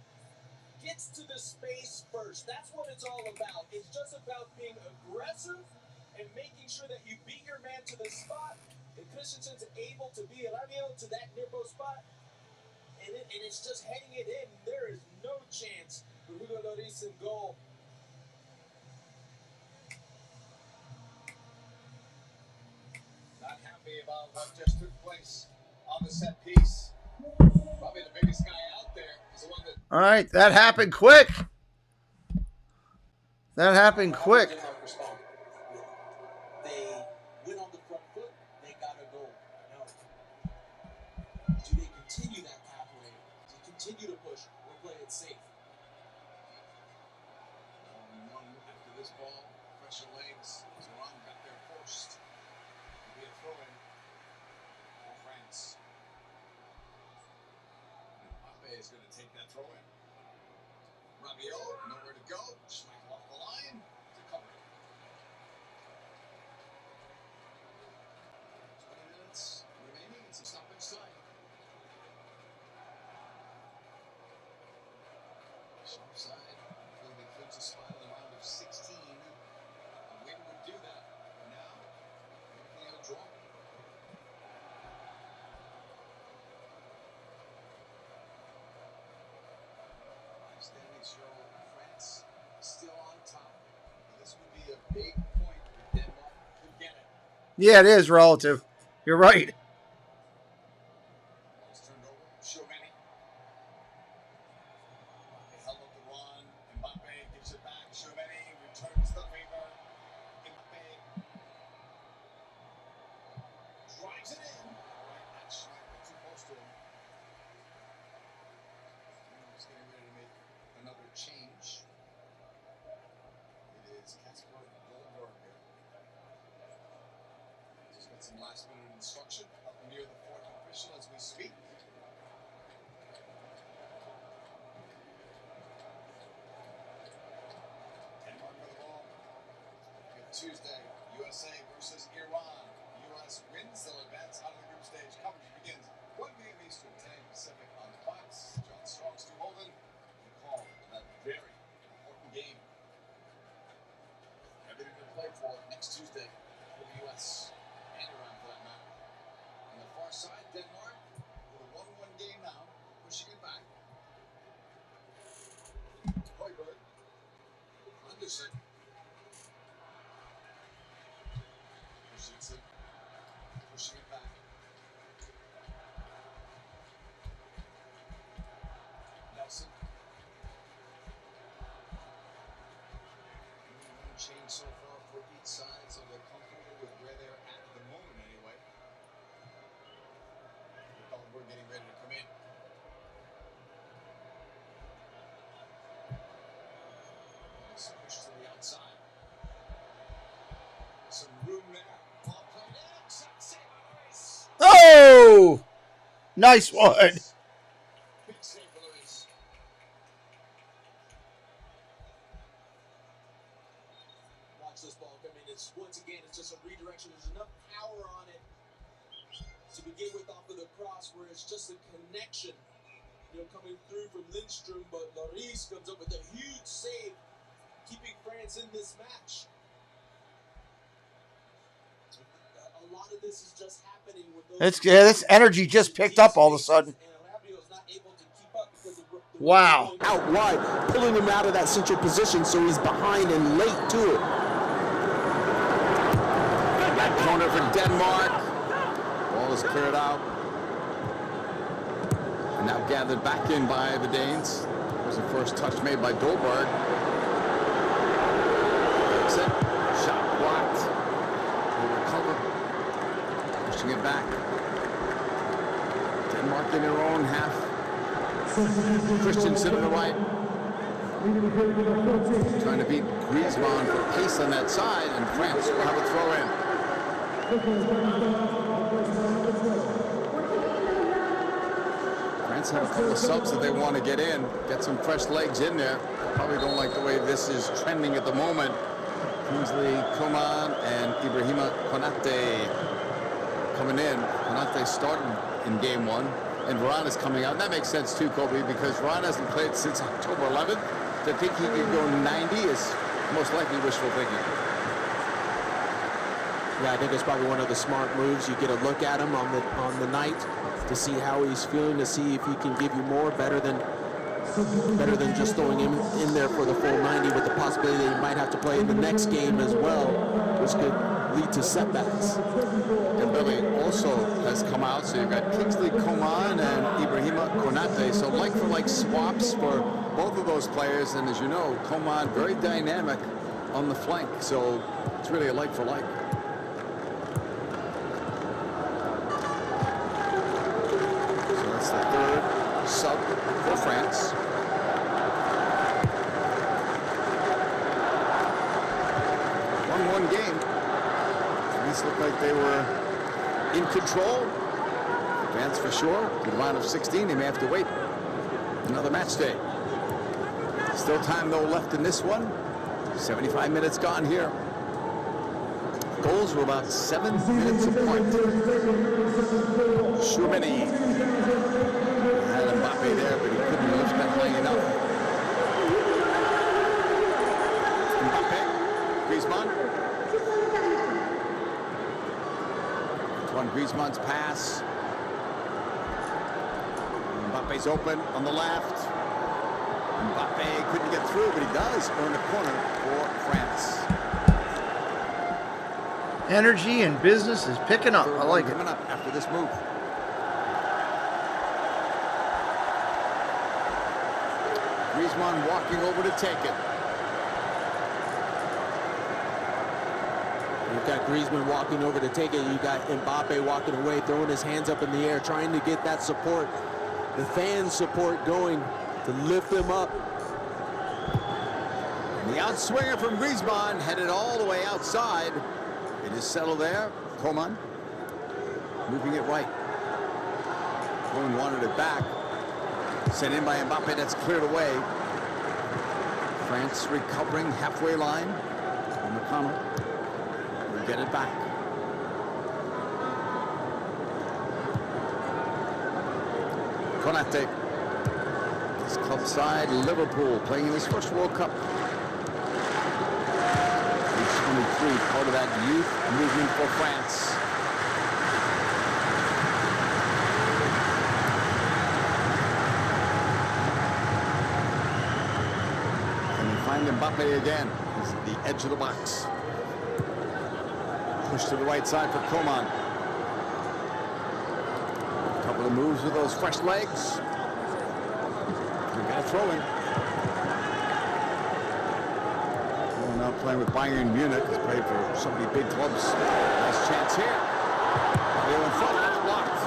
gets to the space first. That's what it's all about. It's just about being aggressive and making sure that you beat your man to the spot. And Christensen's able to be to that near post spot, and it's just heading it in. There is no chance for Hugo Lloris in goal. happy about what just took place on the set piece. Probably the biggest guy out there is the one that... All right, that happened quick. That happened quick. They went on the front foot. They got a goal. Now, do they continue that pathway? Do they continue to push or play it safe? One after this ball, pressure legs. Zoran got there first. It'll be a throw-in for France. Mbappe is going to take that throw-in. Rabiot, nowhere to go. Schmeichel off the line to cover it. 20 minutes remaining. It's a stoppage time. Sharp side. Clearly includes a spot in the round of 16. A win would do that. Now, looking at a draw. Standings show France still on top. This would be a big point if Denmark could get it. Yeah, it is relative. You're right. Ball's turned over. Chauveni. They held up the run. Mbappe gives it back. Chauveni returns the favor. Mbappe drives it in. Right at Schmeichel, too close to him. He's getting ready to make another change. It is Kasper Dolberg. Just got some last minute instruction up near the fourth official as we speak. Denmark with the ball. Good Tuesday, USA versus Iran. US wins, they'll advance out of the group stage. Coverage begins 1 p.m. Eastern, 10 Pacific on Fox. John Strong, Stu Holden. Call that very important game. Everything to play for next Tuesday for the U.S. and Iran for that matter. On the far side, Denmark with a 1-1 game now, pushing it back. Højbjerg, Andersen, pushing it back. Nelson. Change so far for each side, so they're comfortable with where they're at the moment anyway. We're getting ready to come in. This push to the outside. Some room there. Ball played in. Save. Oh! Nice one. Big save for Luis. Watch this ball come in. It's once again, it's just a redirection. There's enough power on it to begin with off of the cross, where it's just a connection, coming through from Lindstrom. But Lloris comes up with a huge save, keeping France in this match. A lot of this is just happening with those. This energy just picked up all of a sudden. Wow. Out wide, pulling him out of that central position, so he's behind and late to it. Corner for Denmark. Ball is cleared out. And now gathered back in by the Danes. There's the first touch made by Dolberg. Eriksen. Shot blocked. They recover. Pushing it back. Denmark in their own half. Christensen on the right. Trying to beat Griezmann for pace on that side, and France will have a throw in. France have a couple of subs that they want to get in, get some fresh legs in there. Probably don't like the way this is trending at the moment. Kingsley Coman and Ibrahima Konate coming in. Konate started in game one, and Varane is coming out. And that makes sense too, Kobe, because Varane hasn't played since October 11th. To think he could go 90 is most likely wishful thinking. Yeah, I think it's probably one of the smart moves. You get a look at him on the night to see how he's feeling, to see if he can give you more, better than just throwing him in there for the full 90, with the possibility that he might have to play in the next game as well, which could lead to setbacks. And Billy, also has come out. So you've got Kingsley Coman and Ibrahima Konate. So like-for-like swaps for both of those players. And as you know, Coman very dynamic on the flank. So it's really a like-for-like. So that's the third sub for France. One game. These look like they were in control. Advance for sure. To the round of 16, they may have to wait another match day. Still time though left in this one. 75 minutes gone here. Goals were about 7 minutes apart. Tchouameni had Mbappe there, but he couldn't lift that high enough. Mbappe, Griezmann. Griezmann's pass. Mbappe's open on the left. Mbappe couldn't get through, but he does earn a corner for France. Energy and business is picking up. I like it. Coming up after this move. Griezmann walking over to take it. You've got Griezmann walking over to take it. You got Mbappe walking away, throwing his hands up in the air, trying to get that support, the fan support going to lift them up. And the outswinger from Griezmann headed all the way outside. It is settled there. Coman moving it right. Coman wanted it back. Sent in by Mbappe. That's cleared away. France recovering halfway line. And McConnell will get it back. Konate. His club side, Liverpool, playing in his first World Cup. Age 23, part of that youth movement for France. And you find Mbappe again. He's at the edge of the box. Push to the right side for Coman. A couple of moves with those fresh legs. We've got a throw in. Well, now playing with Bayern Munich. He's played for so many big clubs. Nice chance here. They're in front. That's blocked.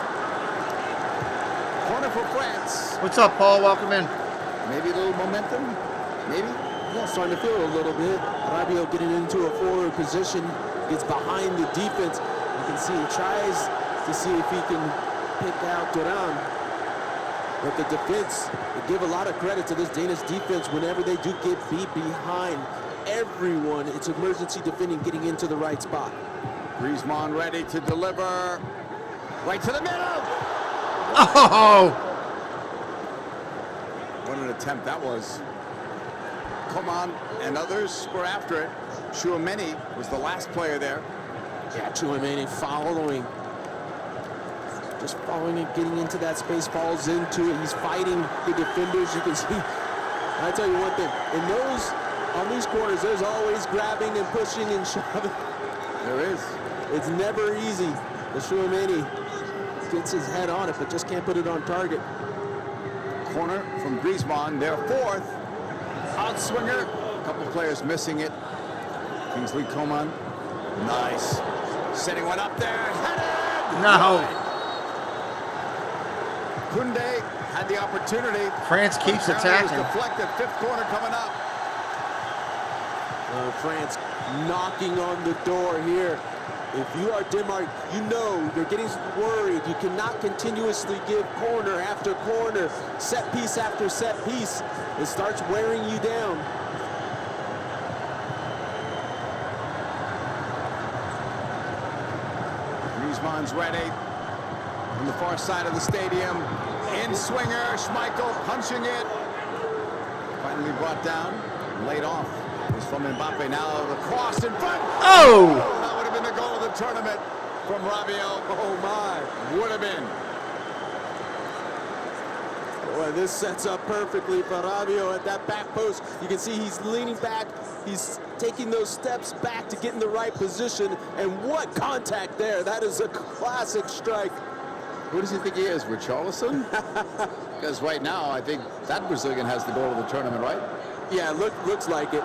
Corner for France. What's up, Paul? Welcome in. Maybe a little momentum. Maybe. Yeah, starting to feel a little bit. Rabiot getting into a forward position. Gets behind the defense. You can see he tries to see if he can pick out Duran. But the defense, they give a lot of credit to this Danish defense whenever they do get beat behind everyone. It's emergency defending, getting into the right spot. Griezmann ready to deliver. Right to the middle. Oh! What an attempt that was. Coman and others were after it. Tchouameni was the last player there. Yeah, Tchouameni following. Just following it, getting into that space, falls into it. He's fighting the defenders. You can see. I tell you one thing, on these corners, there's always grabbing and pushing and shoving. There is. It's never easy. The Tchouameni gets his head on it, but just can't put it on target. Corner from Griezmann, their fourth. Outswinger. A couple of players missing it. Kingsley Coman. Nice. Setting one up there. Headed! No. Koundé had the opportunity. France keeps attacking. Deflected. Fifth corner coming up. France knocking on the door here. If you are Denmark, you know you're getting worried. You cannot continuously give corner after corner, set piece after set piece. It starts wearing you down. Griezmann's ready. On the far side of the stadium. In swinger, Schmeichel punching it. Finally brought down, laid off. It's from Mbappe now, the cross in front. Oh! That would have been the goal of the tournament from Rabiot. Oh my, would have been. Boy, this sets up perfectly for Rabiot at that back post. You can see he's leaning back. He's taking those steps back to get in the right position. And what contact there. That is a classic strike. Who does he think he is, Richarlison? Because right now, I think that Brazilian has the goal of the tournament, right? Yeah, looks like it.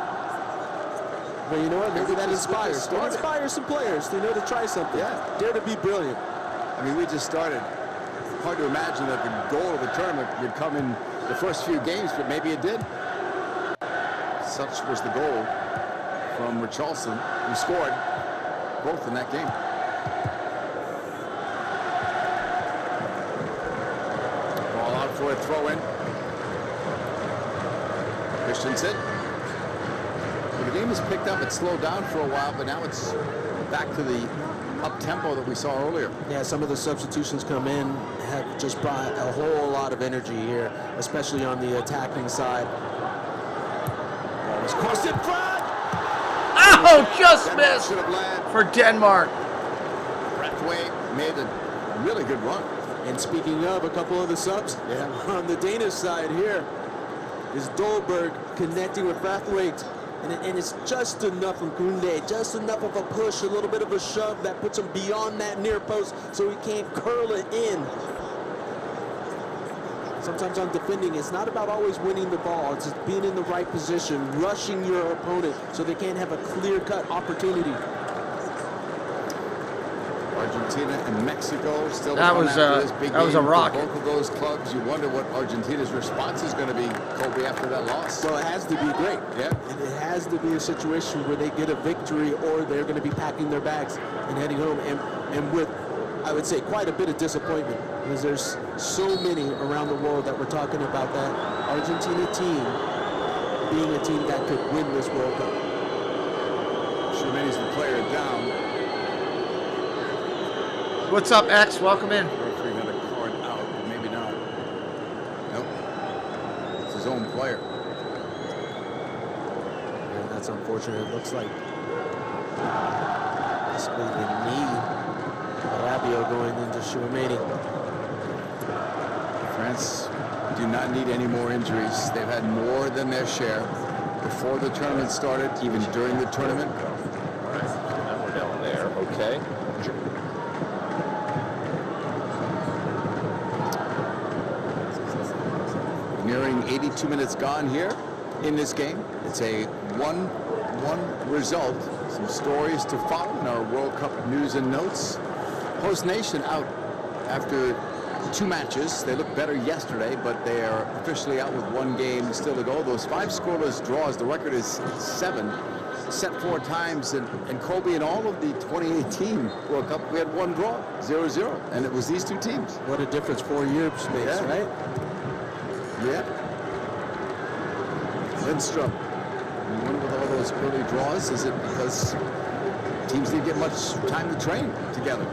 But you know what? Maybe that inspires. It inspires some players to try something. Yeah. Dare to be brilliant. I mean, we just started. Hard to imagine that the goal of the tournament would come in the first few games, but maybe it did. Such was the goal from Richarlison, who scored both in that game. Ball out for a throw-in. Christensen. Well, the game has picked up. It slowed down for a while, but now it's back to the up-tempo that we saw earlier. Yeah, some of the substitutions come in have just brought a whole lot of energy here, especially on the attacking side. Ball was crossed in front! Oh, just missed for Denmark. Braithwaite made a really good run. And speaking of, a couple of the subs on the Danish side here is Dolberg connecting with Braithwaite. And it's just enough from Kunde, just enough of a push, a little bit of a shove that puts him beyond that near post so he can't curl it in. Sometimes on defending, it's not about always winning the ball. It's just being in the right position, rushing your opponent so they can't have a clear-cut opportunity. Argentina and Mexico still. That was a rock. Both of those clubs. You wonder what Argentina's response is going to be, Kobe, after that loss. Well, it has to be great. Yeah. And it has to be a situation where they get a victory or they're going to be packing their bags and heading home. And with, I would say, quite a bit of disappointment because there's so many around the world that we're talking about that Argentina team being a team that could win this World Cup. Shermani's the player down. What's up, X? Welcome in. Referee got a card out, but maybe not. Nope. It's his own player. And that's unfortunate. It looks like possibly the knee of Rabiot going into Shermani. France do not need any more injuries. They've had more than their share before the tournament started, even during the tournament. All right, now we're down there. Okay. Nearing 82 minutes gone here in this game. It's a 1-1 result. Some stories to follow in our World Cup news and notes. Host nation out after 2 matches. They looked better yesterday, but they are officially out with 1 game still to go. Those 5 scoreless draws, the record is 7, set 4 times. And Kobe, in all of the 2018 World Cup, we had 1 draw, 0-0, and it was these 2 teams. What a difference 4 years makes, right? Yeah. Lindstrom. You wonder with all those early draws, is it because teams didn't get much time to train together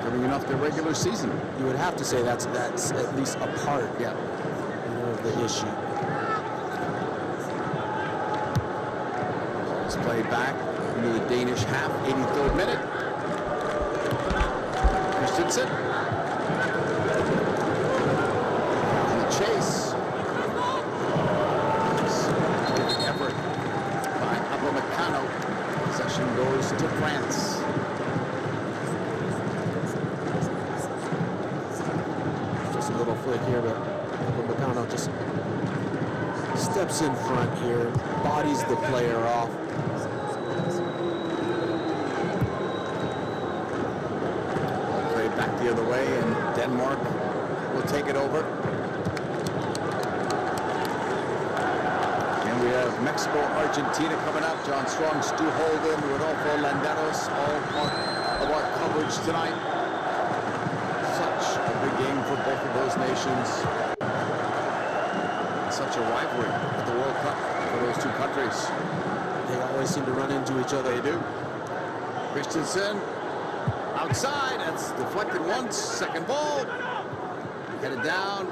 during enough their regular season? You would have to say that's at least a part of the issue. It's played back into the Danish half, 83rd minute. Christensen. Chase. Effort by Upamecano. Possession goes to France. Just a little flick here, but Upamecano just steps in front here, bodies the player off. Played back the other way, and Denmark will take it over. We have Mexico, Argentina coming up. John Strong, Stu Holden, Rodolfo Landeros, all part of our coverage tonight. Such a big game for both of those nations. Such a rivalry at the World Cup for those 2 countries. They always seem to run into each other. They do. Christensen outside. That's deflected once. Second ball. Headed down.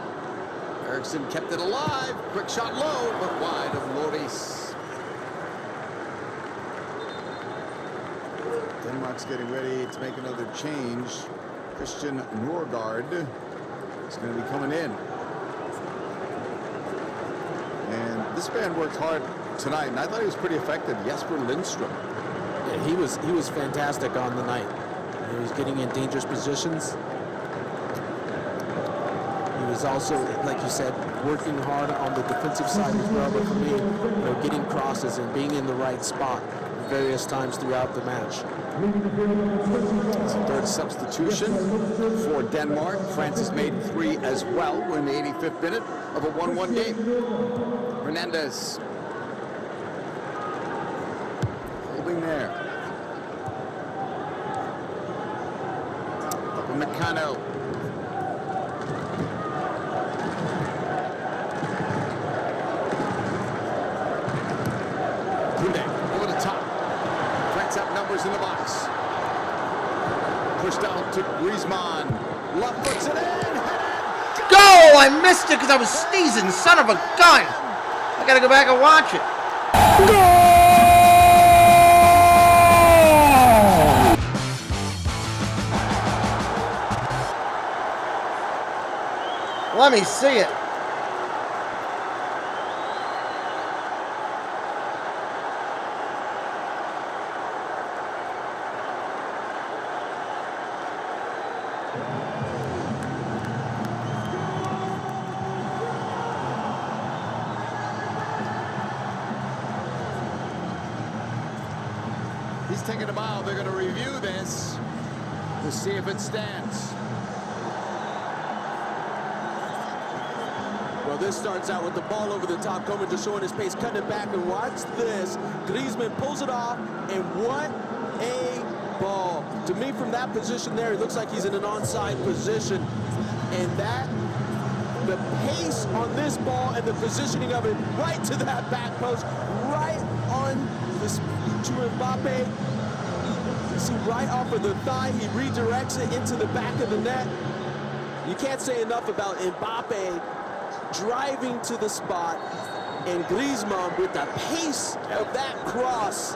Eriksen kept it alive. Quick shot low, but wide of Lloris. Denmark's getting ready to make another change. Christian Norgard is going to be coming in. And this man worked hard tonight, and I thought he was pretty effective. Jesper Lindström. Yeah, he was fantastic on the night. He was getting in dangerous positions. He was also, like you said, working hard on the defensive side as well. But for me, getting crosses and being in the right spot various times throughout the match. It's a third substitution for Denmark. France has made 3 as well. We're in the 85th minute of a 1-1 game. Hernandez holding there. Upamecano. Over the top. France have numbers in the box. Pushed out to Griezmann. Left puts it in. Goal! I missed it because I was sneezing. Son of a gun. I got to go back and watch it. Goal! Let me see it. He's taking a bow. They're going to review this to see if it stands. Well, this starts out with the ball over the top, Coman just showing his pace, cutting it back, and watch this. Griezmann pulls it off, and what a ball. To me, from that position there, it looks like he's in an onside position. And that, the pace on this ball and the positioning of it right to that back post, right on this to Mbappe. You see, right off of the thigh, he redirects it into the back of the net. You can't say enough about Mbappe driving to the spot, and Griezmann with the pace of that cross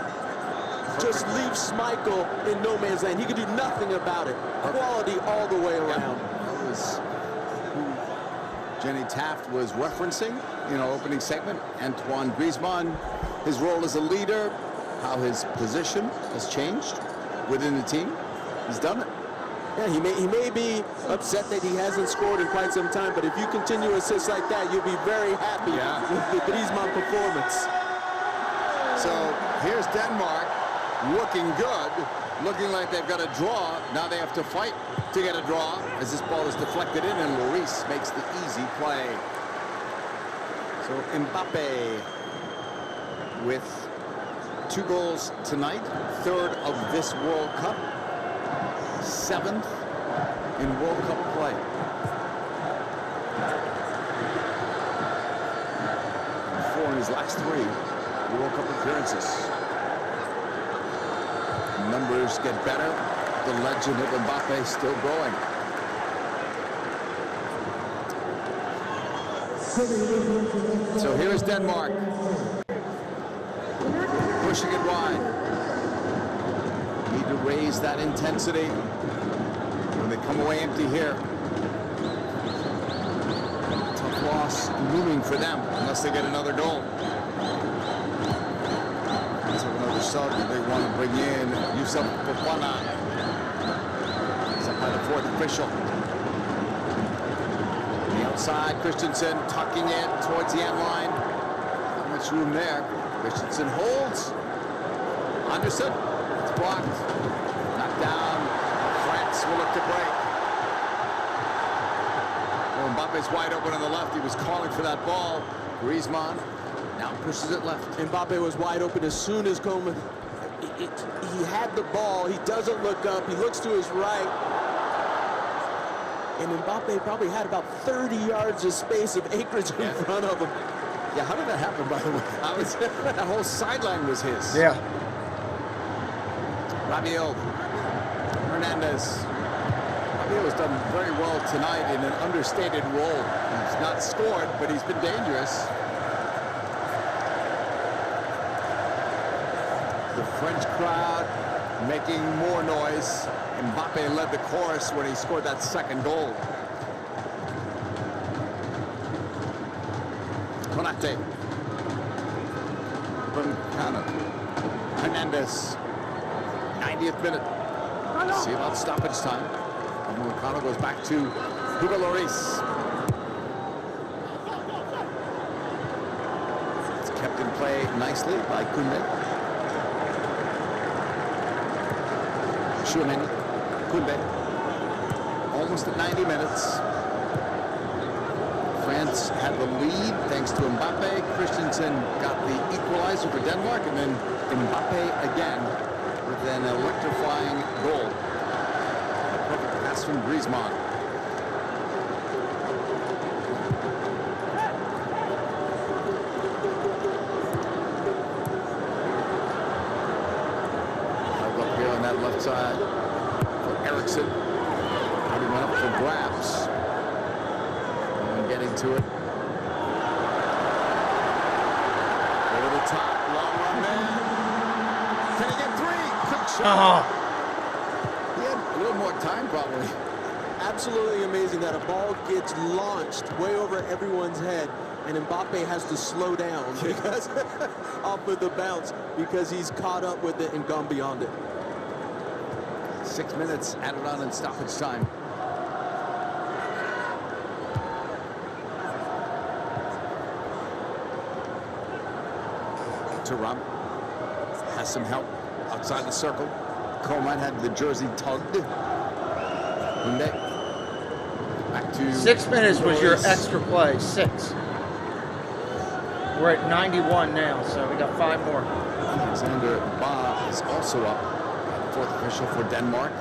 just leaves Schmeichel in no man's land. He could do nothing about it. Quality all the way around. That was who Jenny Taft was referencing in our opening segment. Antoine Griezmann, his role as a leader, how his position has changed within the team. He's done it. Yeah, he may be upset that he hasn't scored in quite some time, but if you continue assists like that, you'll be very happy with the Griezmann performance. So here's Denmark looking good, looking like they've got a draw. Now they have to fight to get a draw as this ball is deflected in, and Lloris makes the easy play. So Mbappe with 2 goals tonight, 3rd of this World Cup, 7th in World Cup play. And 4 in his last 3 World Cup appearances. Numbers get better. The legend of Mbappe still growing. So here's Denmark. Pushing it wide. Need to raise that intensity when they come away empty here. Tough loss looming for them unless they get another goal. Let's have another sub that they want to bring in. Yusuf Fofana. He's up by the 4th official. On the outside, Christensen tucking it towards the end line. Not much room there. Christensen holds. Anderson. It's blocked. Knocked down. France will look to break. Well, Mbappe's wide open on the left. He was calling for that ball. Griezmann now pushes it left. Mbappe was wide open as soon as Coman. He had the ball. He doesn't look up. He looks to his right. And Mbappe probably had about 30 yards of space of acreage in front of him. Yeah, how did that happen, by the way? That whole sideline was his. Yeah. Rabiot. Hernandez. Rabiot has done very well tonight in an understated role. He's not scored, but he's been dangerous. The French crowd making more noise. Mbappe led the chorus when he scored that 2nd goal. Konate. from Canada. Hernandez, 90th minute. See about stoppage time. And Moicano goes back to Hugo Lloris. It's kept in play nicely by Koundé. Schumann, Koundé. Almost at 90 minutes. France had the lead thanks to Mbappe. Christensen got the equalizer for Denmark, and then Mbappe again with an electrifying goal. A perfect pass from Griezmann. Up here on that left side for Eriksen. He went up for grabs. Getting to it. Over the top, long run man. Can he get three? Quick shot. He had a little more time probably. Absolutely amazing that a ball gets launched way over everyone's head and Mbappe has to slow down because off of the bounce because he's caught up with it and gone beyond it. 6 minutes added on in stoppage time. Thuram has some help outside the circle. Coleman had the jersey tugged. Back to 6 minutes was your extra play. 6. We're at 91 now, so we got 5 more. Alexander Ba is also up. Fourth official for Denmark.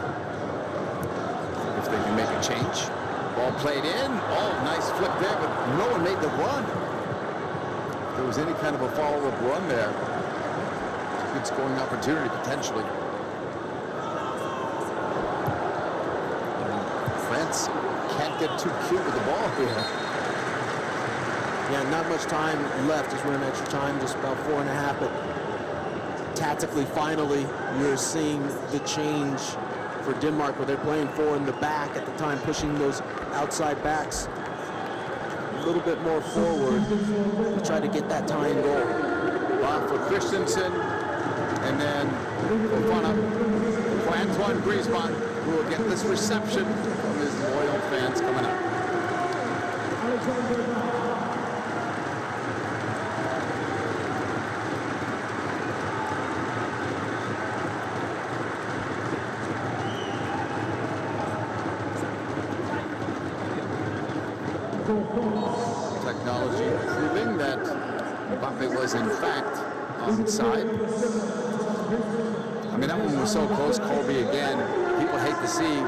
If they can make a change. Ball played in. Oh, nice flip there, but no one made the run. If there was any kind of a follow-up run there, good scoring opportunity potentially. France can't get too cute with the ball here. Yeah, not much time left. Just running extra time, just about 4.5. But tactically, finally, you're seeing the change for Denmark, where they're playing 4 in the back at the time, pushing those outside backs a little bit more forward to try to get that tying goal. Ball for Christensen, and then for Antoine Griezmann, who will get this reception from his loyal fans coming up. Technology proving that Mbappe was in fact onside. I mean, that one was so close. Colby again. People hate to see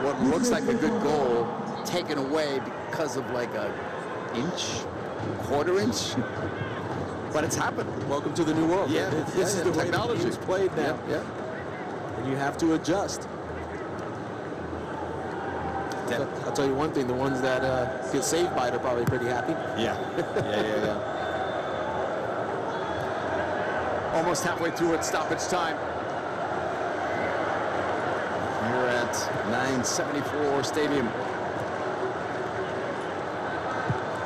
what looks like a good goal taken away because of like an inch, quarter inch. But it's happened. Welcome to the new world. Yeah, this is the technology. way the game's played now. Yeah. And you have to adjust. I'll tell you one thing, the ones that get saved by it are probably pretty happy. Yeah. Almost halfway through at stoppage time. Here at 974 Stadium.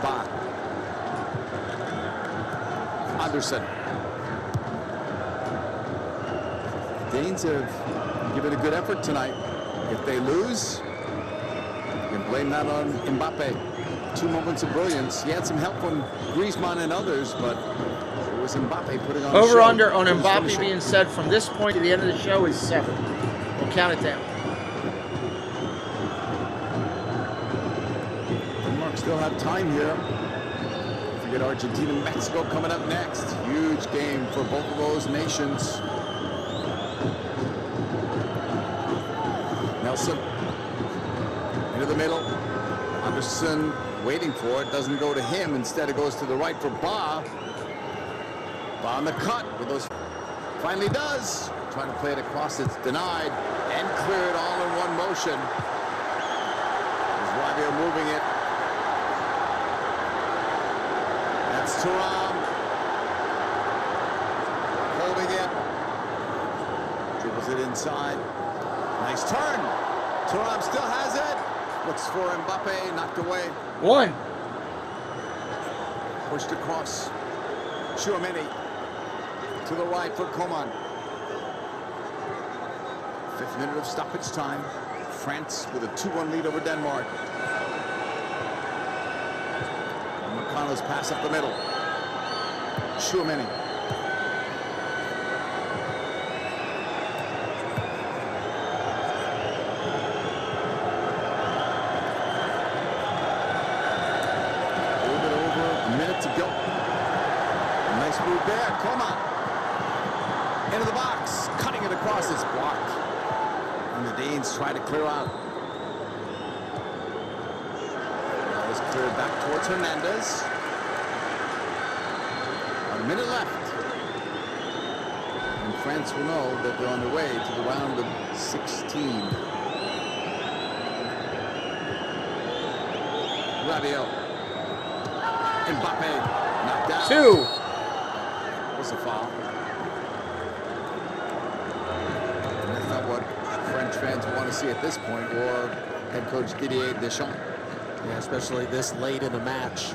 Ba. Anderson. Danes have given a good effort tonight. If they lose, you can blame that on Mbappe. 2 moments of brilliance. He had some help from Griezmann and others, but it was Mbappe putting on Over the show. under on Mbappe being said from this point to the end of the show is 7. We'll count it down. Denmark still have time here. Forget Argentina, Mexico coming up next. Huge game for both of those nations. Nelson into the middle. Anderson waiting for it, doesn't go to him. Instead, it goes to the right for Ba. Ba on the cut with those. Finally does. Trying to play it across, it's denied and cleared all in one motion. That's why they're moving it. That's Thuram holding it. Dribbles it inside. Nice turn. Thuram still has it. Looks for Mbappe, knocked away. 1. Pushed across. Schumann. To the right for Coman. 5th minute of stoppage time. France with a 2-1 lead over Denmark. McConnell's pass up the middle. Tchouameni. A little bit over a minute to go. Nice move there. Coman. Into the box. Cutting it across. It's blocked. And the Danes try to clear out. That was cleared back towards Hernandez. A minute left. And France will know that they're on their way to the round of 16. Rabiot. Mbappe. Knocked down. 2. Was a foul. And that's not what French fans want to see at this point, or head coach Didier Deschamps. Yeah, especially this late in the match.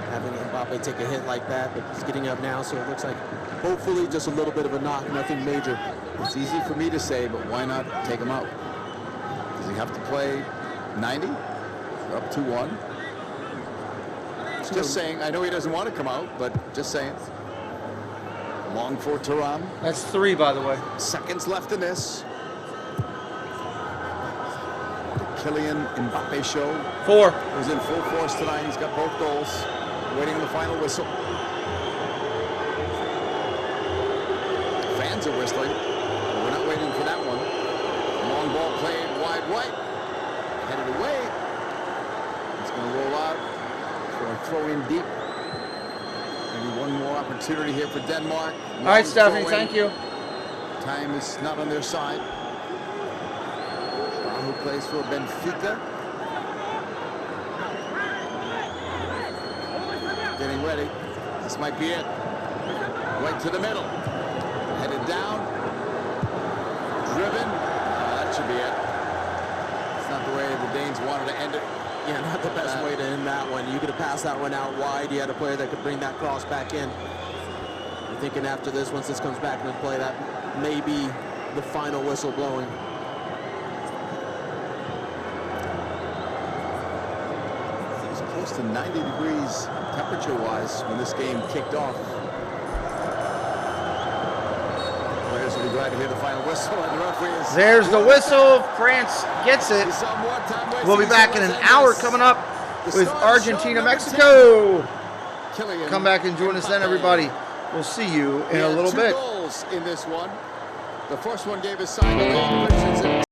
Having Mbappe take a hit like that, but he's getting up now, so it looks like hopefully just a little bit of a knock, nothing major. It's easy for me to say, but why not take him out? Does he have to play 90? They're up 2-1. Just saying, I know he doesn't want to come out, but just saying. Long for Thuram. That's 3, by the way. Seconds left in this. The Kylian Mbappe show. 4. Was in full force tonight. He's got both goals. Waiting the final whistle. Fans are whistling. But we're not waiting for that one. Long ball played wide right. Headed away. It's going to roll out for a throw in deep. Maybe one more opportunity here for Denmark. All right, Stephanie, thank you. Time is not on their side. Who plays for Benfica. Getting ready. This might be it. Right to the middle. Headed down. Driven. That should be it. It's not the way the Danes wanted to end it. Yeah, not the best way to end that one. You could have passed that one out wide. You had a player that could bring that cross back in. You're thinking after this, once this comes back into play, that may be the final whistle blowing. It was close to 90 degrees temperature-wise when this game kicked off. Players will be glad to hear the final whistle, and the referee is... There's the whistle. France gets it. We'll be back in an hour coming up with Argentina, Mexico. Come back and join us then, everybody. We'll see you in a little bit. 2 goals in this one. The first one gave a sign to Christensen.